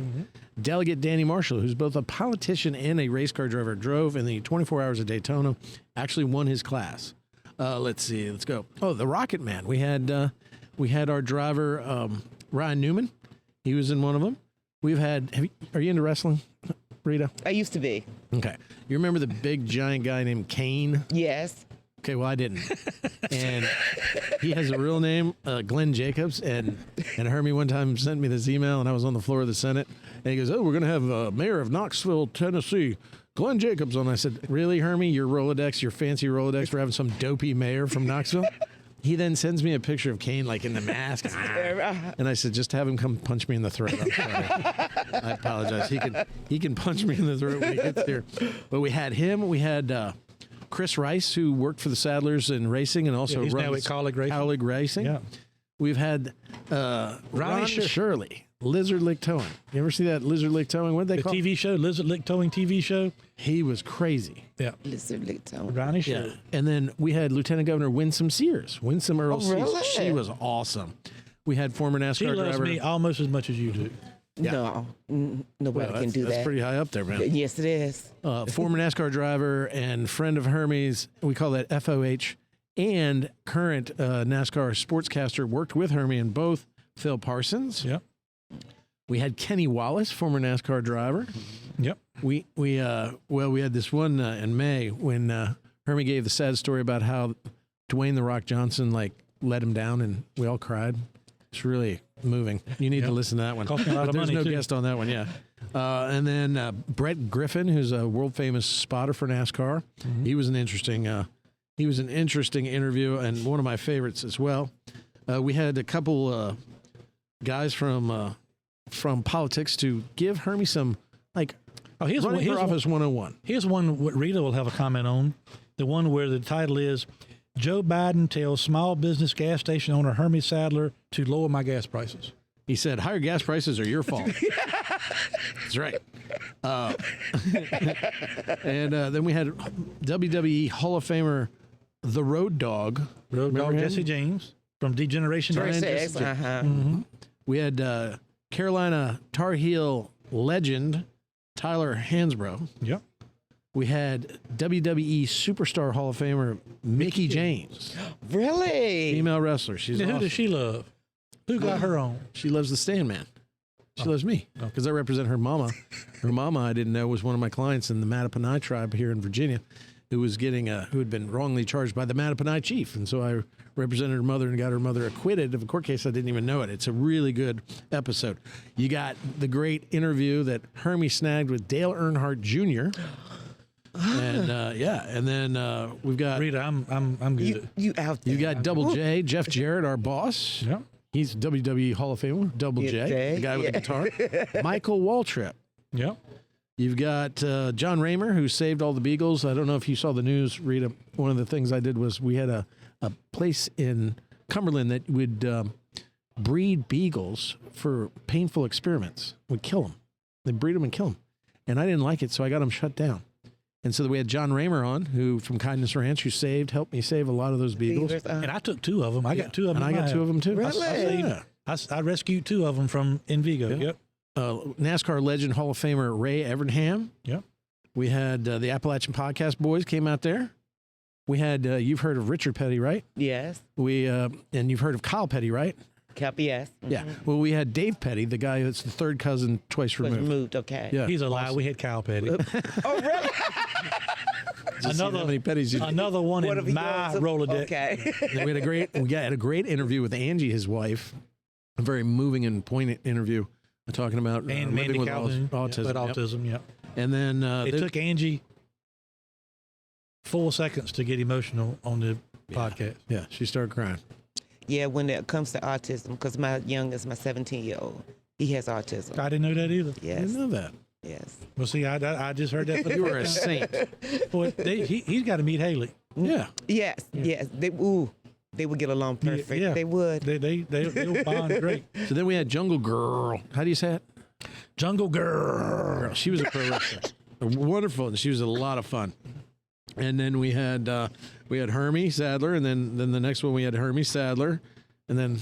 [SPEAKER 2] Delegate Danny Marshall, who's both a politician and a race car driver, drove in the 24 Hours of Daytona, actually won his class. Let's see. Let's go. Oh, the Rocket Man. We had our driver, Ryan Newman. He was in one of them. We've had, are you into wrestling, Rita?
[SPEAKER 4] I used to be.
[SPEAKER 2] Okay. You remember the big giant guy named Kane?
[SPEAKER 4] Yes.
[SPEAKER 2] Okay, well, I didn't. And he has a real name, Glenn Jacobs. And Hermie one time sent me this email, and I was on the floor of the Senate. And he goes, oh, we're going to have Mayor of Knoxville, Tennessee, Glenn Jacobs on. I said, really, Hermie? Your Rolodex, your fancy Rolodex for having some dopey mayor from Knoxville? He then sends me a picture of Kane, like in the mask. And I said, just have him come punch me in the throat. I'm sorry. I apologize. He can punch me in the throat when he gets here. But we had him. We had Chris Rice, who worked for the Sadlers in racing and also
[SPEAKER 3] he's now
[SPEAKER 2] runs
[SPEAKER 3] at Colleague Racing.
[SPEAKER 2] Yeah. We've had Ron Shirley, Lizard Lick Towing. You ever see that Lizard Lick Towing? What did they
[SPEAKER 3] The
[SPEAKER 2] call it?
[SPEAKER 3] TV show, Lizard Lick Towing TV show.
[SPEAKER 2] He was crazy.
[SPEAKER 3] Yeah.
[SPEAKER 4] Listen, Lipton.
[SPEAKER 3] Ronnie Show.
[SPEAKER 2] Yeah. And then we had Lieutenant Governor Winsome Sears, Winsome Earl Sears.
[SPEAKER 4] really?
[SPEAKER 2] She was awesome. We had former NASCAR
[SPEAKER 3] She loves
[SPEAKER 2] driver.
[SPEAKER 3] me almost as much as you do.
[SPEAKER 2] Yeah.
[SPEAKER 4] No, nobody
[SPEAKER 2] Well,
[SPEAKER 4] can do
[SPEAKER 2] that's
[SPEAKER 4] that.
[SPEAKER 2] pretty high up there, man.
[SPEAKER 4] Yes, it is.
[SPEAKER 2] Former NASCAR driver and friend of Hermie's, we call that FOH, and current NASCAR sportscaster, worked with Hermie in both, Phil Parsons.
[SPEAKER 3] Yep.
[SPEAKER 2] We had Kenny Wallace, former NASCAR driver.
[SPEAKER 3] Yep.
[SPEAKER 2] We had this one in May when Hermie gave the sad story about how Dwayne "The Rock" Johnson let him down, and we all cried. It's really moving. You need to listen to that one.
[SPEAKER 3] Cost me a lot
[SPEAKER 2] But
[SPEAKER 3] of
[SPEAKER 2] there's
[SPEAKER 3] money,
[SPEAKER 2] no
[SPEAKER 3] too.
[SPEAKER 2] guest on that one, yeah. And then Brett Griffin, who's a world famous spotter for NASCAR. He was an interesting interview and one of my favorites as well. We had a couple guys from politics to give Hermie some
[SPEAKER 3] Here's
[SPEAKER 2] running for office 101.
[SPEAKER 3] Here's one what Rita will have a comment on. The one where the title is Joe Biden tells small business gas station owner Hermie Sadler to lower my gas prices.
[SPEAKER 2] He said, higher gas prices are your fault. That's right. And then we had WWE Hall of Famer, the Road Dog. Remember him?
[SPEAKER 3] Jesse James from Degeneration.
[SPEAKER 2] Brian
[SPEAKER 4] Sex,
[SPEAKER 2] Jesse- We had Carolina Tar Heel legend Tyler Hansbrough.
[SPEAKER 3] Yep.
[SPEAKER 2] We had WWE Superstar Hall of Famer Mickie James,
[SPEAKER 4] Really?
[SPEAKER 2] female wrestler. She's
[SPEAKER 3] Now, who
[SPEAKER 2] awesome.
[SPEAKER 3] does she love? Who got her on?
[SPEAKER 2] She loves the Stand Man. She loves me because I represent her mama. Her mama, I didn't know, was one of my clients in the Mattaponi tribe here in Virginia, who was who had been wrongly charged by the Mattaponi chief, and so I represented her mother and got her mother acquitted of a court case. I didn't even know it. It's a really good episode. You got the great interview that Hermie snagged with Dale Earnhardt Jr. And and then we've got
[SPEAKER 3] Rita, I'm good.
[SPEAKER 4] You out there?
[SPEAKER 2] you got Double J, Jeff Jarrett, our boss.
[SPEAKER 3] Yep.
[SPEAKER 2] He's WWE Hall of Famer, Double J, the guy with the guitar. Michael Waltrip.
[SPEAKER 3] Yep.
[SPEAKER 2] You've got John Raymer, who saved all the beagles. I don't know if you saw the news, Rita. One of the things I did was we had a place in Cumberland that would breed beagles for painful experiments. Would kill them. They'd breed them and kill them. And I didn't like it, so I got them shut down. And so we had John Raymer on, who from Kindness Ranch, who helped me save a lot of those beagles.
[SPEAKER 3] And I took 2 of them. I got 2 of them.
[SPEAKER 2] And I got 2 of them too.
[SPEAKER 4] Really?
[SPEAKER 2] Yeah.
[SPEAKER 3] I rescued 2 of them from in Vigo.
[SPEAKER 2] Yeah.
[SPEAKER 3] Yep.
[SPEAKER 2] NASCAR legend Hall of Famer Ray Evernham.
[SPEAKER 3] Yep.
[SPEAKER 2] We had the Appalachian Podcast Boys came out there. We had you've heard of Richard Petty, right?
[SPEAKER 4] Yes.
[SPEAKER 2] We and you've heard of Kyle Petty, right?
[SPEAKER 4] Yes.
[SPEAKER 2] Yeah. Well, we had Dave Petty, the guy that's the third cousin twice
[SPEAKER 4] Was
[SPEAKER 2] removed.
[SPEAKER 4] moved. Okay.
[SPEAKER 2] Yeah.
[SPEAKER 3] He's a lie. We had Kyle Petty.
[SPEAKER 4] Oh, really?
[SPEAKER 2] Just see how many Pettys you
[SPEAKER 3] Another one
[SPEAKER 4] What if
[SPEAKER 3] in
[SPEAKER 4] he
[SPEAKER 3] my
[SPEAKER 4] goes-
[SPEAKER 3] Rolodex.
[SPEAKER 4] Okay.
[SPEAKER 2] And we had a great interview with Angie, his wife. A very moving and poignant interview talking about
[SPEAKER 3] And
[SPEAKER 2] living
[SPEAKER 3] Mandy
[SPEAKER 2] with
[SPEAKER 3] Calhoun.
[SPEAKER 2] autism.
[SPEAKER 3] But
[SPEAKER 2] Yep.
[SPEAKER 3] autism, yep.
[SPEAKER 2] And then
[SPEAKER 3] It took Angie 4 seconds to get emotional on the podcast.
[SPEAKER 2] yeah, she started crying.
[SPEAKER 4] Yeah, when it comes to autism, because my youngest, my 17-year-old, he has autism.
[SPEAKER 3] I didn't know that either.
[SPEAKER 2] I
[SPEAKER 4] Yes.
[SPEAKER 2] didn't know that.
[SPEAKER 4] Yes.
[SPEAKER 3] Well, see, I just heard that. For the
[SPEAKER 2] You were a
[SPEAKER 3] first time.
[SPEAKER 2] saint.
[SPEAKER 3] Boy, he's got to meet Haley.
[SPEAKER 2] Yeah.
[SPEAKER 4] Yes. Yes. They would get along perfect.
[SPEAKER 3] Yeah.
[SPEAKER 4] They would.
[SPEAKER 3] They'll bond great.
[SPEAKER 2] So then we had Jungle Girl. How do you say it?
[SPEAKER 3] Jungle Girl.
[SPEAKER 2] She was a pro wrestler. Wonderful. She was a lot of fun. And then we had Hermie Sadler, and then the next one we had Hermie Sadler, and then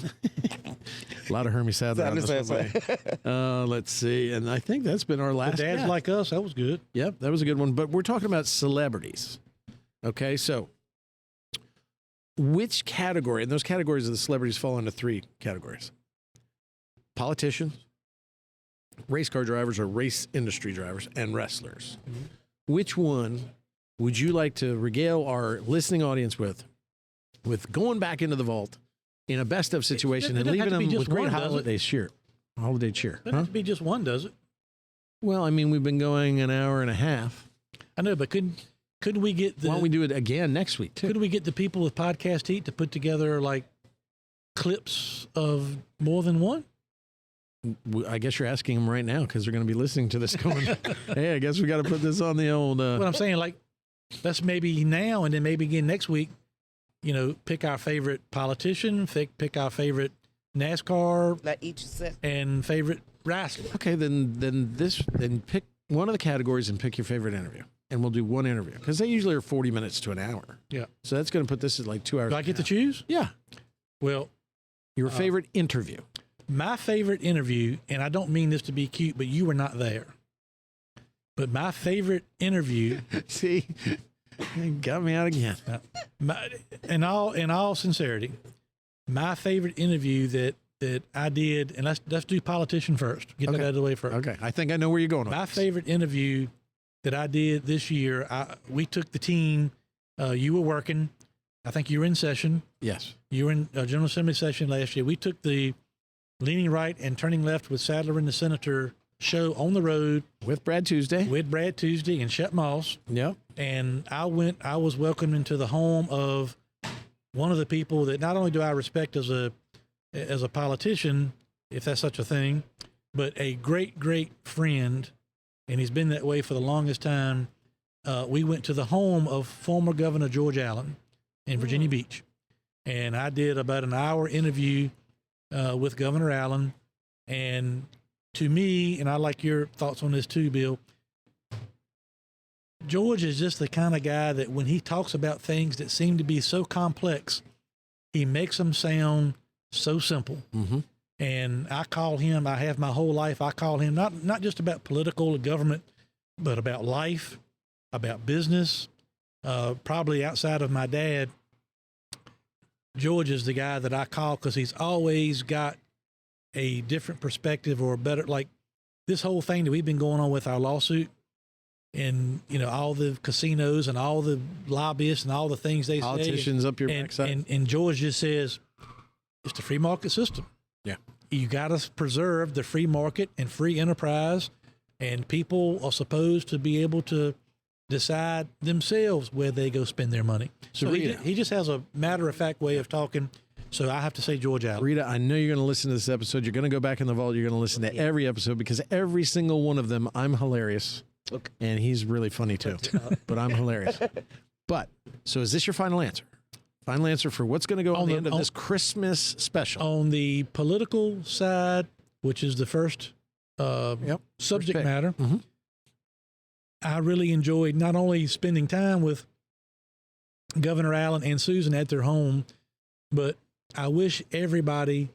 [SPEAKER 2] a lot of Hermie Sadler on this one. Let's see, and I think that's been our last.
[SPEAKER 3] Dads
[SPEAKER 2] yeah.
[SPEAKER 3] Like Us. That was good.
[SPEAKER 2] Yep, that was a good one. But we're talking about celebrities. Okay, so which category? And those categories of the celebrities fall into 3 categories: politicians, race car drivers or race industry drivers, and wrestlers. Mm-hmm. Which one would you like to regale our listening audience with going back into the vault in a best of situation
[SPEAKER 3] It
[SPEAKER 2] and
[SPEAKER 3] doesn't
[SPEAKER 2] leaving
[SPEAKER 3] have to be
[SPEAKER 2] them
[SPEAKER 3] just
[SPEAKER 2] with great
[SPEAKER 3] one, does it?
[SPEAKER 2] holiday cheer?
[SPEAKER 3] Doesn't have to be just one, does it?
[SPEAKER 2] Well, I mean, we've been going an hour and a half.
[SPEAKER 3] I know, but couldn't we get the?
[SPEAKER 2] Why don't we do it again next week too?
[SPEAKER 3] Could we get the people with Podcast Heat to put together like clips of more than one?
[SPEAKER 2] I guess you're asking them right now because they're going to be listening to this going, hey, I guess we got to put this on the old.
[SPEAKER 3] What I'm saying, like, let's maybe now and then maybe again next week, pick our favorite politician, pick our favorite NASCAR
[SPEAKER 4] Like each set.
[SPEAKER 3] and favorite wrestler.
[SPEAKER 2] Okay, then pick one of the categories and pick your favorite interview. And we'll do one interview because they usually are 40 minutes to an hour.
[SPEAKER 3] Yeah.
[SPEAKER 2] So that's going to put this at like 2 hours.
[SPEAKER 3] Do I get to choose?
[SPEAKER 2] Yeah.
[SPEAKER 3] Well,
[SPEAKER 2] Your favorite interview.
[SPEAKER 3] my favorite interview, and I don't mean this to be cute, but you were not there. But my favorite interview,
[SPEAKER 2] See, you got me out again.
[SPEAKER 3] in all sincerity, my favorite interview that I did, and let's do politician first. Get that out of the way first.
[SPEAKER 2] Okay. I think I know where you're going with
[SPEAKER 3] My
[SPEAKER 2] this.
[SPEAKER 3] favorite interview that I did this year, we took the team. You were working. I think you were in session.
[SPEAKER 2] Yes.
[SPEAKER 3] You were in General Assembly session last year. We took the Leaning Right and Turning Left with Sadler and the Senator show on the road
[SPEAKER 2] With Brad Tuesday.
[SPEAKER 3] with Brad Tuesday and Shep Moss.
[SPEAKER 2] Yep.
[SPEAKER 3] And I was welcomed into the home of one of the people that not only do I respect as a politician, if that's such a thing, but a great, great friend. And he's been that way for the longest time. We went to the home of former Governor George Allen in Virginia Beach. And I did about an hour interview with Governor Allen. And to me, and I like your thoughts on this too, Bill, George is just the kind of guy that when he talks about things that seem to be so complex, he makes them sound so simple.
[SPEAKER 2] Mm-hmm.
[SPEAKER 3] And I call him, I have my whole life, I call him not just about political or government but about life, about business. Probably outside of my dad, George is the guy that I call because he's always got a different perspective or better, like this whole thing that we've been going on with our lawsuit and, you know, all the casinos and all the lobbyists and all the things they
[SPEAKER 2] Politicians
[SPEAKER 3] say.
[SPEAKER 2] up your backside.
[SPEAKER 3] And George just says, it's the free market system.
[SPEAKER 2] Yeah.
[SPEAKER 3] You got to preserve the free market and free enterprise, and people are supposed to be able to decide themselves where they go spend their money. So he just has a matter-of-fact way of talking. So I have to say George Allen.
[SPEAKER 2] Rita, I know you're going to listen to this episode. You're going to go back in the vault. You're going to listen to every episode because every single one of them, I'm hilarious.
[SPEAKER 4] Okay.
[SPEAKER 2] And he's really funny too. But I'm hilarious. But, so is this your final answer? Final answer for what's going to go on the end of this Christmas special?
[SPEAKER 3] On the political side, which is the first subject matter, I really enjoyed not only spending time with Governor Allen and Susan at their home, but I wish everybody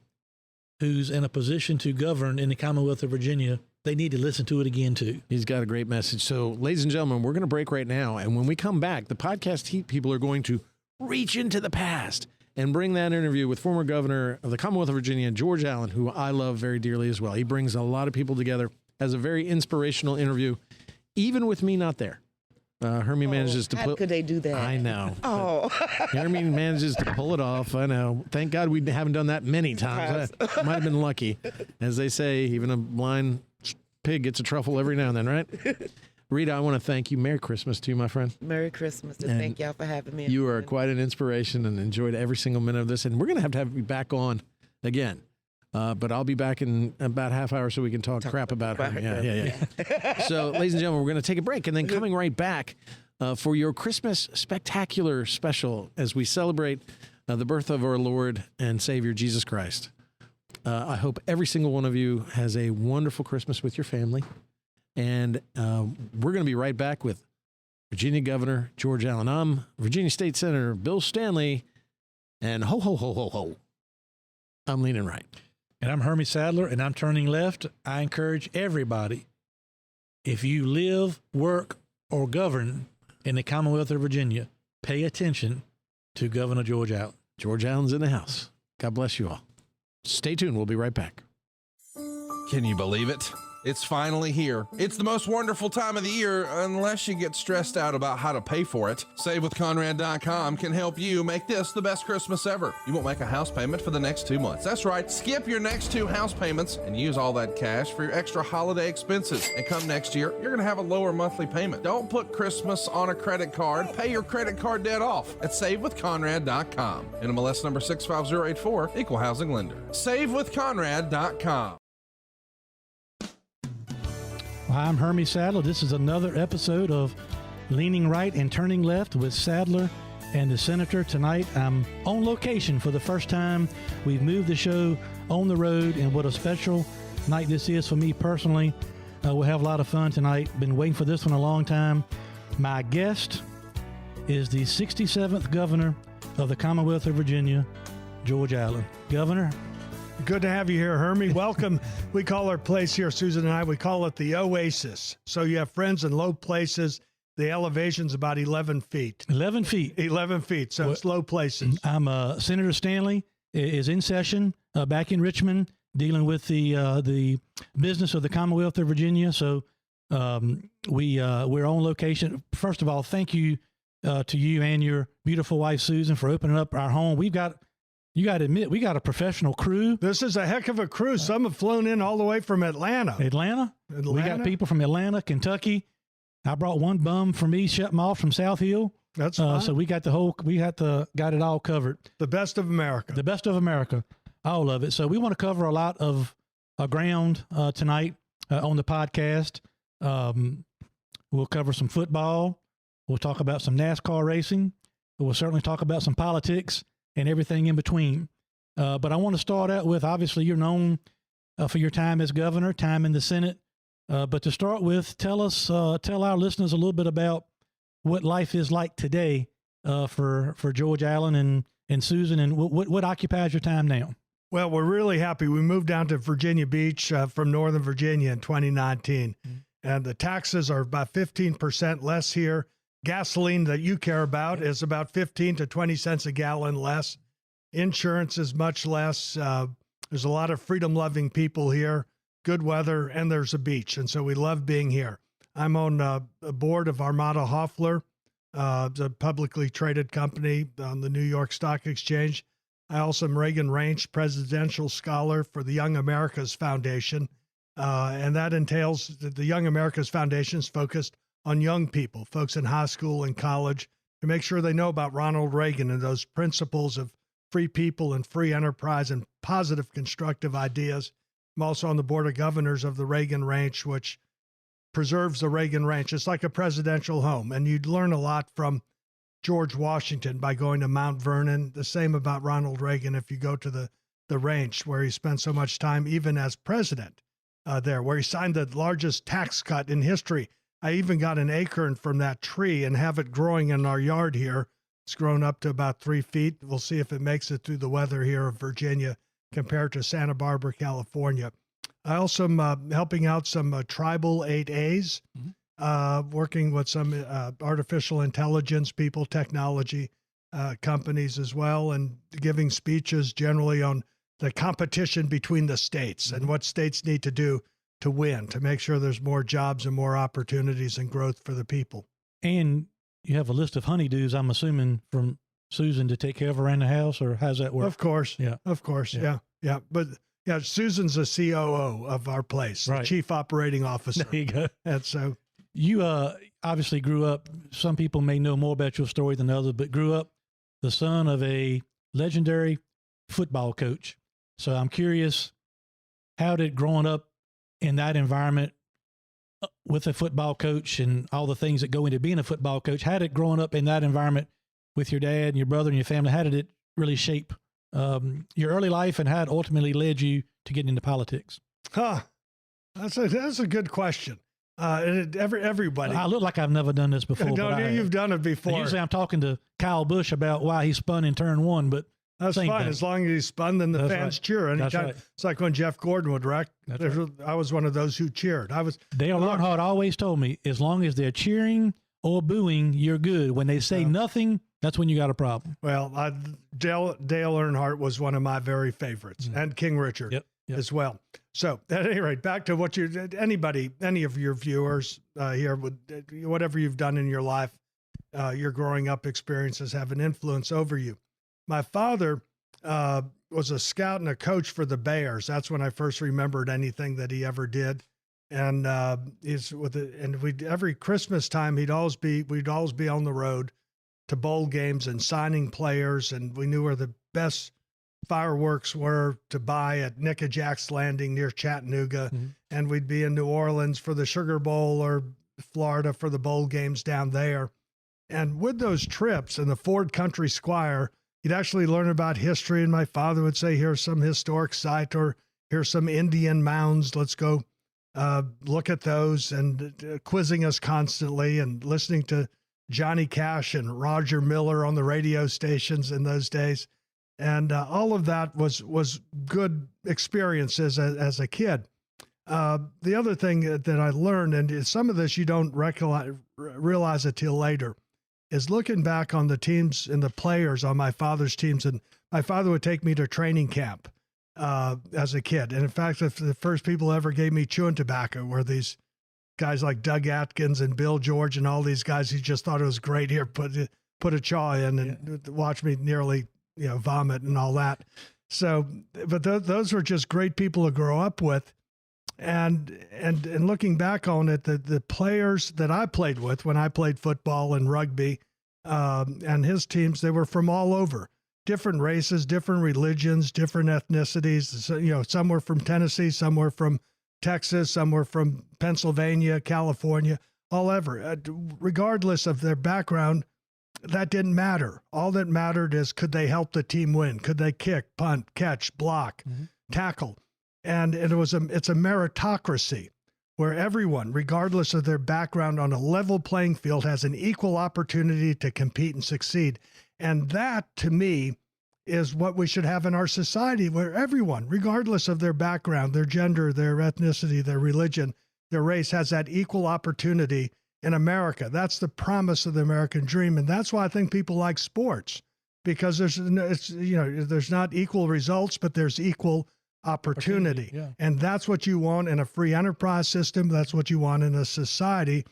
[SPEAKER 3] who's in a position to govern in the Commonwealth of Virginia, they need to listen to it again too.
[SPEAKER 2] He's got a great message. So, ladies and gentlemen, we're going to break right now. And when we come back, the podcast Heat people are going to reach into the past and bring that interview with former governor of the Commonwealth of Virginia, George Allen, who I love very dearly as well. He brings a lot of people together, has a very inspirational interview, even with me not there. Hermie manages to
[SPEAKER 4] How could they do that?
[SPEAKER 2] I know.
[SPEAKER 4] Oh.
[SPEAKER 2] Hermie manages to pull it off. I know. Thank God we haven't done that many times. I might have been lucky. As they say, even a blind pig gets a truffle every now and then, right? Rita, I want to thank you. Merry Christmas to you, my friend.
[SPEAKER 4] Merry Christmas, and thank y'all for having me.
[SPEAKER 2] You are quite an inspiration and enjoyed every single minute of this. And we're going to have you back on again. But I'll be back in about half hour so we can talk crap about her. Yeah. So, ladies and gentlemen, we're going to take a break and then coming right back for your Christmas spectacular special as we celebrate the birth of our Lord and Savior, Jesus Christ. I hope every single one of you has a wonderful Christmas with your family. And we're going to be right back with Virginia Governor George Allen. I'm Virginia State Senator Bill Stanley. And ho, ho, ho, ho, ho. I'm leaning right.
[SPEAKER 3] And I'm Hermie Sadler, and I'm turning left. I encourage everybody, if you live, work, or govern in the Commonwealth of Virginia, pay attention to Governor George Allen.
[SPEAKER 2] George Allen's in the house. God bless you all. Stay tuned. We'll be right back.
[SPEAKER 5] Can you believe it? It's finally here. It's the most wonderful time of the year, unless you get stressed out about how to pay for it. SaveWithConrad.com can help you make this the best Christmas ever. You won't make a house payment for the next 2 months. That's right. Skip your next 2 house payments and use all that cash for your extra holiday expenses. And come next year, you're going to have a lower monthly payment. Don't put Christmas on a credit card. Pay your credit card debt off at SaveWithConrad.com. NMLS number 65084, Equal Housing Lender. SaveWithConrad.com.
[SPEAKER 3] I'm Hermie Sadler. This is another episode of Leaning Right and Turning Left with Sadler and the Senator. Tonight, I'm on location for the first time. We've moved the show on the road, and what a special night this is for me personally. We'll have a lot of fun tonight. Been waiting for this one a long time. My guest is the 67th Governor of the Commonwealth of Virginia, George Allen. Governor.
[SPEAKER 6] Good to have you here, Hermie. Welcome. We call our place here, Susan and I, we call it the Oasis. So you have friends in low places. The elevation's about 11 feet.
[SPEAKER 3] 11 feet.
[SPEAKER 6] 11 feet. So it's low places.
[SPEAKER 3] I'm Senator Stanley is in session back in Richmond, dealing with the business of the Commonwealth of Virginia. So we're on location. First of all, thank you to you and your beautiful wife Susan for opening up our home. You got to admit, we got a professional crew.
[SPEAKER 6] This is a heck of a crew. Some have flown in all the way from Atlanta.
[SPEAKER 3] Atlanta? We got people from Atlanta, Kentucky. I brought one bum from East Shepmoff from South Hill.
[SPEAKER 6] That's fine.
[SPEAKER 3] So we got got it all covered.
[SPEAKER 6] The best of America.
[SPEAKER 3] The best of America. All of it. So we want to cover a lot of ground tonight on the podcast. We'll cover some football. We'll talk about some NASCAR racing. We'll certainly talk about some politics and everything in between. But I want to start out with, obviously, you're known for your time as governor, time in the Senate. But to start with, tell our listeners a little bit about what life is like today for George Allen and Susan, and what occupies your time now.
[SPEAKER 6] Well, we're really happy. We moved down to Virginia Beach from Northern Virginia in 2019. and the taxes are about 15% less here. Gasoline that you care about is about 15 to 20 cents a gallon less. Insurance is much less. There's a lot of freedom-loving people here, good weather, and there's a beach. And so we love being here. I'm on a board of Armada Hoffler, the publicly traded company on the New York Stock Exchange. I also am Reagan Ranch Presidential Scholar for the Young Americas Foundation. And that entails the Young Americas Foundation is focused on young people, folks in high school and college, to make sure they know about Ronald Reagan and those principles of free people and free enterprise and positive, constructive ideas. I'm also on the board of governors of the Reagan Ranch, which preserves the Reagan Ranch. It's like a presidential home, and you'd learn a lot from George Washington by going to Mount Vernon. The same about Ronald Reagan if you go to the ranch where he spent so much time, even as president there, where he signed the largest tax cut in history. I even got an acorn from that tree and have it growing in our yard here. It's grown up to about 3 feet. We'll see if it makes it through the weather here of Virginia compared to Santa Barbara, California. I also am helping out some tribal 8As, working with some artificial intelligence people, technology companies as well, and giving speeches generally on the competition between the states and what states need to do to win, to make sure there's more jobs and more opportunities and growth for the people.
[SPEAKER 3] And you have a list of honeydews, I'm assuming, from Susan to take care of around the house, or how's that work?
[SPEAKER 6] Of course.
[SPEAKER 3] Yeah.
[SPEAKER 6] Of course. Yeah. Yeah. But yeah, Susan's the COO of our place,
[SPEAKER 3] Right.
[SPEAKER 6] the chief operating officer.
[SPEAKER 3] There you go.
[SPEAKER 6] And so
[SPEAKER 3] You obviously grew up, some people may know more about your story than others, but grew up the son of a legendary football coach. So I'm curious, how did growing up in that environment with a football coach and all the things that go into being a football coach, how did growing up in that environment with your dad and your brother and your family, how did it really shape your early life, and how it ultimately led you to getting into politics?
[SPEAKER 6] That's a good question. Everybody.
[SPEAKER 3] I look like I've never done this before.
[SPEAKER 6] No,
[SPEAKER 3] but
[SPEAKER 6] you've done it before.
[SPEAKER 3] Usually I'm talking to Kyle Busch about why he spun in turn one, but
[SPEAKER 6] That's
[SPEAKER 3] same
[SPEAKER 6] fine.
[SPEAKER 3] thing.
[SPEAKER 6] As long as he's spun, then the
[SPEAKER 3] That's
[SPEAKER 6] fans
[SPEAKER 3] right.
[SPEAKER 6] cheer.
[SPEAKER 3] That's
[SPEAKER 6] Anytime.
[SPEAKER 3] right.
[SPEAKER 6] It's like when Jeff Gordon would wreck.
[SPEAKER 3] That's right.
[SPEAKER 6] I was one of those who cheered.
[SPEAKER 3] Dale Earnhardt always told me, as long as they're cheering or booing, you're good. When they say nothing, that's when you got a problem.
[SPEAKER 6] Well, Dale Earnhardt was one of my very favorites, and King Richard
[SPEAKER 3] Yep.
[SPEAKER 6] as well. So at any rate, back to what any of your viewers here, whatever you've done in your life, your growing up experiences have an influence over you. My father was a scout and a coach for the Bears. That's when I first remembered anything that he ever did. And every Christmas time we'd always be on the road to bowl games and signing players, and we knew where the best fireworks were to buy at Nickajack's Landing near Chattanooga, and we'd be in New Orleans for the Sugar Bowl or Florida for the bowl games down there. And with those trips in the Ford Country Squire, you'd actually learn about history, and my father would say, here's some historic site, or here's some Indian mounds. Let's go look at those, and quizzing us constantly and listening to Johnny Cash and Roger Miller on the radio stations in those days. And all of that was good experiences as a kid. The other thing that I learned, and some of this you don't realize it till later, is looking back on the teams and the players on my father's teams. And my father would take me to training camp as a kid. And in fact, the first people who ever gave me chewing tobacco were these guys like Doug Atkins and Bill George and all these guys who just thought it was great. Here, put a chaw in and watch me nearly, vomit and all that. So, but those were just great people to grow up with. And looking back on it, the players that I played with when I played football and rugby, and his teams, they were from all over, different races, different religions, different ethnicities. So, some were from Tennessee, some were from Texas, some were from Pennsylvania, California, all over. Regardless of their background, that didn't matter. All that mattered is, could they help the team win? Could they kick, punt, catch, block, tackle? And it's a meritocracy where everyone, regardless of their background, on a level playing field, has an equal opportunity to compete and succeed. And that, to me, is what we should have in our society, where everyone, regardless of their background, their gender, their ethnicity, their religion, their race has that equal opportunity in America. That's the promise of the American dream. And that's why I think people like sports, because there's not equal results, but there's equal opportunity.
[SPEAKER 3] Yeah.
[SPEAKER 6] And that's what you want in a free enterprise system. That's what you want in a society.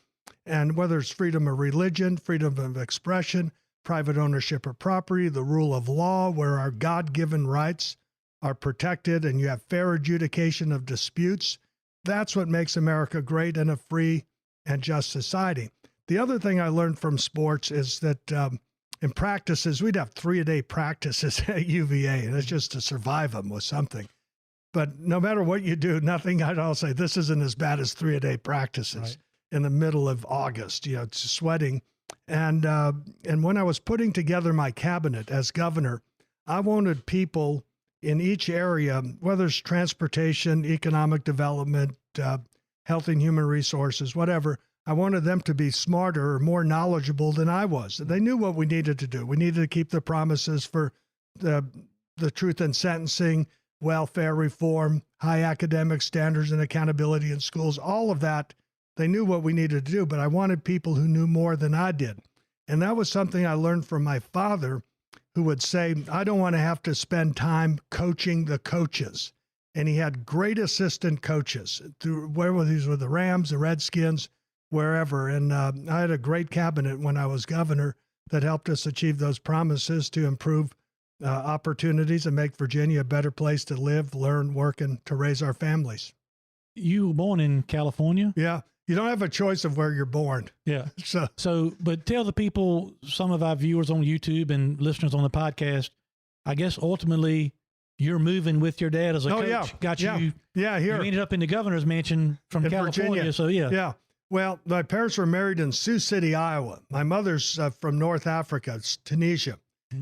[SPEAKER 6] And whether it's freedom of religion, freedom of expression, private ownership of property, the rule of law, where our God-given rights are protected and you have fair adjudication of disputes, that's what makes America great and a free and just society. The other thing I learned from sports is that in practices, we'd have 3-a-day practices at UVA, and it's just to survive them was something. But no matter what you do, nothing, I'll say, this isn't as bad as 3-a-day practices in the middle of August, it's sweating. And when I was putting together my cabinet as governor, I wanted people in each area, whether it's transportation, economic development, health and human resources, whatever, I wanted them to be smarter or more knowledgeable than I was. They knew what we needed to do. We needed to keep the promises for the truth in sentencing, welfare reform, high academic standards and accountability in schools, all of that. They knew what we needed to do, but I wanted people who knew more than I did. And that was something I learned from my father, who would say, I don't want to have to spend time coaching the coaches. And he had great assistant coaches whether these were the Rams, the Redskins, wherever. And I had a great cabinet when I was governor that helped us achieve those promises to improve opportunities and make Virginia a better place to live, learn, work, and to raise our families.
[SPEAKER 3] You were born in California?
[SPEAKER 6] Yeah. You don't have a choice of where you're born.
[SPEAKER 3] Yeah.
[SPEAKER 6] So,
[SPEAKER 3] but tell the people, some of our viewers on YouTube and listeners on the podcast, I guess ultimately you're moving with your dad as a coach.
[SPEAKER 6] Here.
[SPEAKER 3] You ended up in the governor's mansion from
[SPEAKER 6] in
[SPEAKER 3] California.
[SPEAKER 6] Virginia.
[SPEAKER 3] So, yeah.
[SPEAKER 6] Yeah. Well, my parents were married in Sioux City, Iowa. My mother's from North Africa, it's Tunisia,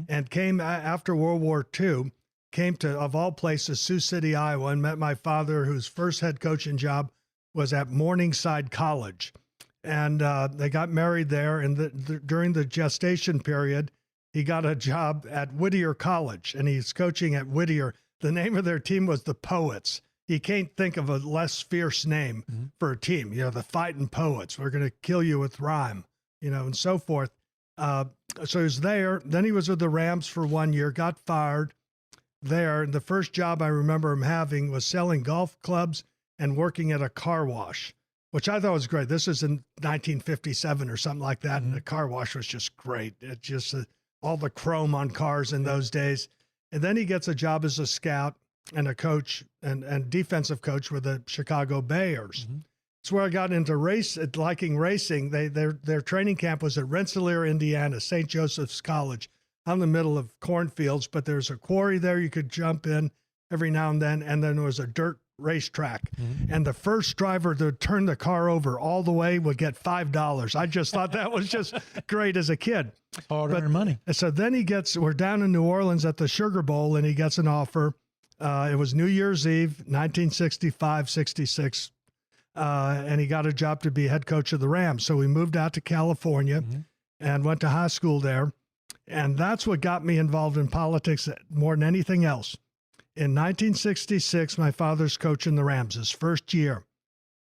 [SPEAKER 6] and came after World War II, came to, of all places, Sioux City, Iowa, and met my father, whose first head coaching job was at Morningside College. And they got married there. And during the gestation period, he got a job at Whittier College, and he's coaching at Whittier. The name of their team was the Poets. You can't think of a less fierce name for a team. The Fighting Poets. We're going to kill you with rhyme, and so forth. So he was there. Then he was with the Rams for 1 year, got fired there. And the first job I remember him having was selling golf clubs and working at a car wash, which I thought was great. This is in 1957 or something like that. And the car wash was just great. It just all the chrome on cars in those days. And then he gets a job as a scout and a coach and defensive coach with the Chicago Bears. It's where I got into liking racing. Their training camp was at Rensselaer, Indiana, St. Joseph's College, out in the middle of cornfields. But there's a quarry there you could jump in every now and then there was a dirt racetrack, and the first driver to turn the car over all the way would get $5. I just thought that was just great as a kid.
[SPEAKER 3] Hard-earned money.
[SPEAKER 6] So then we're down in New Orleans at the Sugar Bowl, and he gets an offer. It was New Year's Eve, 1965, 66, and he got a job to be head coach of the Rams. So we moved out to California and went to high school there, and that's what got me involved in politics more than anything else. In 1966, my father's coaching the Rams, his first year.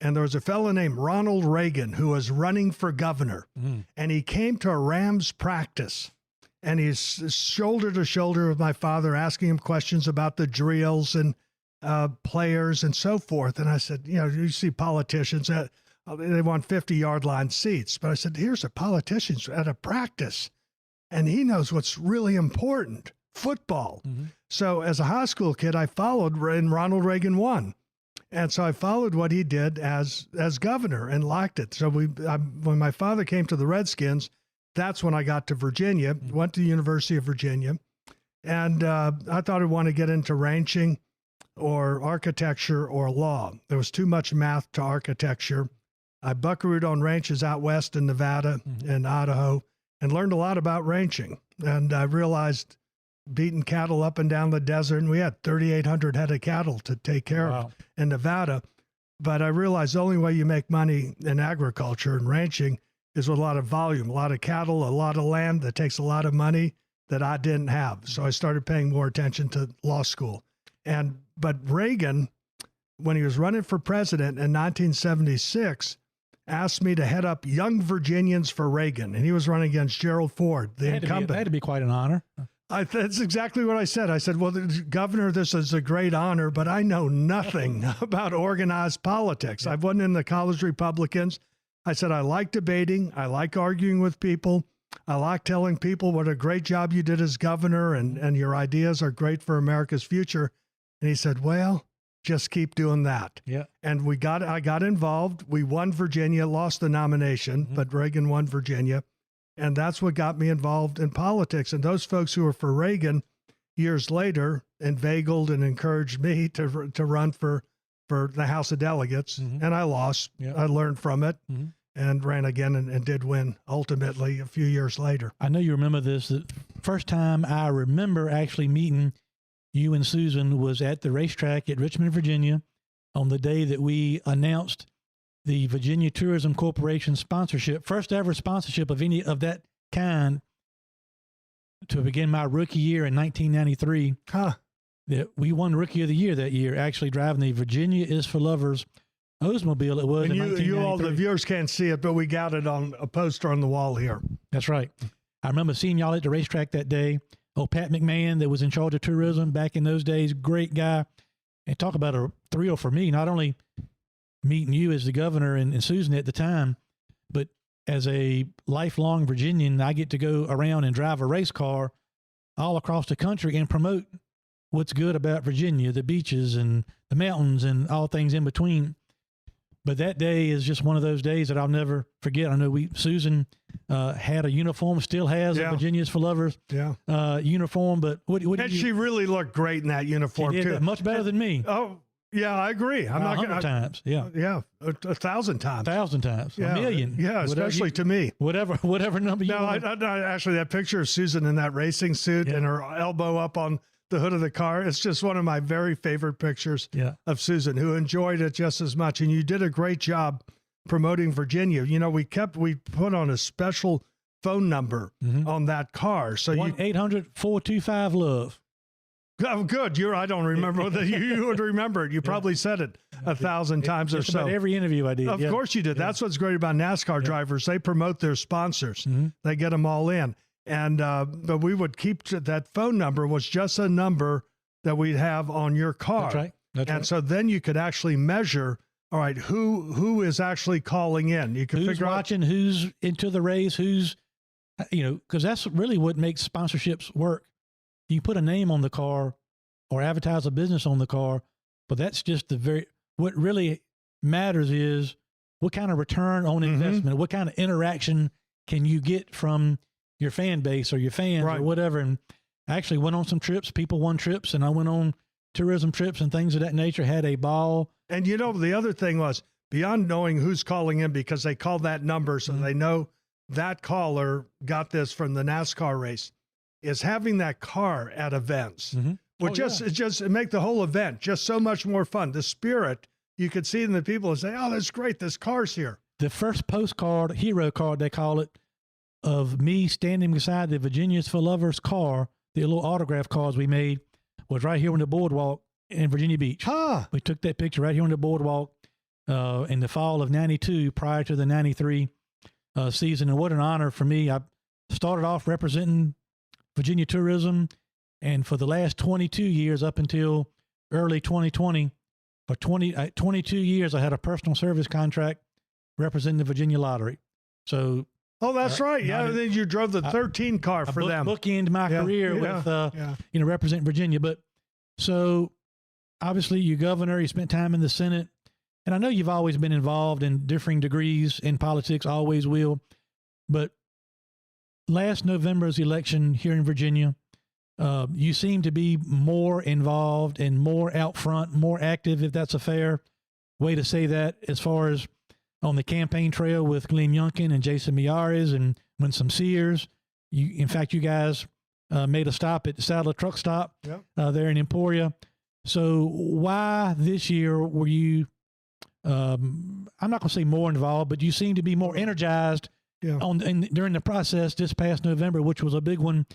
[SPEAKER 6] And there was a fellow named Ronald Reagan who was running for governor. And he came to a Rams practice. And he's shoulder to shoulder with my father, asking him questions about the drills and players and so forth. And I said, you see politicians, they want 50-yard line seats. But I said, here's a politician at a practice. And he knows what's really important. Football. So as a high school kid, I followed when Ronald Reagan won. And so I followed what he did as governor and liked it. So when my father came to the Redskins, that's when I got to Virginia, went to the University of Virginia. And I thought I'd want to get into ranching or architecture or law. There was too much math to architecture. I buckarooed on ranches out west in Nevada and Idaho and learned a lot about ranching. And I realized beating cattle up and down the desert, and we had 3,800 head of cattle to take care of in Nevada. But I realized the only way you make money in agriculture and ranching is with a lot of volume, a lot of cattle, a lot of land that takes a lot of money that I didn't have. So I started paying more attention to law school. But Reagan when he was running for president in 1976, asked me to head up Young Virginians for Reagan. And he was running against Gerald Ford, the incumbent.
[SPEAKER 3] That had to be quite an honor.
[SPEAKER 6] That's exactly what I said. I said, well, Governor, this is a great honor, but I know nothing about organized politics. I wasn't in the college Republicans. I said, I like debating. I like arguing with people. I like telling people what a great job you did as governor, and your ideas are great for America's future. And he said, well, just keep doing that.
[SPEAKER 3] Yeah.
[SPEAKER 6] And I got involved. We won Virginia, lost the nomination, but Reagan won Virginia. And that's what got me involved in politics. And those folks who were for Reagan years later inveigled and encouraged me to run for the House of Delegates. And I lost.
[SPEAKER 3] Yeah.
[SPEAKER 6] I learned from it and ran again and did win ultimately a few years later.
[SPEAKER 3] I know you remember this. The first time I remember actually meeting you and Susan was at the racetrack at Richmond, Virginia, on the day that we announced the Virginia Tourism Corporation sponsorship, first ever sponsorship of any of that kind, to begin my rookie year in 1993. That we won Rookie of the Year that year, actually driving the Virginia is for Lovers Oldsmobile. It was
[SPEAKER 6] And
[SPEAKER 3] in
[SPEAKER 6] you all, the
[SPEAKER 3] 1993.
[SPEAKER 6] viewers can't see it, but we got it on a poster on the wall here.
[SPEAKER 3] That's right. I remember seeing y'all at the racetrack that day. Oh, Pat McMahon, that was in charge of tourism back in those days, great guy. And talk about a thrill for me, not only meeting you as the governor and Susan at the time, but as a lifelong Virginian, I get to go around and drive a race car all across the country and promote what's good about Virginia, the beaches and the mountains and all things in between. But that day is just one of those days that I'll never forget. I know Susan had a uniform, still has a Virginia's for Lovers uniform. But what
[SPEAKER 6] She really looked great in that uniform,
[SPEAKER 3] she did
[SPEAKER 6] too.
[SPEAKER 3] that much better than me.
[SPEAKER 6] Oh, yeah, I agree. I'm not
[SPEAKER 3] 100 times. Yeah.
[SPEAKER 6] Yeah, 1,000 times.
[SPEAKER 3] 1,000 times.
[SPEAKER 6] Yeah,
[SPEAKER 3] A million.
[SPEAKER 6] Yeah, especially to me.
[SPEAKER 3] Whatever number you
[SPEAKER 6] No,
[SPEAKER 3] want.
[SPEAKER 6] actually, that picture of Susan in that racing suit and her elbow up on the hood of the car, it's just one of my very favorite pictures of Susan, who enjoyed it just as much. And you did a great job promoting Virginia. You know, we put on a special phone number on that car. So
[SPEAKER 3] 1-800-425-LOVE.
[SPEAKER 6] Oh, good. I don't remember that. You would remember it. You probably said it 1,000 times or
[SPEAKER 3] Just
[SPEAKER 6] so.
[SPEAKER 3] about every interview I did.
[SPEAKER 6] Of course you did. That's what's great about NASCAR drivers. They promote their sponsors. They get them all in. And but we would keep that phone number was just a number that we'd have on your car.
[SPEAKER 3] That's right. And
[SPEAKER 6] so then you could actually measure, all right, who is actually calling in. You could
[SPEAKER 3] who's
[SPEAKER 6] figure
[SPEAKER 3] watching, who's into the race, who's, because that's really what makes sponsorships work. You put a name on the car or advertise a business on the car, but that's just what really matters is what kind of return on investment, what kind of interaction can you get from your fan base or your fans or whatever. And I actually went on some trips. People won trips, and I went on tourism trips and things of that nature, had a ball.
[SPEAKER 6] And the other thing was, beyond knowing who's calling in, because they call that number so they know that caller got this from the NASCAR race, is having that car at events. It make the whole event just so much more fun. The spirit, you could see in the people and say, oh, that's great. This car's here.
[SPEAKER 3] The first postcard, hero card, they call it, of me standing beside the Virginia's for Lovers car, the little autograph cards we made, was right here on the boardwalk in Virginia Beach. We took that picture right here on the boardwalk in the fall of 92 prior to the 93 season. And what an honor for me. I started off representing Virginia tourism, and for the last 22 years up until early 2020, for 22 years, I had a personal service contract representing the Virginia Lottery. So,
[SPEAKER 6] that's right. Yeah, then you drove the 13 car for them.
[SPEAKER 3] Bookend my career with, representing Virginia. But so, obviously, you're governor. You spent time in the Senate, and I know you've always been involved in differing degrees in politics. Always will. But last November's election here in Virginia, you seem to be more involved and more out front, more active, if that's a fair way to say that, as far as on the campaign trail with Glenn Youngkin and Jason Miyares and Winsome Sears. In fact, you guys made a stop at the Sadler truck stop there in Emporia. So why this year were you, I'm not going to say more involved, but you seem to be more energized during the process this past November, which was a big one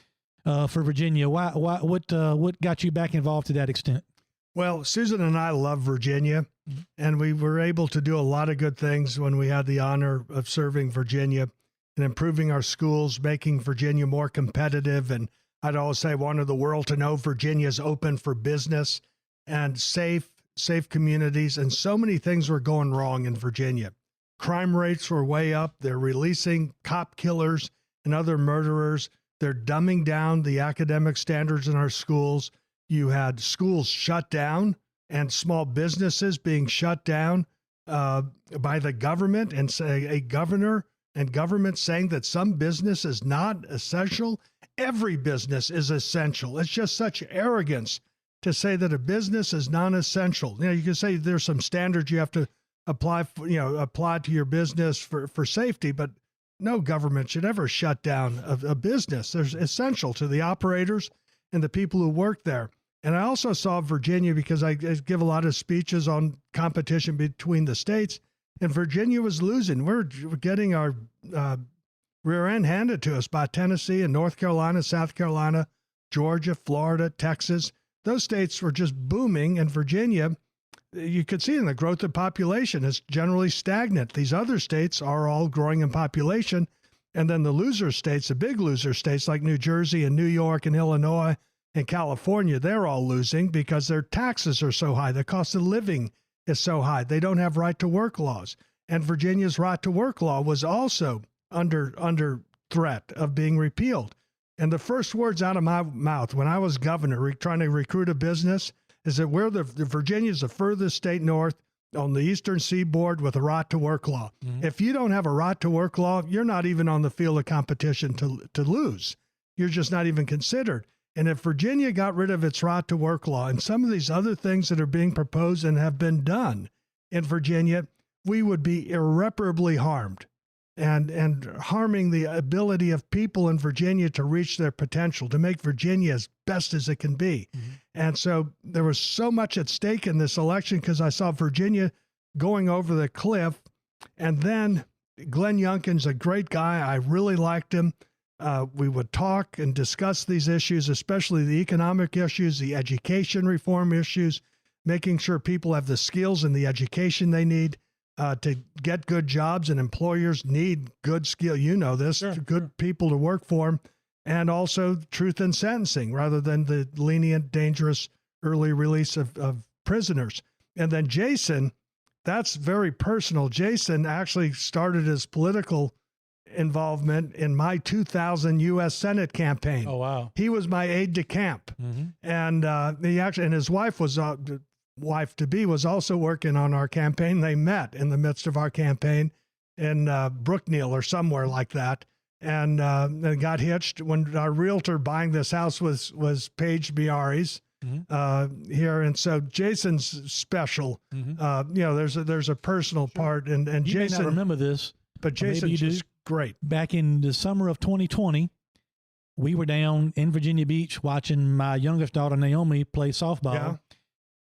[SPEAKER 3] for Virginia. What got you back involved to that extent?
[SPEAKER 6] Well, Susan and I love Virginia, and we were able to do a lot of good things when we had the honor of serving Virginia and improving our schools, making Virginia more competitive. And I'd always say, wanted the world to know Virginia's open for business and safe communities. And so many things were going wrong in Virginia. Crime rates were way up. They're releasing cop killers and other murderers. They're dumbing down the academic standards in our schools. You had schools shut down and small businesses being shut down by the government, and say a governor and government saying that some business is not essential. Every business is essential. It's just such arrogance to say that a business is non-essential. You know, you can say there's some standards you have to apply to your business for safety, but no government should ever shut down a business. There's essential to the operators and the people who work there. And I also saw Virginia, because I give a lot of speeches on competition between the states, and Virginia was losing. We're getting our rear end handed to us by Tennessee and North Carolina, South Carolina, Georgia, Florida, Texas. Those states were just booming, and Virginia, you could see in the growth of population, is generally stagnant. These other states are all growing in population. And then the loser states, the big loser states like New Jersey and New York and Illinois and California, they're all losing because their taxes are so high. The cost of living is so high. They don't have right to work laws. And Virginia's right to work law was also under threat of being repealed. And the first words out of my mouth when I was governor, trying to recruit a business, is that we're the Virginia's the furthest state north on the eastern seaboard with a right to work law. Mm-hmm. If you don't have a right to work law, you're not even on the field of competition to lose. You're just not even considered. And if Virginia got rid of its right to work law and some of these other things that are being proposed and have been done in Virginia, we would be irreparably harmed and harming the ability of people in Virginia to reach their potential, to make Virginia as best as it can be. Mm-hmm. And so there was so much at stake in this election because I saw Virginia going over the cliff. And then Glenn Youngkin's a great guy. I really liked him. We would talk and discuss these issues, especially the economic issues, the education reform issues, making sure people have the skills and the education they need to get good jobs, and employers need good skill. You know this, good people to work for them, and also truth in sentencing rather than the lenient, dangerous early release of prisoners. And then Jason, that's very personal. Jason actually started his political involvement in my 2000 U.S. Senate campaign.
[SPEAKER 3] Oh, wow.
[SPEAKER 6] He was my aide de camp. Mm-hmm. And and his wife was wife-to-be was also working on our campaign. They met in the midst of our campaign in Brookneal or somewhere like that, and got hitched when our realtor buying this house was Paige Biaris here. And so Jason's special. Mm-hmm. There's a personal part, and
[SPEAKER 3] you
[SPEAKER 6] Jason
[SPEAKER 3] may not remember this,
[SPEAKER 6] but Jason's just great.
[SPEAKER 3] Back in the summer of 2020, we were down in Virginia Beach watching my youngest daughter Naomi play softball. Yeah.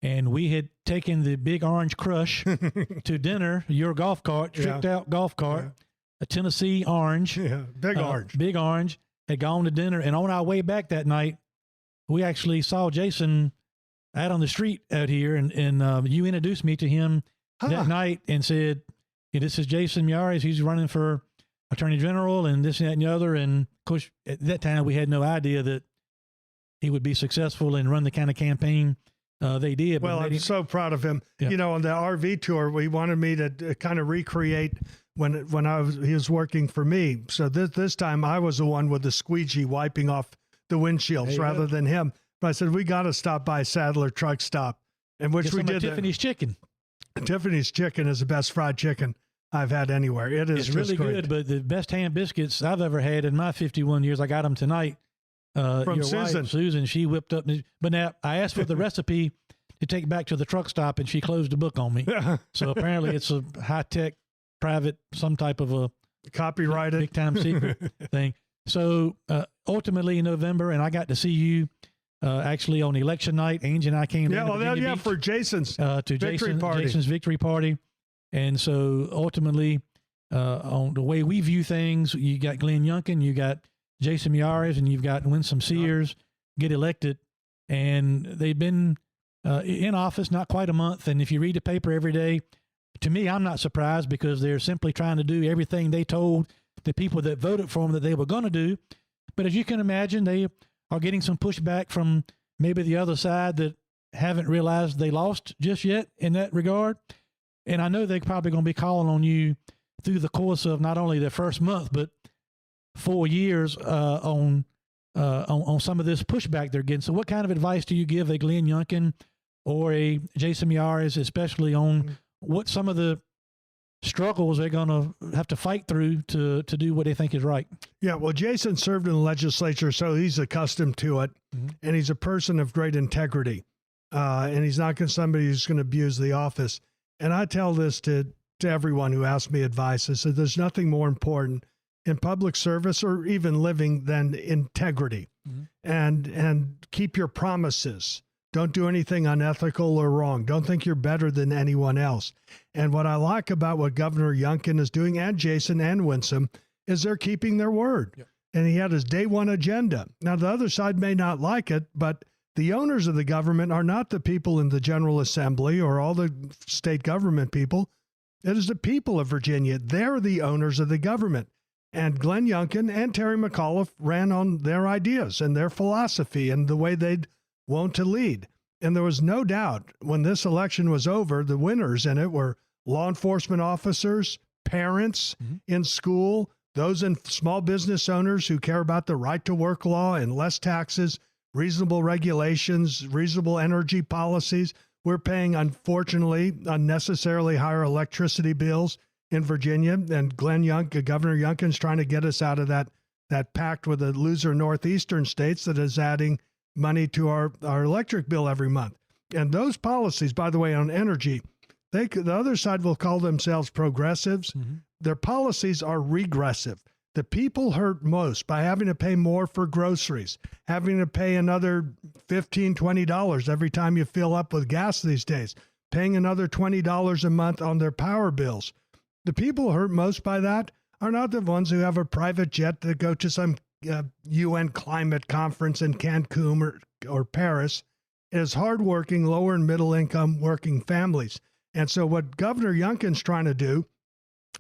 [SPEAKER 3] And we had taken the Big Orange Crush to dinner, your golf cart, tricked out golf cart, a Tennessee Orange.
[SPEAKER 6] Yeah, Big Orange.
[SPEAKER 3] Big Orange, had gone to dinner. And on our way back that night, we actually saw Jason out on the street out here. And you introduced me to him that night and said, this is Jason Miaris. He's running for Attorney General and this and that and the other. And, of course, at that time, we had no idea that he would be successful and run the kind of campaign they did.
[SPEAKER 6] Well, I'm so proud of him. Yeah. You know, on the RV tour, we wanted me to kind of recreate when he was working for me. So this time I was the one with the squeegee wiping off the windshields rather than him. But I said, we got to stop by Sadler Truck Stop, and which we did.
[SPEAKER 3] Tiffany's Chicken.
[SPEAKER 6] Tiffany's Chicken is the best fried chicken I've had anywhere. It's
[SPEAKER 3] really good, but the best ham biscuits I've ever had in my 51 years. I got them tonight.
[SPEAKER 6] From
[SPEAKER 3] your
[SPEAKER 6] Susan.
[SPEAKER 3] Wife, Susan, she whipped up. But now I asked for the recipe to take back to the truck stop, and she closed the book on me. So apparently it's a high-tech, private, some type of a
[SPEAKER 6] copyrighted,
[SPEAKER 3] big-time secret thing. So ultimately in November, and I got to see you actually on election night. Angie and I came down
[SPEAKER 6] for Jason's
[SPEAKER 3] Jason's victory party. And so ultimately, on the way we view things, you got Glenn Youngkin, you got Jason Miaris, and you've got Winsome Sears get elected, and they've been in office, not quite a month. And if you read the paper every day, to me, I'm not surprised because they're simply trying to do everything they told the people that voted for them that they were going to do. But as you can imagine, they are getting some pushback from maybe the other side that haven't realized they lost just yet in that regard. And I know they're probably going to be calling on you through the course of not only their first month, but 4 years on some of this pushback they're getting. So what kind of advice do you give a Glenn Youngkin or a Jason Miyares, especially on what some of the struggles they're going to have to fight through to do what they think is right?
[SPEAKER 6] Yeah, well, Jason served in the legislature, so he's accustomed to it, and he's a person of great integrity, and he's not somebody who's going to abuse the office. And I tell this to everyone who asks me advice. I said, there's nothing more important in public service or even living than integrity, and keep your promises. Don't do anything unethical or wrong. Don't think you're better than anyone else. And what I like about what Governor Youngkin is doing, and Jason and Winsome, is they're keeping their word. Yep. And he had his day one agenda. Now, the other side may not like it, but the owners of the government are not the people in the General Assembly or all the state government people. It is the people of Virginia. They're the owners of the government. And Glenn Youngkin and Terry McAuliffe ran on their ideas and their philosophy and the way they'd want to lead. And there was no doubt when this election was over, the winners in it were law enforcement officers, parents in school, those in small business owners who care about the right to work law and less taxes, reasonable regulations, reasonable energy policies. We're paying, unfortunately, unnecessarily higher electricity bills in Virginia. And Governor Youngkin's trying to get us out of that pact with the loser northeastern states that is adding money to our electric bill every month. And those policies, by the way, on energy, the other side will call themselves progressives. Their policies are regressive. The people hurt most by having to pay more for groceries, having to pay another $15, $20 every time you fill up with gas these days, paying another $20 a month on their power bills. The people hurt most by that are not the ones who have a private jet to go to some UN climate conference in Cancun or Paris. It is hardworking, lower and middle income working families. And so what Governor Youngkin's trying to do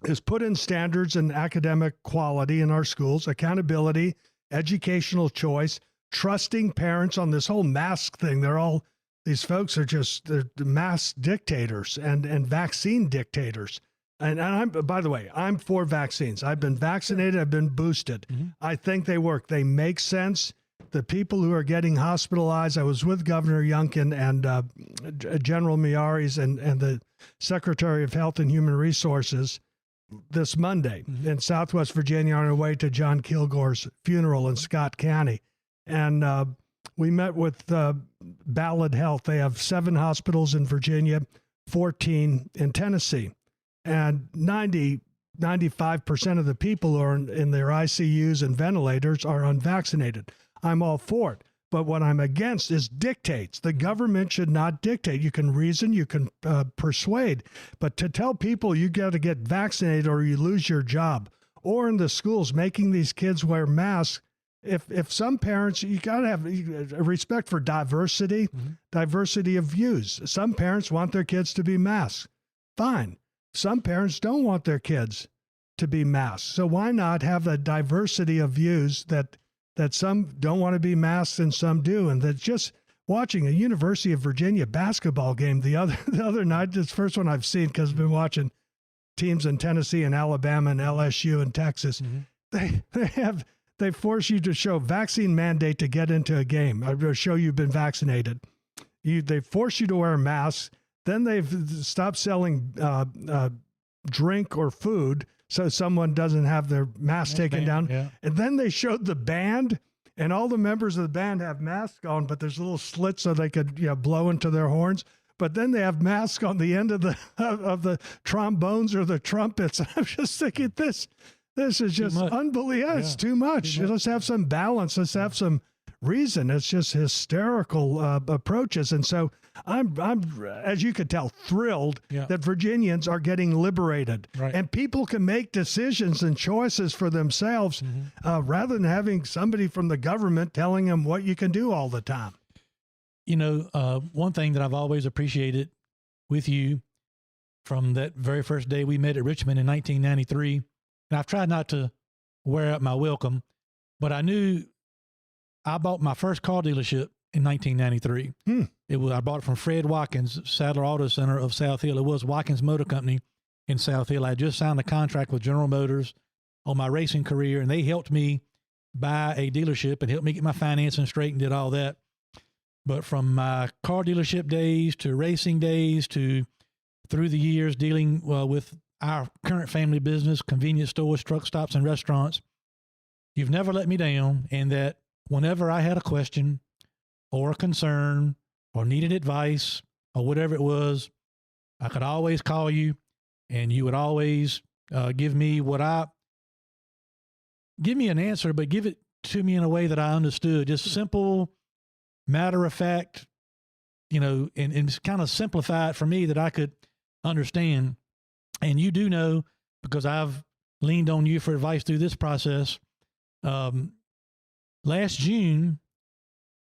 [SPEAKER 6] is put in standards and academic quality in our schools, accountability, educational choice, trusting parents on this whole mask thing. These folks are they're mask dictators and vaccine dictators. And by the way, I'm for vaccines. I've been vaccinated. I've been boosted. I think they work. They make sense. The people who are getting hospitalized, I was with Governor Youngkin and General Miyares and the Secretary of Health and Human Resources this Monday in Southwest Virginia on our way to John Kilgore's funeral in Scott County. And we met with Ballad Health. They have 7 hospitals in Virginia, 14 in Tennessee. And 95% of the people who are in their ICUs and ventilators are unvaccinated. I'm all for it. But what I'm against is dictates. The government should not dictate. You can reason, you can persuade. But to tell people you got to get vaccinated or you lose your job, or in the schools making these kids wear masks, if some parents, you got to have respect for diversity, diversity of views. Some parents want their kids to be masked. Fine. Some parents don't want their kids to be masked. So why not have a diversity of views that some don't want to be masked and some do? And that just watching a University of Virginia basketball game the other night, this first one I've seen because I've been watching teams in Tennessee and Alabama and LSU and Texas. They force you to show vaccine mandate to get into a game. Or show you've been vaccinated. They force you to wear masks. Then they've stopped selling drink or food so someone doesn't have their mask taken down. Yeah. And then they showed the band, and all the members of the band have masks on, but there's little slits so they could blow into their horns. But then they have masks on the end of the trombones or the trumpets. I'm just thinking this is just unbelievable. It's too much. Let's have some balance. Let's have some reason. It's just hysterical approaches. And so I'm, as you could tell, thrilled that Virginians are getting liberated, and people can make decisions and choices for themselves rather than having somebody from the government telling them what you can do all the time.
[SPEAKER 3] one thing that I've always appreciated with you from that very first day we met at Richmond in 1993, and I've tried not to wear out my welcome, but I knew I bought my first car dealership in 1993. I bought it from Fred Watkins, Sadler Auto Center of South Hill. It was Watkins Motor Company in South Hill. I just signed a contract with General Motors on my racing career, and they helped me buy a dealership and helped me get my financing straight and did all that. But from my car dealership days to racing days to through the years dealing with our current family business, convenience stores, truck stops, and restaurants, you've never let me down. And that whenever I had a question or a concern or needed advice or whatever it was, I could always call you, and you would always give me an answer, but give it to me in a way that I understood. Just simple, matter of fact, and kind of simplify it for me that I could understand. And you do know, because I've leaned on you for advice through this process. Last June,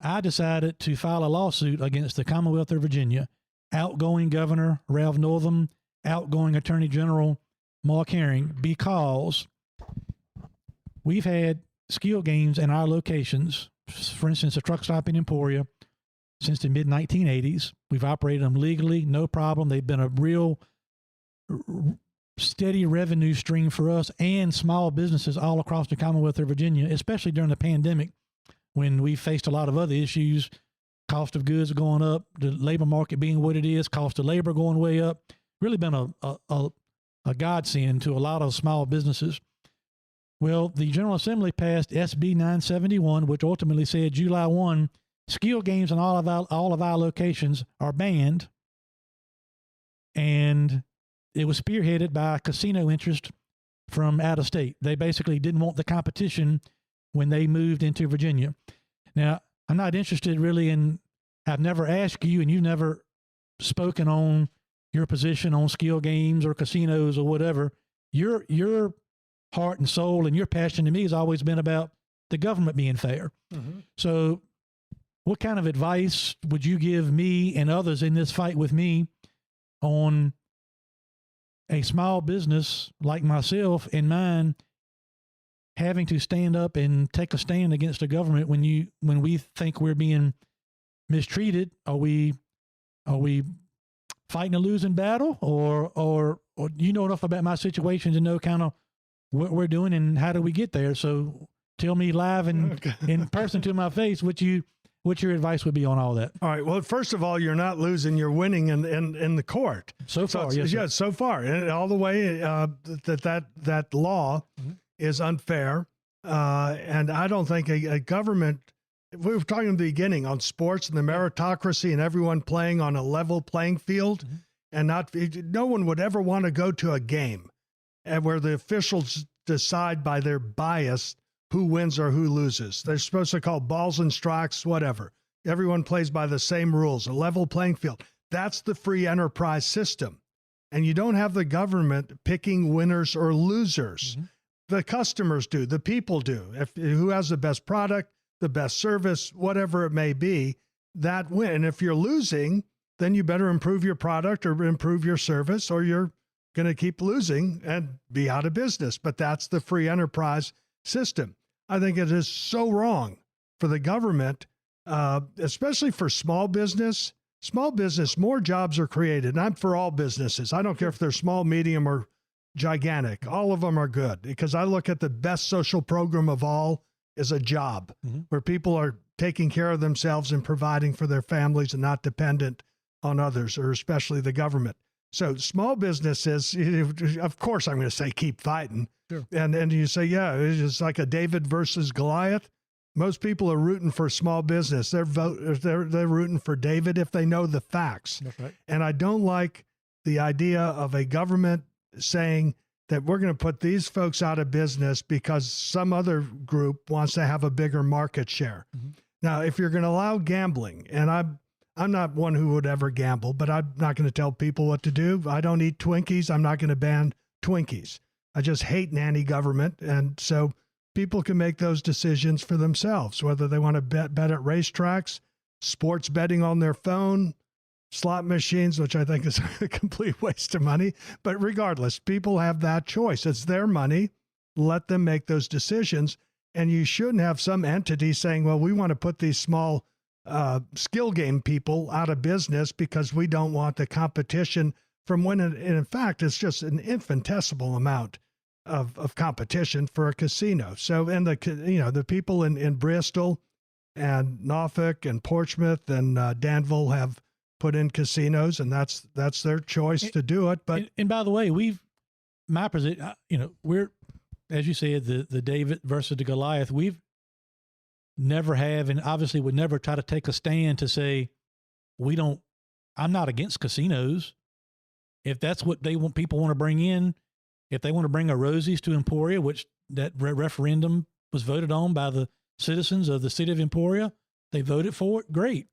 [SPEAKER 3] I decided to file a lawsuit against the Commonwealth of Virginia, outgoing Governor Ralph Northam, outgoing Attorney General Mark Herring, because we've had skill games in our locations. For instance, a truck stop in Emporia since the mid-1980s. We've operated them legally, no problem. They've been a real steady revenue stream for us and small businesses all across the Commonwealth of Virginia, especially during the pandemic when we faced a lot of other issues, cost of goods going up, the labor market being what it is, cost of labor going way up. Really been a godsend to a lot of small businesses. Well, the General Assembly passed SB 971, which ultimately said July 1, skill games in all of our locations are banned. And it was spearheaded by casino interest from out of state. They basically didn't want the competition when they moved into Virginia. Now, I'm not interested really I've never asked you, and you've never spoken on your position on skill games or casinos or whatever. Your heart and soul and your passion to me has always been about the government being fair. Mm-hmm. So what kind of advice would you give me and others in this fight with me on a small business like myself and mine having to stand up and take a stand against the government when we think we're being mistreated? Are we fighting a losing battle, or you know enough about my situation to know kind of what we're doing and how do we get there? So tell me live and in person to my face what your advice would be on all that.
[SPEAKER 6] All right. Well, first of all, you're not losing. You're winning in the court.
[SPEAKER 3] So far, yes.
[SPEAKER 6] Yeah, so far. And all the way that law is unfair. And I don't think a government, we were talking in the beginning on sports and the meritocracy and everyone playing on a level playing field, and no one would ever want to go to a game and where the officials decide by their bias who wins or who loses. They're supposed to call balls and strikes, whatever. Everyone plays by the same rules, a level playing field. That's the free enterprise system. And you don't have the government picking winners or losers. Mm-hmm. The customers do, the people do. Who has the best product, the best service, whatever it may be, that win. And if you're losing, then you better improve your product or improve your service, or you're going to keep losing and be out of business. But that's the free enterprise system. I think it is so wrong for the government, especially for small business. Small business, more jobs are created. And I'm for all businesses. I don't care if they're small, medium, or gigantic. All of them are good, because I look at the best social program of all is a job where people are taking care of themselves and providing for their families and not dependent on others, or especially the government. So small businesses, of course, I'm going to say keep fighting. Sure. And you say, yeah, it's like a David versus Goliath. Most people are rooting for small business. They're rooting for David if they know the facts. That's right. And I don't like the idea of a government saying that we're going to put these folks out of business because some other group wants to have a bigger market share. Mm-hmm. Now, if you're going to allow gambling, and I'm not one who would ever gamble, but I'm not going to tell people what to do. I don't eat Twinkies. I'm not going to ban Twinkies. I just hate nanny government. And so people can make those decisions for themselves, whether they want to bet at racetracks, sports betting on their phone, slot machines, which I think is a complete waste of money. But regardless, people have that choice. It's their money. Let them make those decisions. And you shouldn't have some entity saying, well, we want to put these small skill game people out of business because we don't want the competition from when, in fact, it's just an infinitesimal amount of competition for a casino. So, and the people in Bristol and Norfolk and Portsmouth and Danville have put in casinos, and that's their choice to do it. But
[SPEAKER 3] and by the way, my position, we're, as you said, the David versus the Goliath. We've never have, and obviously would never try to take a stand to say I'm not against casinos. If that's what people want to bring in, if they want to bring a Rosie's to Emporia, which that referendum was voted on by the citizens of the city of Emporia, they voted for it. Great.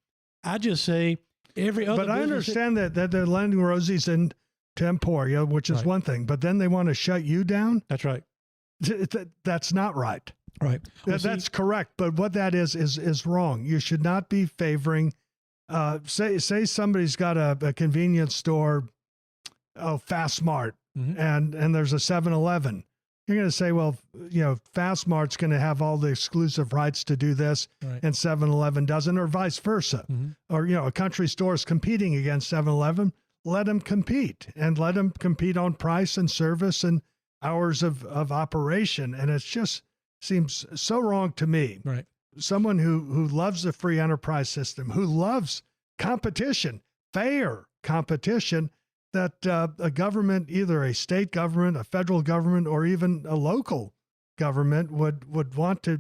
[SPEAKER 3] I just say every other.
[SPEAKER 6] But I understand that they're lending Rosie's into Emporia, which is one thing. But then they want to shut you down.
[SPEAKER 3] That's right.
[SPEAKER 6] That's not right.
[SPEAKER 3] Right. Well,
[SPEAKER 6] that's correct. But what that is wrong. You should not be favoring. Say somebody's got a convenience store, Fast Smart, and there's a 7-Eleven. You're going to say, well, Fast Smart's going to have all the exclusive rights to do this, and 7-Eleven doesn't, or vice versa. Or, a country store is competing against 7-Eleven. Let them compete, and let them compete on price and service and hours of operation. And it just seems so wrong to me.
[SPEAKER 3] Right.
[SPEAKER 6] Someone who loves the free enterprise system, who loves competition, fair competition, that a government, either a state government, a federal government, or even a local government would want to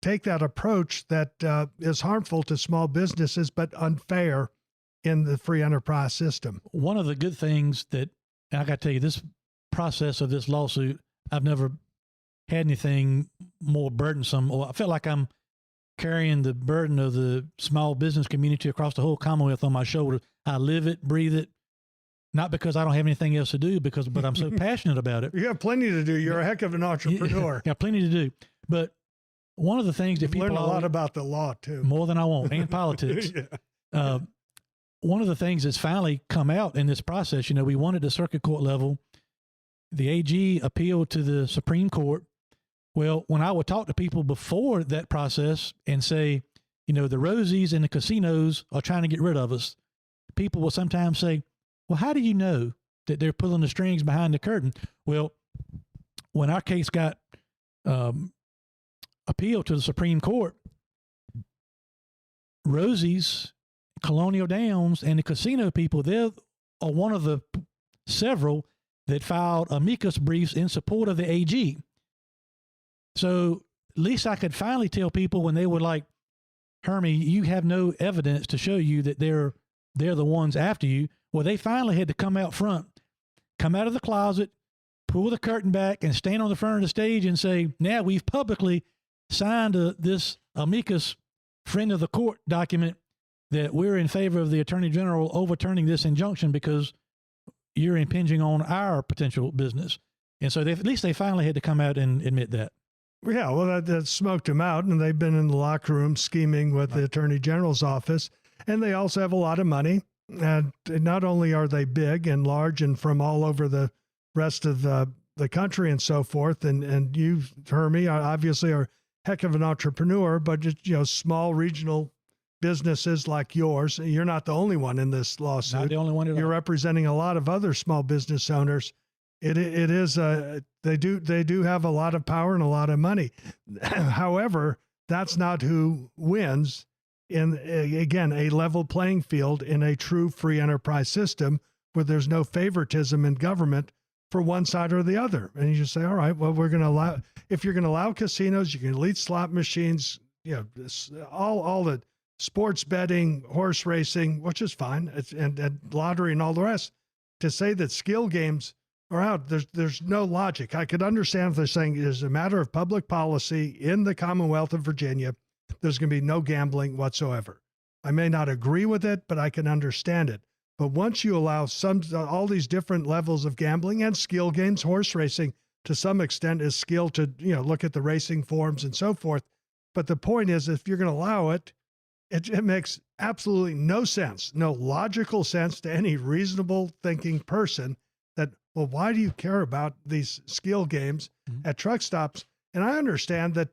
[SPEAKER 6] take that approach that is harmful to small businesses, but unfair in the free enterprise system.
[SPEAKER 3] One of the good things and I got to tell you, this process of this lawsuit, I've never had anything more burdensome, or I felt like I'm carrying the burden of the small business community across the whole Commonwealth on my shoulder. I live it, breathe it. Not because I don't have anything else to do, but I'm so passionate about it.
[SPEAKER 6] You have plenty to do. You're a heck of an entrepreneur.
[SPEAKER 3] Yeah, plenty to do. But one of the things that people
[SPEAKER 6] learn a lot about the law too,
[SPEAKER 3] more than I want, and politics. One of the things that's finally come out in this process, we won at the circuit court level. The AG appealed to the Supreme Court. Well, when I would talk to people before that process and say, the Rosies and the casinos are trying to get rid of us, people will sometimes say, well, how do you know that they're pulling the strings behind the curtain? Well, when our case got appealed to the Supreme Court, Rosie's, Colonial Downs, and the casino people, they are one of the several that filed amicus briefs in support of the AG. So at least I could finally tell people when they were like, Hermie, you have no evidence to show you that they're the ones after you. Well, they finally had to come out front, come out of the closet, pull the curtain back, and stand on the front of the stage and say, now we've publicly signed this amicus friend of the court document that we're in favor of the Attorney General overturning this injunction because you're impinging on our potential business. And so at least they finally had to come out and admit that.
[SPEAKER 6] Yeah, well, that smoked them out, and they've been in the locker room scheming with the Attorney General's office. And they also have a lot of money. And not only are they big and large and from all over the rest of the country and so forth, and you, Hermie, obviously are a heck of an entrepreneur, but just, small regional businesses like yours, you're not the only one in this lawsuit.
[SPEAKER 3] Not the only one at all.
[SPEAKER 6] You're representing a lot of other small business owners. It is they do have a lot of power and a lot of money. However, that's not who wins in, again, a level playing field in a true free enterprise system where there's no favoritism in government for one side or the other. And you just say, all right, well, we're going to allow, if you're going to allow casinos, you can delete slot machines, all the sports betting, horse racing, which is fine, and lottery and all the rest. To say that skill games are out, there's no logic. I could understand if they're saying it is a matter of public policy in the Commonwealth of Virginia, there's going to be no gambling whatsoever. I may not agree with it, but I can understand it. But once you allow all these different levels of gambling and skill games, horse racing to some extent is skill to, look at the racing forms and so forth. But the point is, if you're going to allow it, It makes absolutely no sense, no logical sense to any reasonable thinking person that, well, why do you care about these skill games at truck stops? And I understand that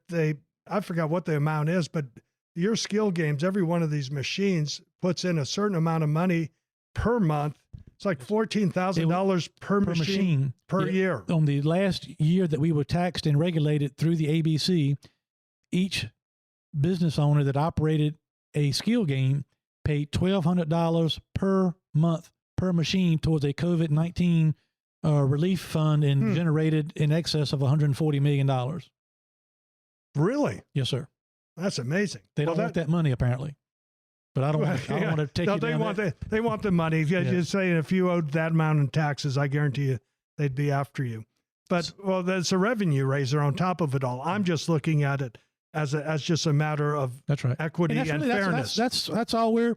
[SPEAKER 6] I forgot what the amount is, but your skill games, every one of these machines puts in a certain amount of money per month. It's like $14,000 per machine per year.
[SPEAKER 3] On the last year that we were taxed and regulated through the ABC, each business owner that operated a skill game paid $1,200 per month per machine towards a COVID-19 relief fund and generated in excess of $140 million.
[SPEAKER 6] Really?
[SPEAKER 3] Yes, sir.
[SPEAKER 6] That's amazing.
[SPEAKER 3] They don't want that money, apparently. But I don't want to take you down
[SPEAKER 6] they want the money. You're saying if you owed that amount in taxes, I guarantee you they'd be after you. But, well, that's a revenue raiser on top of it all. I'm just looking at it as just a matter of equity and fairness.
[SPEAKER 3] That's all we're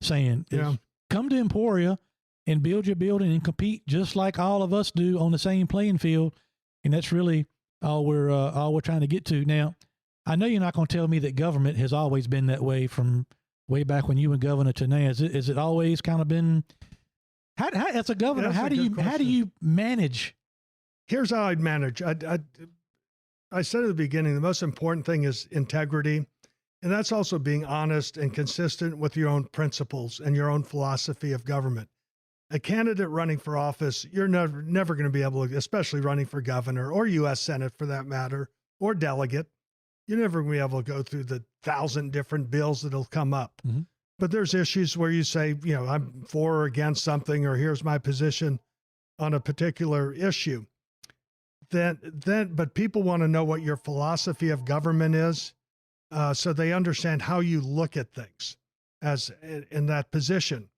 [SPEAKER 3] saying. Is come to Emporia and build your building and compete just like all of us do on the same playing field. And that's really all we're trying to get to. Now, I know you're not going to tell me that government has always been that way from way back when you were governor to now. Is it always kind of been? How as a governor, how do you manage?
[SPEAKER 6] Here's how I'd manage. I said at the beginning, the most important thing is integrity. And that's also being honest and consistent with your own principles and your own philosophy of government. A candidate running for office, you're never going to be able to, especially running for governor or U.S. Senate for that matter, or delegate, you're never going to be able to go through the 1,000 different bills that'll come up. Mm-hmm. But there's issues where you say, I'm for or against something, or here's my position on a particular issue. But people want to know what your philosophy of government is, so they understand how you look at things as in that position.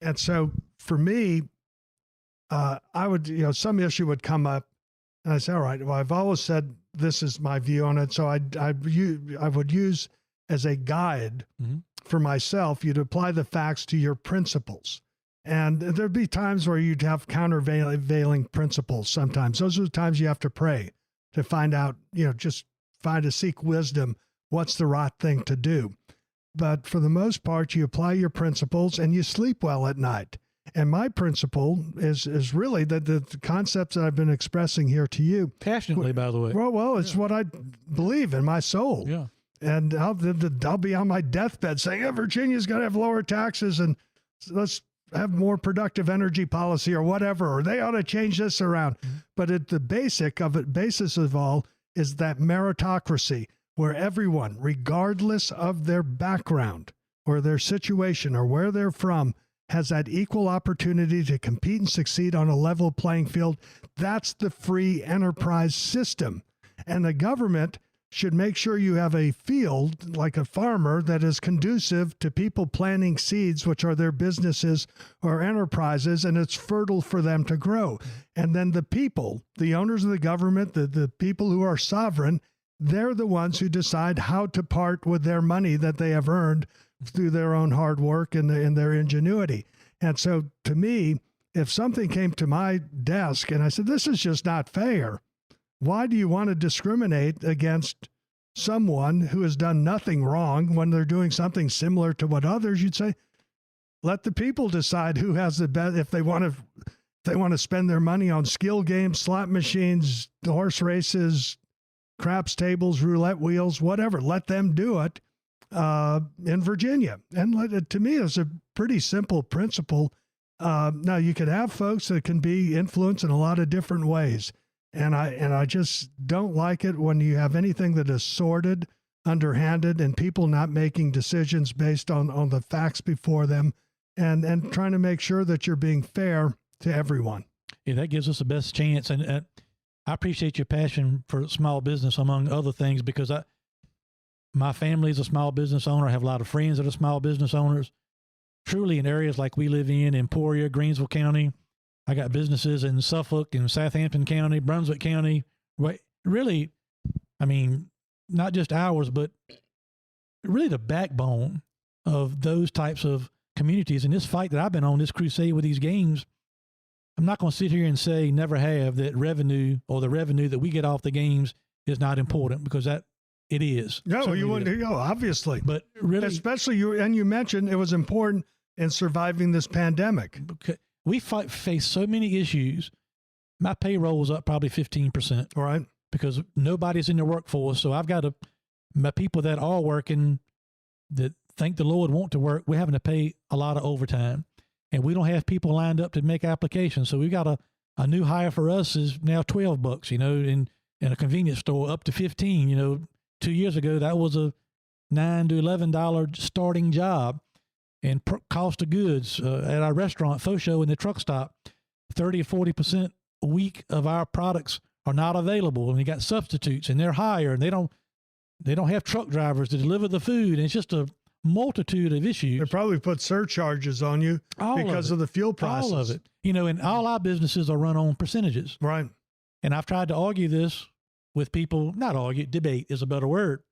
[SPEAKER 6] And so for me, I would, some issue would come up, and I say, all right, well, I've always said this is my view on it, so I would use as a guide for myself. You'd apply the facts to your principles. And there'd be times where you'd have countervailing principles sometimes. Those are the times you have to pray to find out, just seek wisdom. What's the right thing to do? But for the most part, you apply your principles and you sleep well at night. And my principle is really the concepts that I've been expressing here to you.
[SPEAKER 3] Passionately, by the way.
[SPEAKER 6] Well, it's what I believe in my soul. Yeah. And I'll be on my deathbed saying, Virginia's got to have lower taxes and let's have more productive energy policy or whatever, or they ought to change this around. But the basis of all is that meritocracy, where everyone, regardless of their background or their situation or where they're from, has that equal opportunity to compete and succeed on a level playing field. That's the free enterprise system. And the government should make sure you have a field like a farmer that is conducive to people planting seeds, which are their businesses or enterprises, and it's fertile for them to grow. And then the people, the owners of the government, the people who are sovereign, they're the ones who decide how to part with their money that they have earned through their own hard work and their ingenuity. And so to me, if something came to my desk and I said, this is just not fair, why do you want to discriminate against someone who has done nothing wrong when they're doing something similar to what others? You'd say, let the people decide who has the best. If they want to spend their money on skill games, slot machines, horse races, craps tables, roulette wheels, whatever, let them do it in Virginia. And to me, it's a pretty simple principle. Now, you could have folks that can be influenced in a lot of different ways. And I just don't like it when you have anything that is sordid, underhanded, and people not making decisions based on the facts before them and trying to make sure that you're being fair to everyone.
[SPEAKER 3] Yeah, that gives us the best chance. And I appreciate your passion for small business, among other things, because my family is a small business owner. I have a lot of friends that are small business owners. Truly, in areas like we live in, Emporia, Greensville County, I got businesses in Suffolk and Southampton County, Brunswick County. Really, I mean, not just ours, but really the backbone of those types of communities. And this fight that I've been on, this crusade with these games, I'm not going to sit here and say never have that revenue or the revenue that we get off the games is not important, because that It is.
[SPEAKER 6] No,
[SPEAKER 3] Certainly
[SPEAKER 6] you
[SPEAKER 3] it
[SPEAKER 6] wouldn't.
[SPEAKER 3] is.
[SPEAKER 6] Obviously,
[SPEAKER 3] But really,
[SPEAKER 6] especially you mentioned it was important in surviving this pandemic.
[SPEAKER 3] we face so many issues. My payroll was up probably 15%.
[SPEAKER 6] All right.
[SPEAKER 3] Because nobody's in the workforce. So I've got my people that are working that think the Lord want to work, we're having to pay a lot of overtime. And we don't have people lined up to make applications. So we got a new hire for us is now $12, in a convenience store up to 15, 2 years ago, that was a $9 to $11 starting job. And cost of goods at our restaurant, Fosho, in the truck stop, 30 or 40% a week of our products are not available. And we got substitutes and they're higher and they don't have truck drivers to deliver the food. And it's just a multitude of issues.
[SPEAKER 6] They probably put surcharges on you because of the fuel prices.
[SPEAKER 3] All of it. And all our businesses are run on percentages.
[SPEAKER 6] Right.
[SPEAKER 3] And I've tried to argue this with people, not argue, debate is a better word.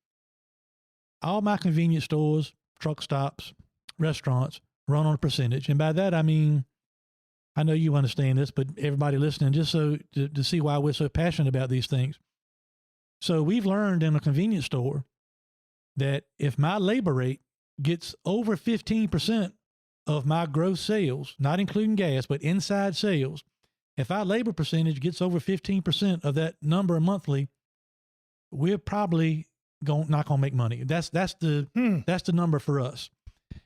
[SPEAKER 3] All my convenience stores, truck stops, restaurants run on a percentage. And by that, I mean, I know you understand this, but everybody listening, just so to see why we're so passionate about these things. So we've learned in a convenience store that if my labor rate gets over 15% of my gross sales, not including gas, but inside sales, if our labor percentage gets over 15% of that number monthly, we're probably not going to make money. That's the number for us.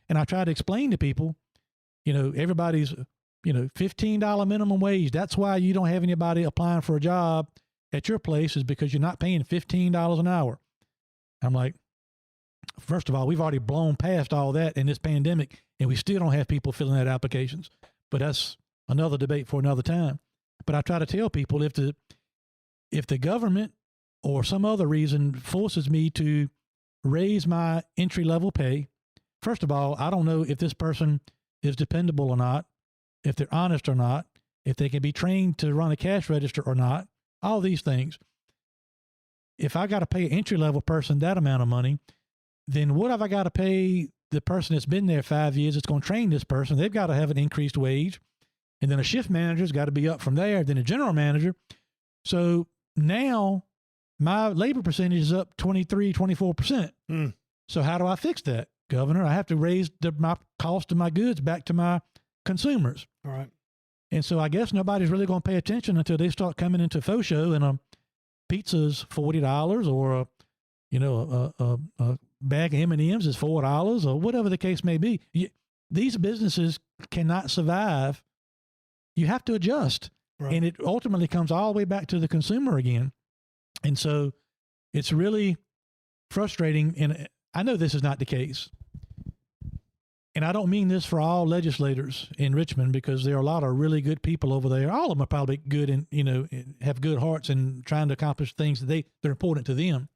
[SPEAKER 3] And I try to explain to people, everybody's, $15 minimum wage. That's why you don't have anybody applying for a job at your place, is because you're not paying $15 an hour. I'm like, first of all, we've already blown past all that in this pandemic, and we still don't have people filling out applications. But that's another debate for another time. But I try to tell people, if the government or some other reason forces me to raise my entry-level pay, first of all, I don't know if this person is dependable or not, if they're honest or not, if they can be trained to run a cash register or not, all these things. If I got to pay an entry-level person that amount of money, then what have I got to pay the person that's been there 5 years that's going to train this person? They've got to have an increased wage. And then a shift manager's got to be up from there, then a general manager. So now my labor percentage is up 23, 24%. So how do I fix that, Governor? I have to raise my cost of my goods back to my consumers.
[SPEAKER 6] All right.
[SPEAKER 3] And so I guess nobody's really going to pay attention until they start coming into Fosho and a pizza's $40 or a bag of M&Ms is $4 or whatever the case may be. These businesses cannot survive. You have to adjust. Right. And it ultimately comes all the way back to the consumer again. And so it's really frustrating. And I know this is not the case. And I don't mean this for all legislators in Richmond, because there are a lot of really good people over there. All of them are probably good and, have good hearts and trying to accomplish things that they're important to them.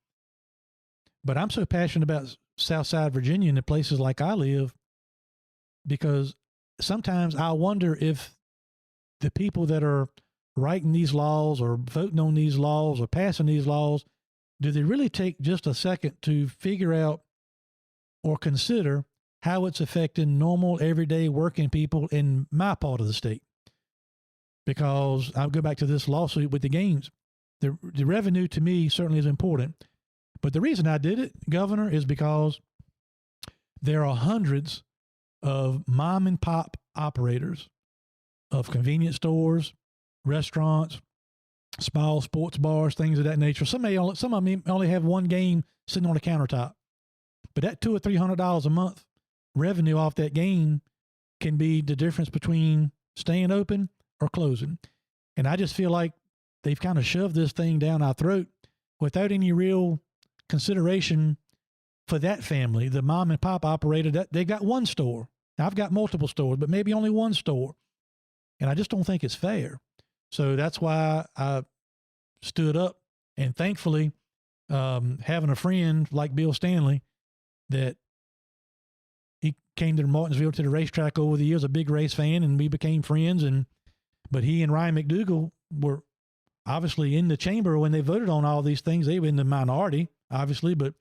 [SPEAKER 3] But I'm so passionate about Southside Virginia and the places like I live, because sometimes I wonder if the people that are writing these laws or voting on these laws or passing these laws, do they really take just a second to figure out or consider how it's affecting normal, everyday working people in my part of the state? Because I'll go back to this lawsuit with the games. The revenue to me certainly is important. But the reason I did it, Governor, is because there are hundreds of mom and pop operators of convenience stores, restaurants, small sports bars, things of that nature. Some of them only have one game sitting on the countertop. But that $200 or $300 a month revenue off that game can be the difference between staying open or closing. And I just feel like they've kind of shoved this thing down our throat without any real consideration for that family. The mom and pop operator, that they got one store. Now, I've got multiple stores, but maybe only one store. And I just don't think it's fair. So that's why I stood up, and thankfully, having a friend like Bill Stanley, that he came to Martinsville to the racetrack over the years, a big race fan, and we became friends. But he and Ryan McDougal were obviously in the chamber when they voted on all these things. They were in the minority, obviously, but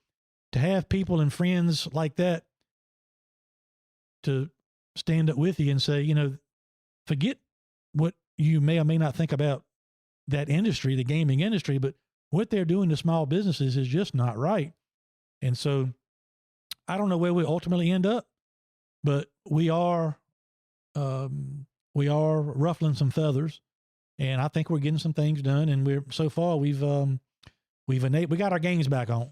[SPEAKER 3] to have people and friends like that to stand up with you and say, forget what you may or may not think about that industry, the gaming industry, but what they're doing to small businesses is just not right. And so I don't know where we ultimately end up, but we are ruffling some feathers, and I think we're getting some things done. And we've we got our games back on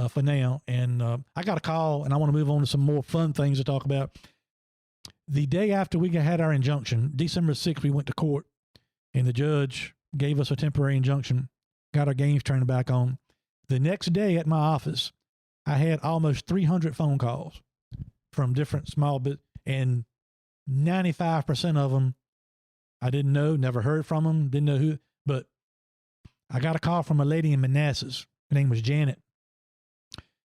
[SPEAKER 3] for now. And I got a call, and I want to move on to some more fun things to talk about. The day after we had our injunction, December 6th, we went to court, and the judge gave us a temporary injunction, got our games turned back on. The next day at my office, I had almost 300 phone calls from different small business, and 95% of them I didn't know, never heard from them, didn't know who, but I got a call from a lady in Manassas. Her name was Janet.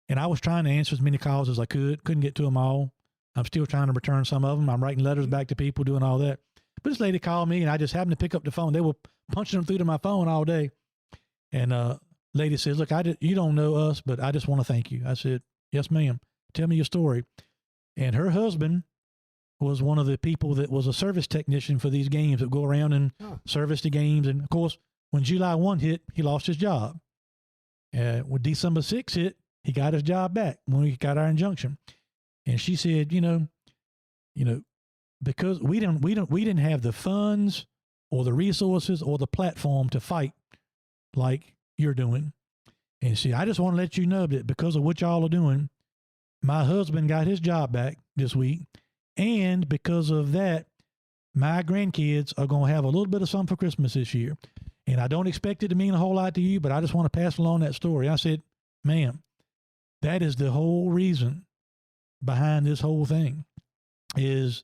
[SPEAKER 3] And I was trying to answer as many calls as I couldn't get to them all. I'm still trying to return some of them. I'm writing letters back to people, doing all that. But this lady called me, and I just happened to pick up the phone. They were punching them through to my phone all day. And lady says, look, you don't know us, but I just want to thank you. I said, yes, ma'am. Tell me your story. And her husband was one of the people that was a service technician for these games that go around and service the games. And, of course, when July 1 hit, he lost his job. When December 6 hit, he got his job back when we got our injunction. And she said, you know, because we didn't have the funds or the resources or the platform to fight like you're doing. And see, I just want to let you know that because of what y'all are doing, my husband got his job back this week. And because of that, my grandkids are going to have a little bit of something for Christmas this year. And I don't expect it to mean a whole lot to you, but I just want to pass along that story. I said, ma'am, that is the whole reason behind this whole thing, is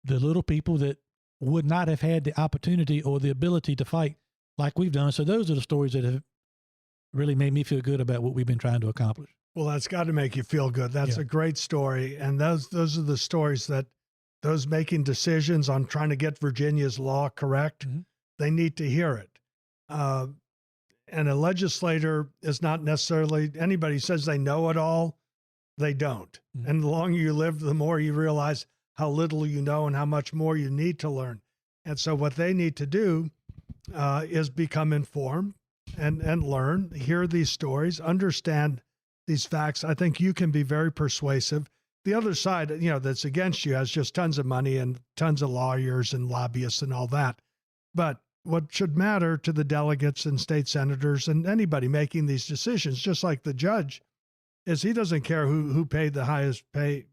[SPEAKER 3] the little people that would not have had the opportunity or the ability to fight like we've done. So those are the stories that have really made me feel good about what we've been trying to accomplish.
[SPEAKER 6] Well, that's got to make you feel good. That's a great story. And those are the stories that those making decisions on trying to get Virginia's law correct, they need to hear it. And a legislator is not necessarily anybody who says they know it all. They don't. And the longer you live, the more you realize how little you know and how much more you need to learn. And so what they need to do is become informed and learn, hear these stories, understand these facts. I think you can be very persuasive. The other side, you know, that's against you has just tons of money and tons of lawyers and lobbyists and all that. But what should matter to the delegates and state senators and anybody making these decisions, just like the judge, is he doesn't care who paid the highest pay.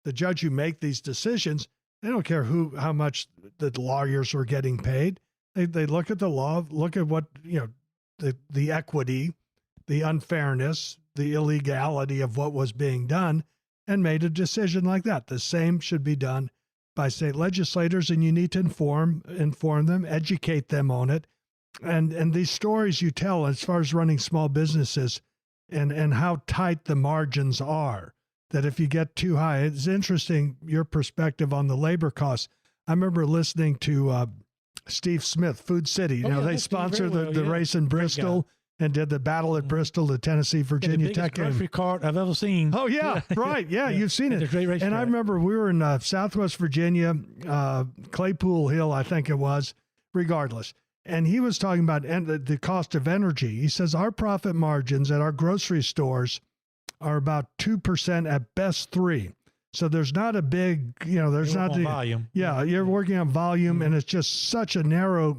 [SPEAKER 6] The judge who make these decisions, they don't care how much the lawyers are getting paid. They look at the law, look at what, you know, the equity, the unfairness, the illegality of what was being done, and made a decision like that. The same should be done by state legislators, and you need to inform them, educate them on it. And these stories you tell as far as running small businesses and how tight the margins are, that if you get too high, it's interesting, your perspective on the labor costs. I remember listening to Steve Smith, Food City. You know, they sponsored the race in Bristol and did the battle at Bristol, the Tennessee-Virginia Tech game.
[SPEAKER 3] The biggest grocery cart I've ever seen.
[SPEAKER 6] Oh, yeah, right. Yeah, you've seen it. And I remember we were in Southwest Virginia, Claypool Hill, I think it was, regardless. And he was talking about the cost of energy. He says our profit margins at our grocery stores are about 2%, at best 3%. So there's not a big, you know, there's not the
[SPEAKER 3] volume.
[SPEAKER 6] Yeah, you're working on volume, and it's just such a narrow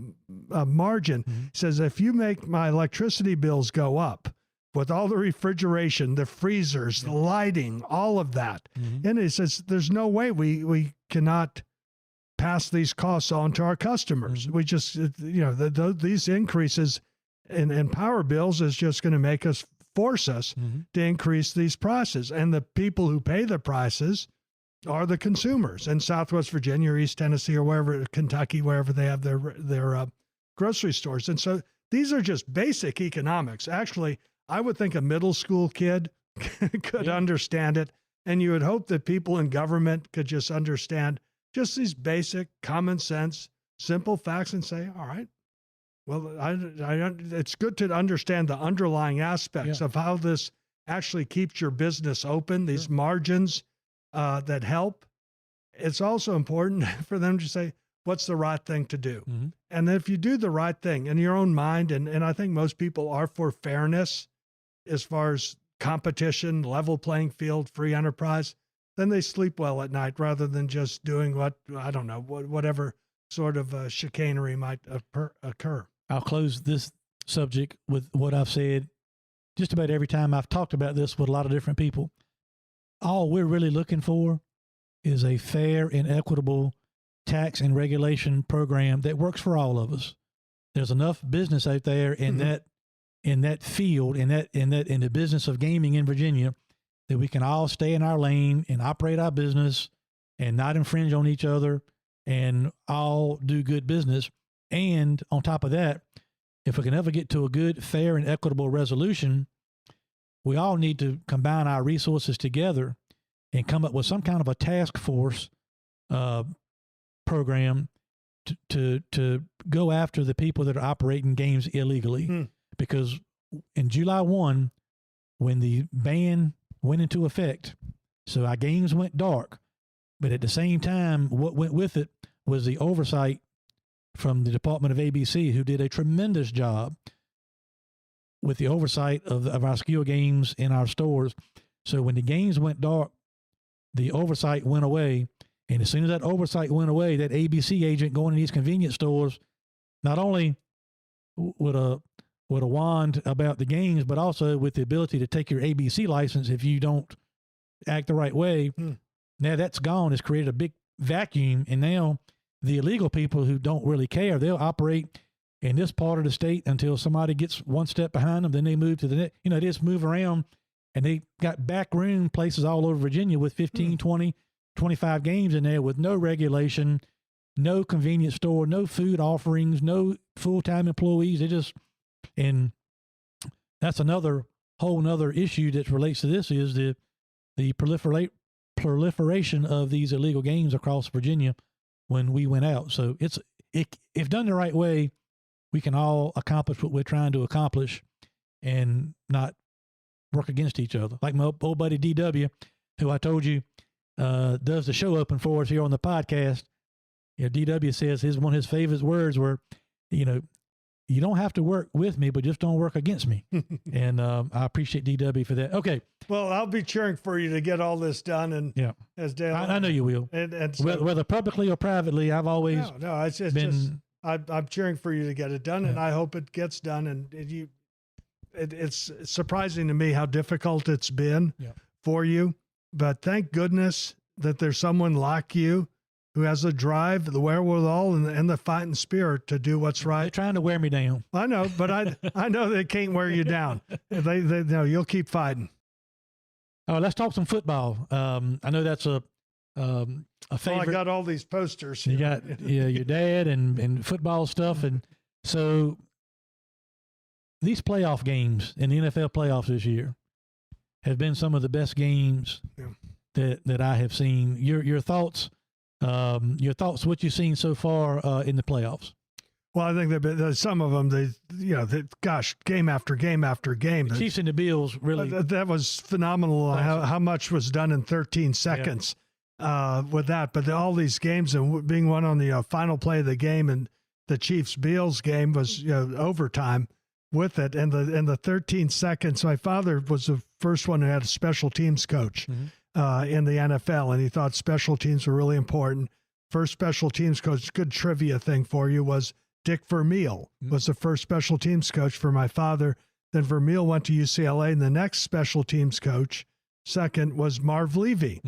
[SPEAKER 6] margin. He says if you make my electricity bills go up with all the refrigeration, the freezers, the lighting, all of that, and he says there's no way we cannot pass these costs on to our customers. We just, you know, these increases in power bills is just going to force us to increase these prices. And the people who pay the prices are the consumers in Southwest Virginia or East Tennessee or wherever, Kentucky, wherever they have their grocery stores. And so these are just basic economics. Actually, I would think a middle school kid could understand it. And you would hope that people in government could just understand just these basic common sense, simple facts and say, all right, well, it's good to understand the underlying aspects of how this actually keeps your business open, these margins that help. It's also important for them to say, what's the right thing to do? And if you do the right thing in your own mind, and I think most people are for fairness as far as competition, level playing field, free enterprise, then they sleep well at night rather than just doing whatever sort of chicanery might occur.
[SPEAKER 3] I'll close this subject with what I've said just about every time I've talked about this with a lot of different people. All we're really looking for is a fair and equitable tax and regulation program that works for all of us. There's enough business out there in that field, in the business of gaming in Virginia, that we can all stay in our lane and operate our business and not infringe on each other and all do good business. And on top of that, if we can ever get to a good, fair, and equitable resolution, we all need to combine our resources together and come up with some kind of a task force program to go after the people that are operating games illegally. Because in July 1, when the ban went into effect, so our games went dark, but at the same time, what went with it was the oversight from the Department of ABC, who did a tremendous job with the oversight of our skill games in our stores. So when the games went dark, the oversight went away. And as soon as that oversight went away, that ABC agent going to these convenience stores, not only with a wand about the games, but also with the ability to take your ABC license if you don't act the right way. Now that's gone. It's created a big vacuum. And now the illegal people who don't really care, they'll operate in this part of the state until somebody gets one step behind them. Then they move to the next. They just move around, and they got back room places all over Virginia with 15, 20, 25 games in there with no regulation, no convenience store, no food offerings, no full-time employees. They just, and that's another whole nother issue that relates to this is the proliferation of these illegal games across Virginia when we went out. So if done the right way, we can all accomplish what we're trying to accomplish and not work against each other. Like my old buddy DW, who I told you does the show open for us here on the podcast. DW says one of his favorite words were, you don't have to work with me, but just don't work against me. And I appreciate DW for that. Okay.
[SPEAKER 6] Well, I'll be cheering for you to get all this done. And
[SPEAKER 3] yeah,
[SPEAKER 6] as Dale,
[SPEAKER 3] I know you will.
[SPEAKER 6] And so,
[SPEAKER 3] whether publicly or privately, I've always
[SPEAKER 6] it's just I'm cheering for you to get it done, and I hope it gets done. And it's surprising to me how difficult it's been for you, but thank goodness that there's someone like you who has the drive, the wherewithal, and the fighting spirit to do what's right.
[SPEAKER 3] They're trying to wear me down.
[SPEAKER 6] I know, but I know they can't wear you down. They know you'll keep fighting.
[SPEAKER 3] Oh, let's talk some football. I know that's a favorite.
[SPEAKER 6] Well, I got all these posters.
[SPEAKER 3] You got your dad and football stuff, and so these playoff games in the NFL playoffs this year have been some of the best games that I have seen. Your thoughts. What you've seen so far in the playoffs.
[SPEAKER 6] Well, I think some of them, game after game after game.
[SPEAKER 3] The Chiefs and the Bills really.
[SPEAKER 6] That was phenomenal. How much was done in 13 seconds with that. But all these games, and being one on the final play of the game, and the Chiefs-Bills game was overtime with it. And the 13 seconds, my father was the first one who had a special teams coach. In the NFL, and he thought special teams were really important. First special teams coach, good trivia thing for you, was Dick Vermeil was the first special teams coach for my father. Then Vermeil went to UCLA, and the next special teams coach, second, was Marv Levy,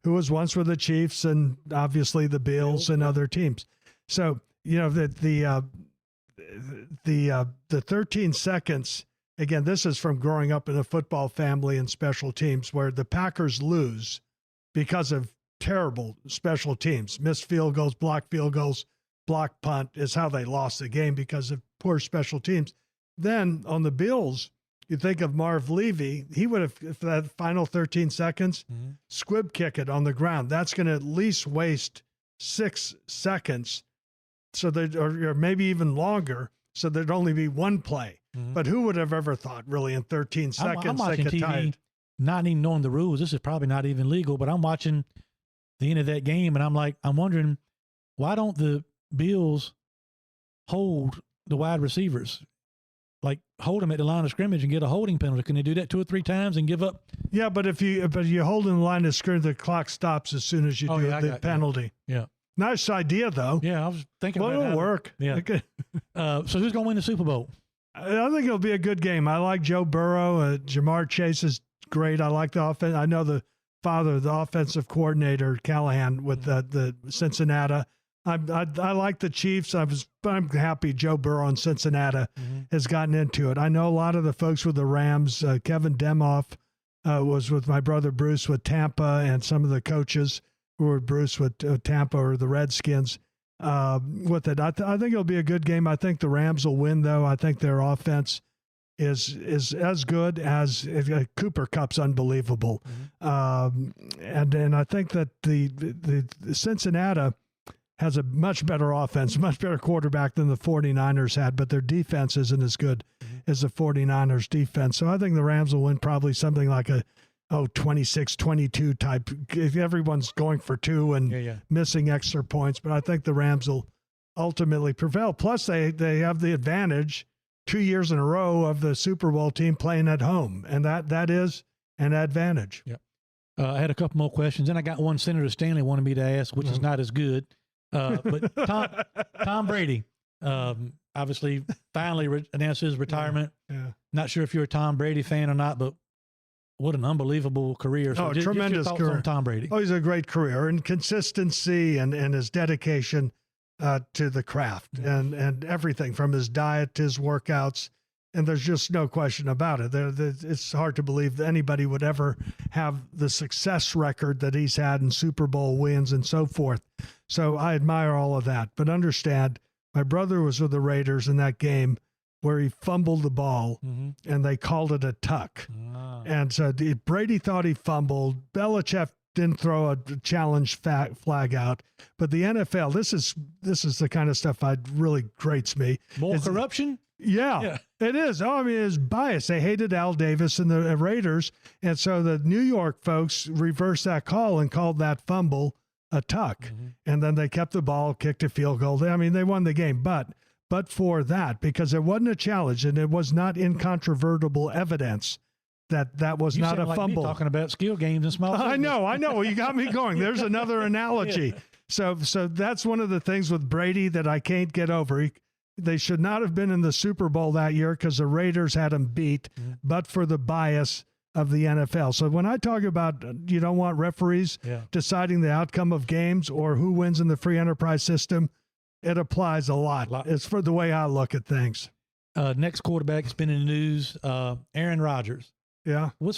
[SPEAKER 6] who was once with the Chiefs and obviously the Bills and other teams. So, the 13 seconds. Again, this is from growing up in a football family and special teams where the Packers lose because of terrible special teams. Missed field goals, blocked punt is how they lost the game because of poor special teams. Then on the Bills, you think of Marv Levy, he would have, for that final 13 seconds, squib kick it on the ground. That's going to at least waste 6 seconds, so that, or maybe even longer, so there'd only be one play. But who would have ever thought, really, in 13 seconds
[SPEAKER 3] I'm watching
[SPEAKER 6] they could tie
[SPEAKER 3] TV,
[SPEAKER 6] it?
[SPEAKER 3] not even knowing the rules. This is probably not even legal, but I'm watching the end of that game, and I'm wondering, why don't the Bills hold the wide receivers? like hold them at the line of scrimmage and get a holding penalty. Can they do that 2 or 3 times and give up?
[SPEAKER 6] Yeah, but if you hold in the line of scrimmage, the clock stops as soon as you do the penalty.
[SPEAKER 3] Yeah.
[SPEAKER 6] Nice idea, though.
[SPEAKER 3] Yeah, I was thinking
[SPEAKER 6] well,
[SPEAKER 3] about
[SPEAKER 6] it'll work.
[SPEAKER 3] Yeah. So who's going to win the Super Bowl?
[SPEAKER 6] I think it'll be a good game. I like Joe Burrow. Jamar Chase is great. I like the offense. I know the father, the offensive coordinator, Callahan, with the Cincinnati. I like the Chiefs. I'm happy Joe Burrow in Cincinnati has gotten into it. I know a lot of the folks with the Rams. Kevin Demoff was with my brother Bruce with Tampa, and some of the coaches who were Bruce with Tampa or the Redskins with it. I think it'll be a good game. I think the Rams will win, though. I think their offense is as good as Cooper Kupp's unbelievable. And I think that the Cincinnati has a much better offense, much better quarterback than the 49ers had, but their defense isn't as good as the 49ers defense. So I think the Rams will win probably something like a 26-22 type. If everyone's going for 2 and missing extra points, but I think the Rams will ultimately prevail. Plus they have the advantage 2 years in a row of the Super Bowl team playing at home, and that is an advantage.
[SPEAKER 3] Yeah. I had a couple more questions, and I got one Senator Stanley wanted me to ask, which is not as good. But Tom Brady, obviously, finally announced his retirement.
[SPEAKER 6] Yeah.
[SPEAKER 3] Not sure if you're a Tom Brady fan or not, but what an unbelievable career. So
[SPEAKER 6] tremendous
[SPEAKER 3] your
[SPEAKER 6] career
[SPEAKER 3] on Tom Brady.
[SPEAKER 6] Oh, he's a great career, and consistency and his dedication to the craft and everything from his diet to his workouts. And there's just no question about it. It's hard to believe that anybody would ever have the success record that he's had in Super Bowl wins and so forth. So I admire all of that. But understand, my brother was with the Raiders in that game where he fumbled the ball, and they called it a tuck. And so Brady thought he fumbled. Belichick didn't throw a challenge flag out. But the NFL, this is the kind of stuff that really grates me.
[SPEAKER 3] More corruption?
[SPEAKER 6] Yeah, it is. Oh, I mean, it's bias. They hated Al Davis and the Raiders. And so the New York folks reversed that call and called that fumble a tuck. And then they kept the ball, kicked a field goal. I mean, they won the game. But for that, because it wasn't a challenge and it was not incontrovertible evidence that was not a fumble.
[SPEAKER 3] Me talking about skill games and small.
[SPEAKER 6] I know. You got me going. There's another analogy. So that's one of the things with Brady that I can't get over. They should not have been in the Super Bowl that year because the Raiders had them beat, but for the bias of the NFL. So when I talk about you don't want referees deciding the outcome of games or who wins in the free enterprise system, it applies a lot. It's for the way I look at things.
[SPEAKER 3] Next quarterback has been in the news, Aaron Rodgers.
[SPEAKER 6] Yeah.
[SPEAKER 3] Will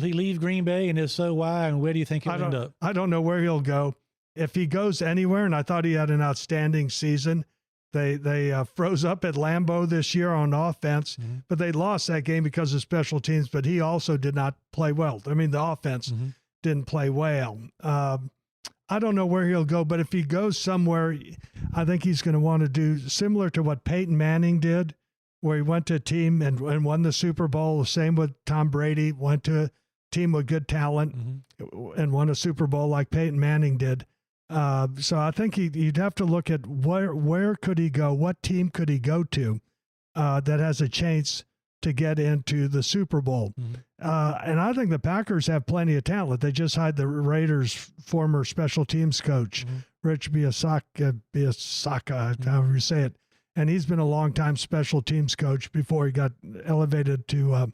[SPEAKER 3] he leave Green Bay, and if so, why? And where do you think he'll end up?
[SPEAKER 6] I don't know where he'll go. If he goes anywhere, and I thought he had an outstanding season, they froze up at Lambeau this year on offense, but they lost that game because of special teams. But he also did not play well. I mean, the offense didn't play well. I don't know where he'll go, but if he goes somewhere, I think he's going to want to do similar to what Peyton Manning did, where he went to a team and won the Super Bowl. The same with Tom Brady, went to a team with good talent and won a Super Bowl like Peyton Manning did. So I think you'd have to look at where could he go, what team could he go to that has a chance to get into the Super Bowl. And I think the Packers have plenty of talent. They just hired the Raiders' former special teams coach, Rich Bisaccia, however you say it. And he's been a longtime special teams coach before he got elevated to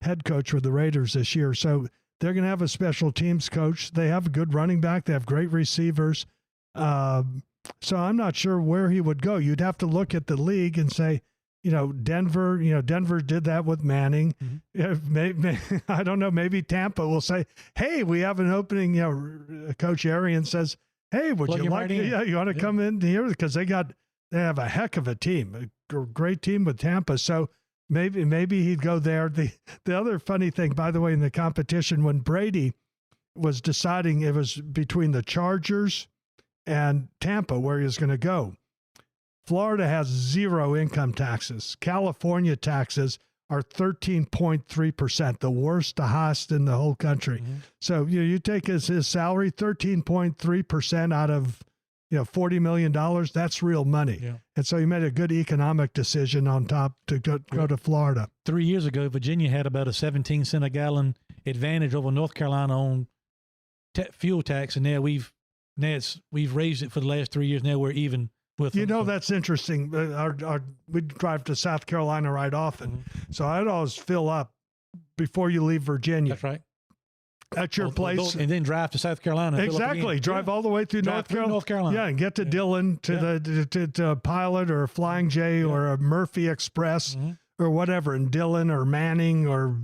[SPEAKER 6] head coach with the Raiders this year. So they're going to have a special teams coach. They have a good running back. They have great receivers. So I'm not sure where he would go. You'd have to look at the league and say, Denver did that with Manning. I don't know. Maybe Tampa will say, hey, we have an opening. Coach Arian says, hey, would you like, you want to come in here? Because they have a heck of a team, a great team with Tampa. So maybe he'd go there. The other funny thing, by the way, in the competition, when Brady was deciding it was between the Chargers and Tampa where he was going to go, Florida has 0 income taxes. California taxes are 13.3%, the worst, the highest in the whole country. So you take his salary, 13.3% out of $40 million, that's real money.
[SPEAKER 3] Yeah.
[SPEAKER 6] And so he made a good economic decision on top to go to Florida.
[SPEAKER 3] 3 years ago, Virginia had about a 17 cent a gallon advantage over North Carolina on fuel tax, and now we've raised it for the last 3 years. Now we're even with them.
[SPEAKER 6] That's interesting. We drive to South Carolina right often, so I'd always fill up before you leave Virginia.
[SPEAKER 3] That's right.
[SPEAKER 6] At your place,
[SPEAKER 3] and then drive to South Carolina. and fill up
[SPEAKER 6] exactly.
[SPEAKER 3] again.
[SPEAKER 6] Drive all the way through North Carolina. Yeah, and get to Dillon to Pilot or Flying J or a Murphy Express or whatever, in Dillon or Manning or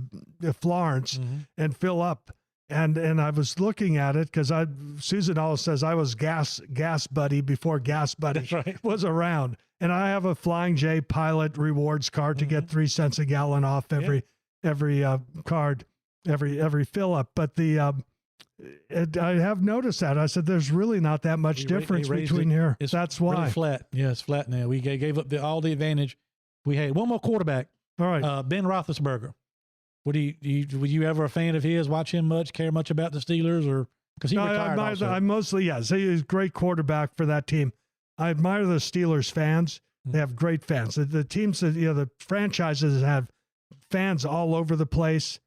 [SPEAKER 6] Florence, and fill up. And I was looking at it because Susan always says I was gas buddy before gas buddy was around, and I have a Flying J Pilot rewards card to get 3 cents a gallon off every card. Every fill up, but I have noticed that. I said, there's really not that much difference between here. That's why.
[SPEAKER 3] Really flat. Yeah, it's flat now. We gave up all the advantage we had. One more quarterback.
[SPEAKER 6] All right.
[SPEAKER 3] Ben Roethlisberger. Were you ever a fan of his? Watch him much? Care much about the Steelers, or because he retired?
[SPEAKER 6] I mostly, yes. He was a great quarterback for that team. I admire the Steelers fans. They have great fans. The teams that the franchises have fans all over the place.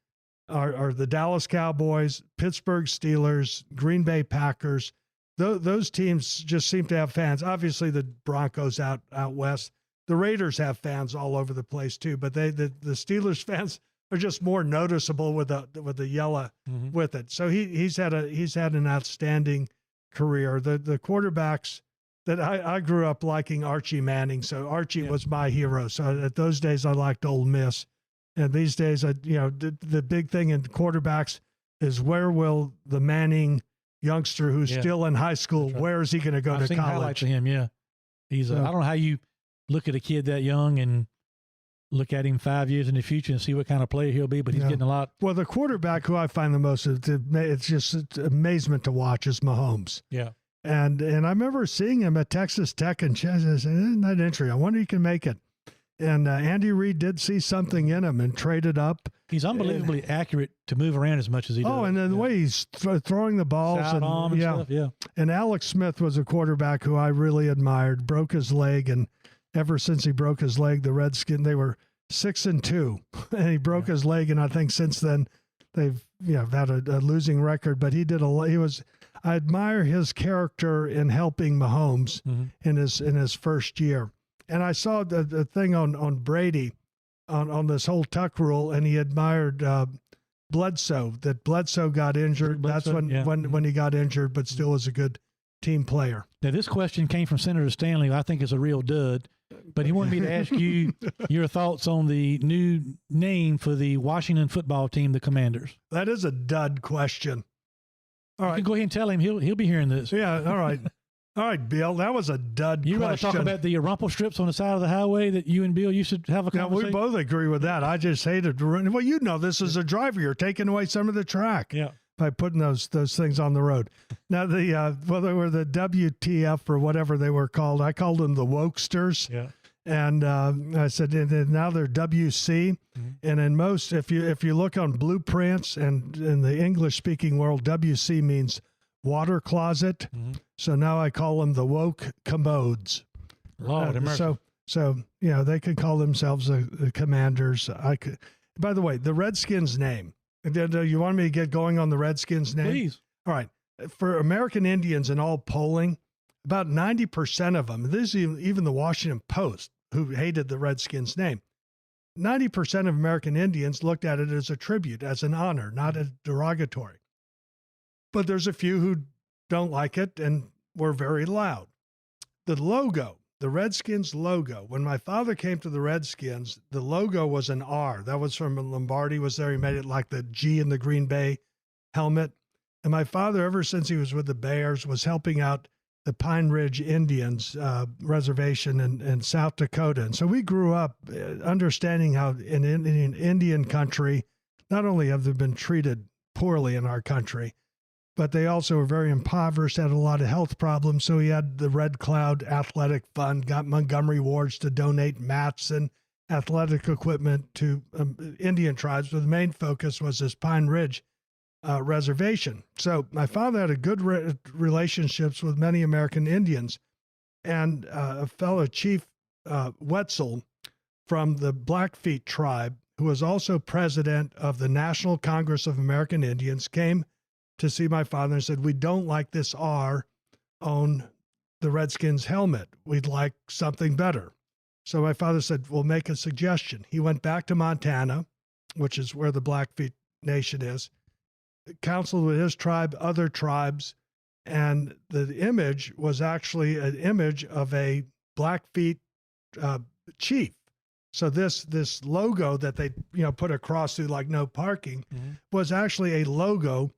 [SPEAKER 6] Are the Dallas Cowboys, Pittsburgh Steelers, Green Bay Packers. Those teams just seem to have fans. Obviously, the Broncos out west. The Raiders have fans all over the place too. But the Steelers fans are just more noticeable with the yellow with it. So he's had an outstanding career. The quarterbacks that I grew up liking Archie Manning. So Archie was my hero. So at those days I liked Ole Miss. And these days, the big thing in quarterbacks is where will the Manning youngster who's still in high school, where is he going to go to
[SPEAKER 3] seen
[SPEAKER 6] college?
[SPEAKER 3] Highlights of him, yeah. He's. I don't know how you look at a kid that young and look at him 5 years in the future and see what kind of player he'll be, but he's getting a lot.
[SPEAKER 6] Well, the quarterback who I find the most, it's just amazement to watch, is Mahomes.
[SPEAKER 3] Yeah.
[SPEAKER 6] And I remember seeing him at Texas Tech and said, isn't that interesting? I wonder if he can make it. And Andy Reid did see something in him and traded up.
[SPEAKER 3] He's unbelievably accurate to move around as much as he does.
[SPEAKER 6] Oh, and then the way he's throwing the balls.
[SPEAKER 3] And stuff, yeah.
[SPEAKER 6] And Alex Smith was a quarterback who I really admired, broke his leg. And ever since he broke his leg, the Redskins, they were 6-2. And he broke his leg. And I think since then they've had a losing record. But I admire his character in helping Mahomes in his first year. And I saw the thing on Brady on this whole tuck rule, and he admired Bledsoe, that Bledsoe got injured. That's when he got injured, but still was a good team player.
[SPEAKER 3] Now, this question came from Senator Stanley, who I think is a real dud, but he wanted me to ask you your thoughts on the new name for the Washington football team, the Commanders.
[SPEAKER 6] That is a dud question. All right.
[SPEAKER 3] You can go ahead and tell him. He'll be hearing this.
[SPEAKER 6] Yeah, all right. All right, Bill, that was a dud question.
[SPEAKER 3] You want to talk about the rumple strips on the side of the highway that you and Bill used to have a conversation?
[SPEAKER 6] We both agree with that. I just hated running. Well, this as a driver, you're taking away some of the track by putting those things on the road. Now, they were the WTF or whatever they were called. I called them the Wokesters.
[SPEAKER 3] Yeah.
[SPEAKER 6] And I said, and now they're WC. And in most, if you look on blueprints and in the English-speaking world, WC means water closet. So now I call them the woke commodes.
[SPEAKER 3] Lord,
[SPEAKER 6] so they could call themselves the Commanders. By the way, the Redskins name. Do you want me to get going on the Redskins name?
[SPEAKER 3] Please.
[SPEAKER 6] All right. For American Indians in all polling, about 90% of them, this is even the Washington Post, who hated the Redskins name, 90% of American Indians looked at it as a tribute, as an honor, not a derogatory. But there's a few who don't like it and were very loud. The logo, the Redskins logo, when my father came to the Redskins, the logo was an R. That was from Lombardi was there. He made it like the G in the Green Bay helmet. And my father, ever since he was with the Bears, was helping out the Pine Ridge Indians reservation in South Dakota. And so we grew up understanding how in Indian country, not only have they been treated poorly in our country, but they also were very impoverished, had a lot of health problems. So he had the Red Cloud Athletic Fund, got Montgomery Wards to donate mats and athletic equipment to Indian tribes. But the main focus was this Pine Ridge. reservation. So my father had a good relationships with many American Indians, and a fellow chief Wetzel from the Blackfeet tribe, who was also president of the National Congress of American Indians, came to see my father and said, "We don't like this R on the Redskins helmet. We'd like something better." So my father said, "We'll make a suggestion." He went back to Montana, which is where the Blackfeet Nation is, counseled with his tribe, other tribes, and the image was actually an image of a Blackfeet chief. So this logo that they put across through like no parking was actually a logo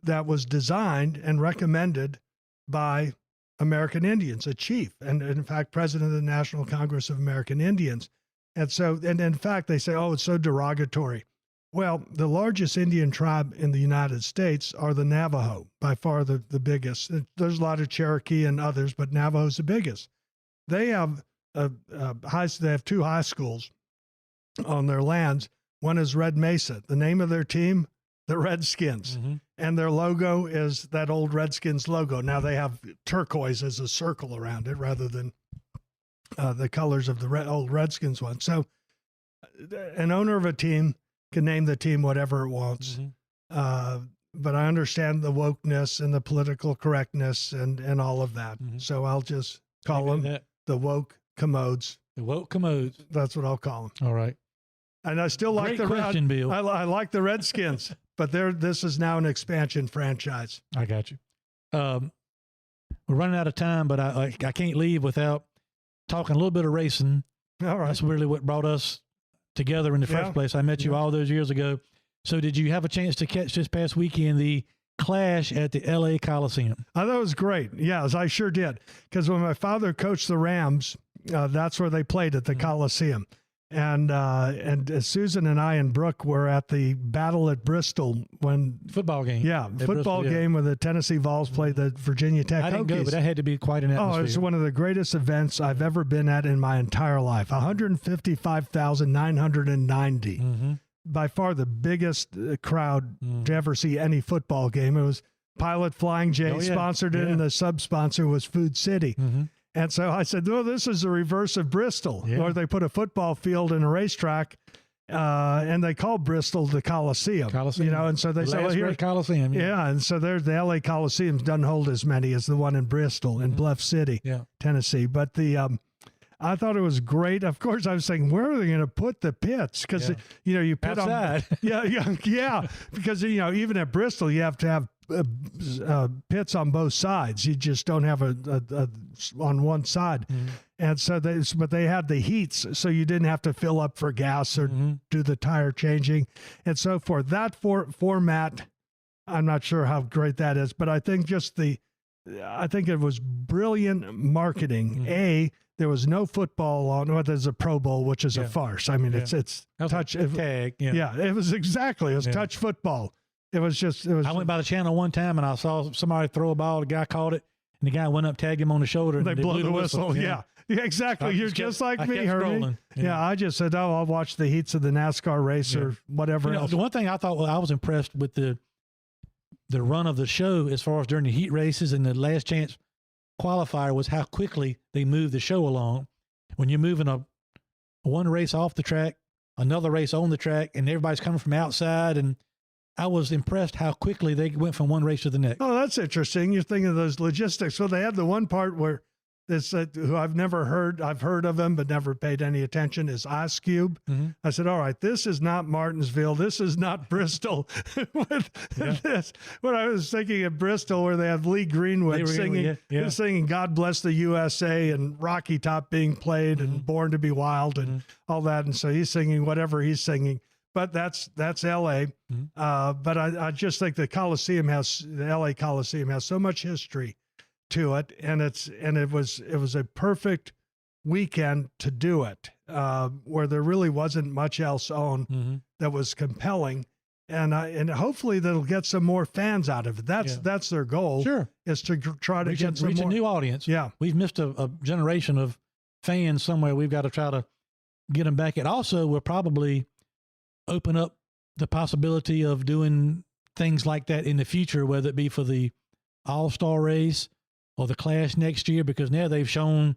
[SPEAKER 6] that was designed and recommended by American Indians, a chief, and in fact, president of the National Congress of American Indians. And so, and in fact, they say, "Oh, it's so derogatory." Well, the largest Indian tribe in the United States are the Navajo, by far the biggest. There's a lot of Cherokee and others, but Navajo's the biggest. They have they have two high schools on their lands. One is Red Mesa. The name of their team, the Redskins, and their logo is that old Redskins logo. Now they have turquoise as a circle around it rather than the colors of the old Redskins one. So an owner of a team can name the team whatever it wants. But I understand the wokeness and the political correctness and all of that. So I'll just call them the woke commodes.
[SPEAKER 3] The woke commodes.
[SPEAKER 6] That's what I'll call them.
[SPEAKER 3] All right.
[SPEAKER 6] And I still like
[SPEAKER 3] Great
[SPEAKER 6] the
[SPEAKER 3] question, Bill.
[SPEAKER 6] I like the Redskins, but this is now an expansion franchise.
[SPEAKER 3] I got you. We're running out of time, but I can't leave without talking a little bit of racing.
[SPEAKER 6] All right.
[SPEAKER 3] That's really what brought us together in the first place. I met you all those years ago. So did you have a chance to catch this past weekend the Clash at the LA Coliseum?
[SPEAKER 6] I thought it was great. Yes, I sure did. Because when my father coached the Rams, that's where they played at the Coliseum. And Susan and I and Brooke were at the battle at Bristol when
[SPEAKER 3] Football game.
[SPEAKER 6] Yeah,
[SPEAKER 3] At
[SPEAKER 6] football
[SPEAKER 3] Bristol, yeah.
[SPEAKER 6] game when the Tennessee Vols played the Virginia Tech
[SPEAKER 3] I didn't go,
[SPEAKER 6] Hokies.
[SPEAKER 3] but that had to be quite an atmosphere.
[SPEAKER 6] Oh, it's one of the greatest events I've ever been at in my entire life. 155,990. By far the biggest crowd to ever see any football game. It was Pilot Flying J sponsored it, and the sub-sponsor was Food City. And so I said, "Oh, this is the reverse of Bristol, where they put a football field and a racetrack, and they call Bristol the Coliseum. And so they say, well, here,
[SPEAKER 3] Coliseum.
[SPEAKER 6] and so there's the LA Coliseum doesn't hold as many as the one in Bristol in Bluff City, Tennessee. But I thought it was great. Of course, I was saying, where are they going to put the pits? Because you pit
[SPEAKER 3] outside.
[SPEAKER 6] Because even at Bristol, you have to have pits on both sides. You just don't have a on one side. And so they had the heats, so you didn't have to fill up for gas or do the tire changing and so forth. That format, I'm not sure how great that is, but I think I think it was brilliant marketing. There was no football on. Well, there's a Pro Bowl, which is a farce. I mean, it's touch
[SPEAKER 3] tag.
[SPEAKER 6] It was exactly. It was touch football. It was. I
[SPEAKER 3] went by the channel one time and I saw somebody throw a ball. The guy caught it, and the guy went up, tagged him on the shoulder. And
[SPEAKER 6] they blew the whistle. Yeah, exactly. You're just like me, Hermie. I just said, "Oh, I'll watch the heats of the NASCAR race or whatever else."
[SPEAKER 3] The one thing I thought, I was impressed with the run of the show as far as during the heat races and the last chance qualifier was how quickly they moved the show along. When you're moving one race off the track, another race on the track, and everybody's coming from outside, and I was impressed how quickly they went from one race to the next.
[SPEAKER 6] Oh, that's interesting. You're thinking of those logistics. So they had the one part where this who I've heard of him but never paid any attention, is Ice Cube. I said, all right, this is not Martinsville. This is not Bristol. This, when I was thinking of Bristol, where they have Lee Greenwood singing "God Bless the USA" and Rocky Top being played and "Born to Be Wild" and all that, and so he's singing whatever he's singing. But that's L.A. But I just think the L.A. Coliseum has so much history to it, and it was a perfect weekend to do it, where there really wasn't much else on that was compelling, and hopefully that'll get some more fans out of it. That's their goal. Sure, is to try to reach a
[SPEAKER 3] new audience. Yeah, we've missed a generation of fans somewhere. We've got to try to get them back. It also will probably open up the possibility of doing things like that in the future, whether it be for the All-Star race or the Clash next year, because now they've shown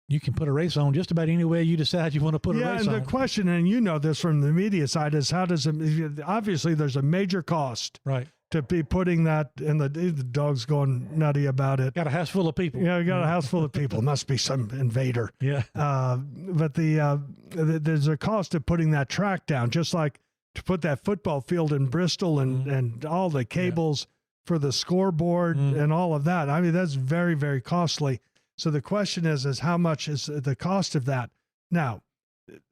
[SPEAKER 3] you can put a race on just about any way you decide you want to put a race on.
[SPEAKER 6] Yeah, and the question, and you know this from the media side, is how does it, obviously there's a major cost
[SPEAKER 3] Right.
[SPEAKER 6] to be putting that, and the dog's going nutty about it.
[SPEAKER 3] Got a house full of people.
[SPEAKER 6] Yeah, you got a house full of people. Must be some invader.
[SPEAKER 3] Yeah.
[SPEAKER 6] But there's a cost of putting that track down, just like to put that football field in Bristol and all the cables for the scoreboard and all of that. I mean, that's very, very costly. So the question is how much is the cost of that? Now,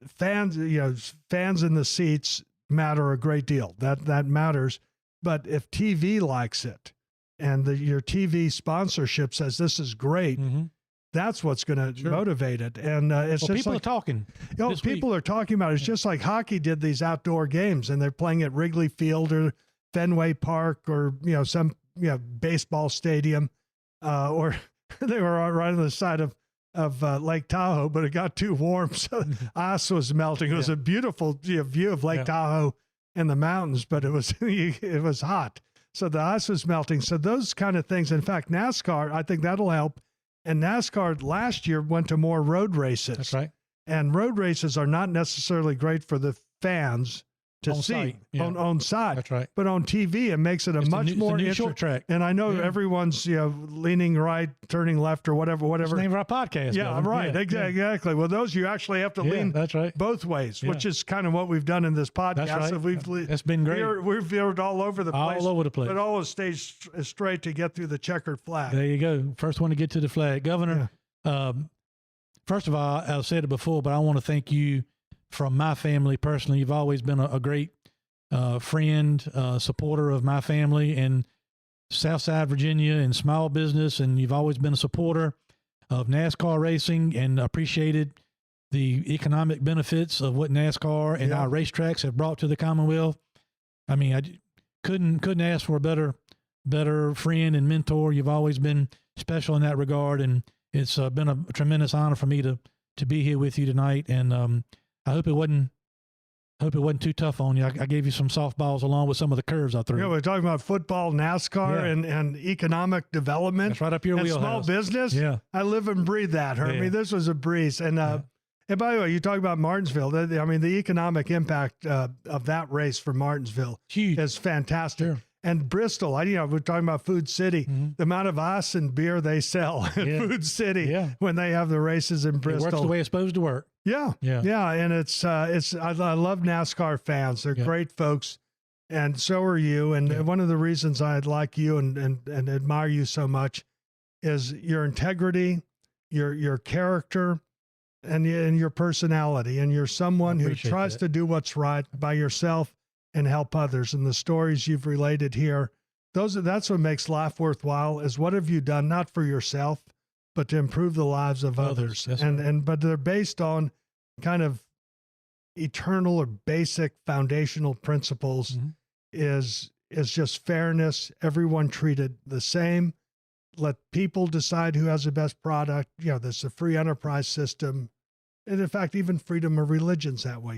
[SPEAKER 6] fans in the seats matter a great deal. That matters. But if TV likes it and your TV sponsorship says this is great, that's what's going to motivate it. And it's just
[SPEAKER 3] people
[SPEAKER 6] like,
[SPEAKER 3] are talking.
[SPEAKER 6] People are talking about it. It's just like hockey did these outdoor games, and they're playing at Wrigley Field or Fenway Park or some baseball stadium, or they were right on the side of Lake Tahoe, but it got too warm, so ice was melting. It was a beautiful view of Lake Tahoe and the mountains, but it was hot, so the ice was melting. So those kind of things. In fact, NASCAR, I think that'll help. And NASCAR last year went to more road races.
[SPEAKER 3] That's right.
[SPEAKER 6] And road races are not necessarily great for the fans to
[SPEAKER 3] On
[SPEAKER 6] see
[SPEAKER 3] site, yeah.
[SPEAKER 6] on site.
[SPEAKER 3] That's right.
[SPEAKER 6] But on TV, it makes it a much more
[SPEAKER 3] short track.
[SPEAKER 6] And I know everyone's leaning right, turning left, or whatever.
[SPEAKER 3] That's the name of our podcast.
[SPEAKER 6] Yeah,
[SPEAKER 3] Governor.
[SPEAKER 6] right. Exactly. Well, those you actually have to lean.
[SPEAKER 3] That's right.
[SPEAKER 6] Both ways, which is kind of what we've done in this podcast.
[SPEAKER 3] That's right. That's been great.
[SPEAKER 6] We've veered all over the place.
[SPEAKER 3] All over the place.
[SPEAKER 6] But always stays straight to get through the checkered flag.
[SPEAKER 3] There you go. First one to get to the flag. Governor, first of all, I've said it before, but I want to thank you from my family personally. You've always been a great friend, supporter of my family in Southside Virginia and small business, and you've always been a supporter of NASCAR racing and appreciated the economic benefits of what NASCAR and our racetracks have brought to the Commonwealth. I mean, I couldn't ask for a better friend and mentor. You've always been special in that regard, and it's been a tremendous honor for me to be here with you tonight. And I hope it wasn't too tough on you. I gave you some softballs along with some of the curves I threw.
[SPEAKER 6] Yeah, we're talking about football, NASCAR, and economic development.
[SPEAKER 3] That's right up your
[SPEAKER 6] and
[SPEAKER 3] wheelhouse.
[SPEAKER 6] Small business.
[SPEAKER 3] Yeah.
[SPEAKER 6] I live and breathe that, Hermie.
[SPEAKER 3] Yeah.
[SPEAKER 6] This was a breeze. And and by the way, you talk about Martinsville. I mean, the economic impact of that race for Martinsville
[SPEAKER 3] Huge.
[SPEAKER 6] is fantastic.
[SPEAKER 3] Sure.
[SPEAKER 6] And Bristol, we're talking about Food City. The amount of ice and beer they sell at Food City when they have the races in Bristol.
[SPEAKER 3] It works the way it's supposed to work.
[SPEAKER 6] Yeah. And it's I love NASCAR fans. They're great folks, and so are you. And one of the reasons I like you and admire you so much is your integrity, your character, and your personality. And you're someone who tries to do what's right by yourself and help others. And the stories you've related here, that's what makes life worthwhile. Is what have you done, not for yourself, but to improve the lives of others.
[SPEAKER 3] Yes,
[SPEAKER 6] But they're based on kind of eternal or basic foundational principles. Is just fairness, everyone treated the same. Let people decide who has the best product. There's a free enterprise system. And in fact, even freedom of religion's that way.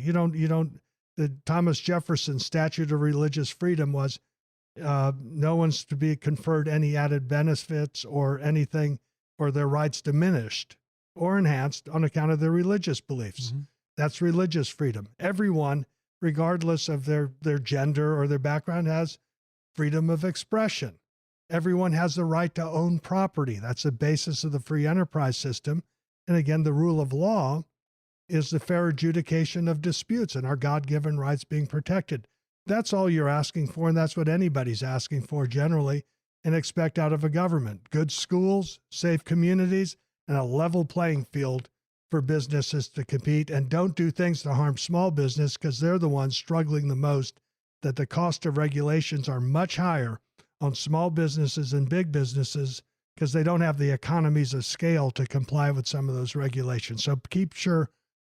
[SPEAKER 6] The Thomas Jefferson statute of religious freedom was no one's to be conferred any added benefits or anything, or their rights diminished or enhanced on account of their religious beliefs. That's religious freedom. Everyone, regardless of their gender or their background, has freedom of expression. Everyone has the right to own property. That's the basis of the free enterprise system. And again, the rule of law is the fair adjudication of disputes and our God-given rights being protected. That's all you're asking for, and that's what anybody's asking for generally and expect out of a government. Good schools, safe communities, and a level playing field for businesses to compete. And don't do things to harm small business, because they're the ones struggling the most, that the cost of regulations are much higher on small businesses and big businesses because they don't have the economies of scale to comply with some of those regulations. So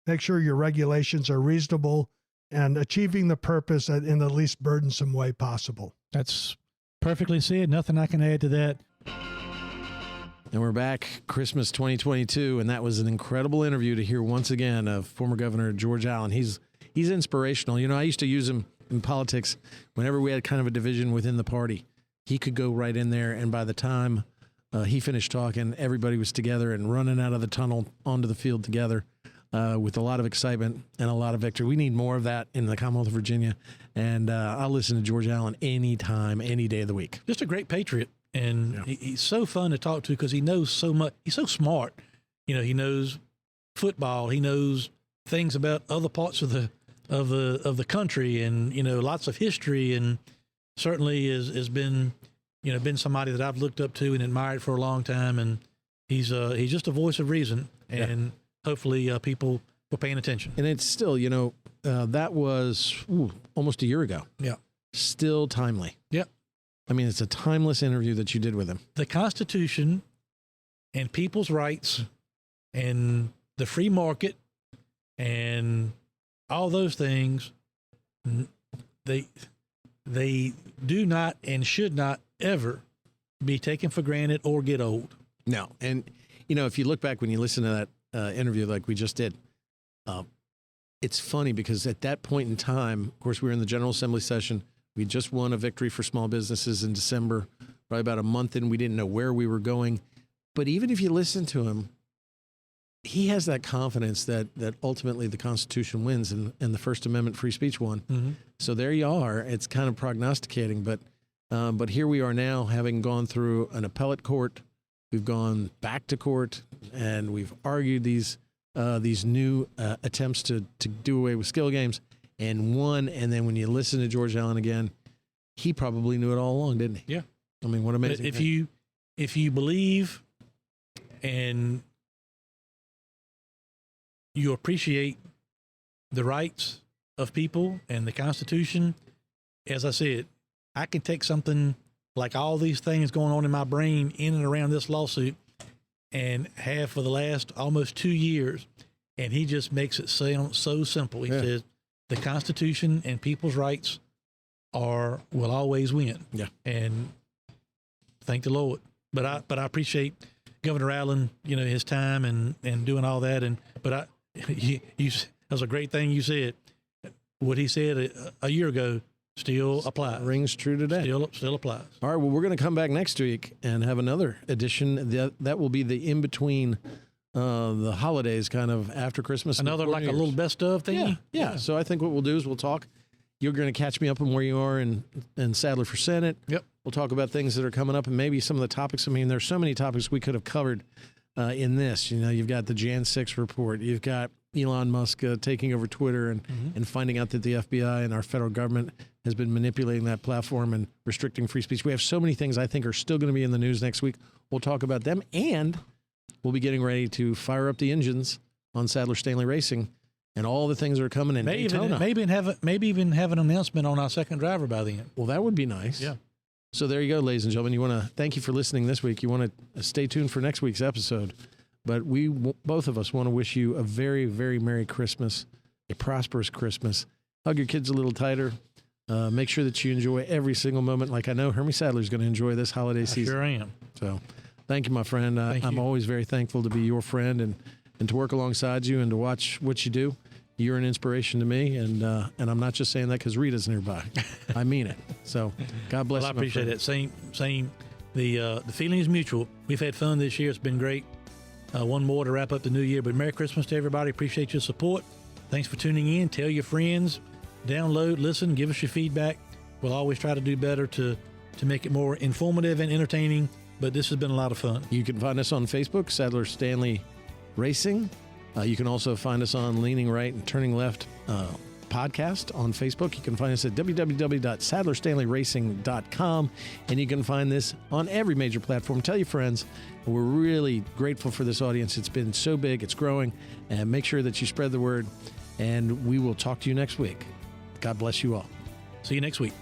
[SPEAKER 6] make sure your regulations are reasonable and achieving the purpose in the least burdensome way possible.
[SPEAKER 3] That's perfectly said. Nothing I can add to that.
[SPEAKER 2] And we're back, Christmas 2022, and that was an incredible interview to hear once again of former Governor George Allen. He's inspirational. I used to use him in politics, whenever we had kind of a division within the party, he could go right in there, and by the time he finished talking, everybody was together and running out of the tunnel onto the field together with a lot of excitement and a lot of victory. We need more of that in the Commonwealth of Virginia, and I'll listen to George Allen anytime, any day of the week.
[SPEAKER 3] Just a great patriot, and he's so fun to talk to because he knows so much. He's so smart. You know, he knows football. He knows things about other parts of the country, and you know, lots of history, and certainly has been somebody that I've looked up to and admired for a long time. And he's just a voice of reason, and hopefully people were paying attention.
[SPEAKER 2] And it's still, that was almost a year ago.
[SPEAKER 3] Yeah,
[SPEAKER 2] still timely.
[SPEAKER 3] Yeah,
[SPEAKER 2] I mean, it's a timeless interview that you did with him.
[SPEAKER 3] The Constitution and people's rights and the free market and all those things, they do not and should not ever be taken for granted or get old.
[SPEAKER 2] No. And, if you look back when you listen to that interview like we just did, it's funny because at that point in time, of course, we were in the General Assembly session. We just won a victory for small businesses in December, probably about a month in. We didn't know where we were going. But even if you listen to him, he has that confidence that ultimately the Constitution wins and the First Amendment free speech won. Mm-hmm. So there you are. It's kind of prognosticating, but here we are now, having gone through an appellate court. We've gone back to court, and we've argued these new attempts to do away with skill games, and won. And then when you listen to George Allen again, he probably knew it all along, didn't he?
[SPEAKER 3] Yeah.
[SPEAKER 2] I mean, what amazing!
[SPEAKER 3] If you believe and you appreciate the rights of people and the Constitution, as I said, I can take something like all these things going on in my brain in and around this lawsuit and have for the last almost 2 years, and he just makes it sound so simple. He says the Constitution and people's rights will always win. Yeah. And thank the Lord. But I appreciate Governor Allen, his time and doing all that. That was a great thing you said. What he said a year ago still applies.
[SPEAKER 2] Rings true today.
[SPEAKER 3] Still applies.
[SPEAKER 2] All right. Well, we're going to come back next week and have another edition. That will be the in between the holidays, kind of after Christmas.
[SPEAKER 3] Another like a little best of thing.
[SPEAKER 2] Yeah. So I think what we'll do is we'll talk. You're going to catch me up on where you are in Sadler for Senate. Yep. We'll talk about things that are coming up and maybe some of the topics. I mean, there's so many topics we could have covered in this. You've got the Jan 6 report. You've got Elon Musk taking over Twitter and finding out that the FBI and our federal government has been manipulating that platform and restricting free speech. We have so many things I think are still going to be in the news next week. We'll talk about them, and we'll be getting ready to fire up the engines on Sadler Stanley Racing and all the things that are coming in Daytona.
[SPEAKER 3] Maybe even have an announcement on our second driver by then.
[SPEAKER 2] Well, that would be nice. Yeah. So there you go, ladies and gentlemen. You want to thank you for listening this week. You want to stay tuned for next week's episode. But we both of us want to wish you a very, very Merry Christmas, a prosperous Christmas. Hug your kids a little tighter. Make sure that you enjoy every single moment. Like I know Hermie Sadler is going to enjoy this holiday season.
[SPEAKER 3] Sure am.
[SPEAKER 2] So thank you, my friend. I'm always very thankful to be your friend and to work alongside you and to watch what you do. You're an inspiration to me, and I'm not just saying that because Rita's nearby. I mean it. So God bless you.
[SPEAKER 3] Well, I appreciate it. Same. The feeling is mutual. We've had fun this year. It's been great. One more to wrap up the new year. But Merry Christmas to everybody. Appreciate your support. Thanks for tuning in. Tell your friends. Download, listen, give us your feedback. We'll always try to do better to make it more informative and entertaining. But this has been a lot of fun.
[SPEAKER 2] You can find us on Facebook, Sadler Stanley Racing. You can also find us on Leaning Right and Turning Left podcast on Facebook. You can find us at www.sadlerstanleyracing.com, and you can find this on every major platform. Tell your friends. We're really grateful for this audience. It's been so big. It's growing. And make sure that you spread the word, and we will talk to you next week. God bless you all.
[SPEAKER 3] See you next week.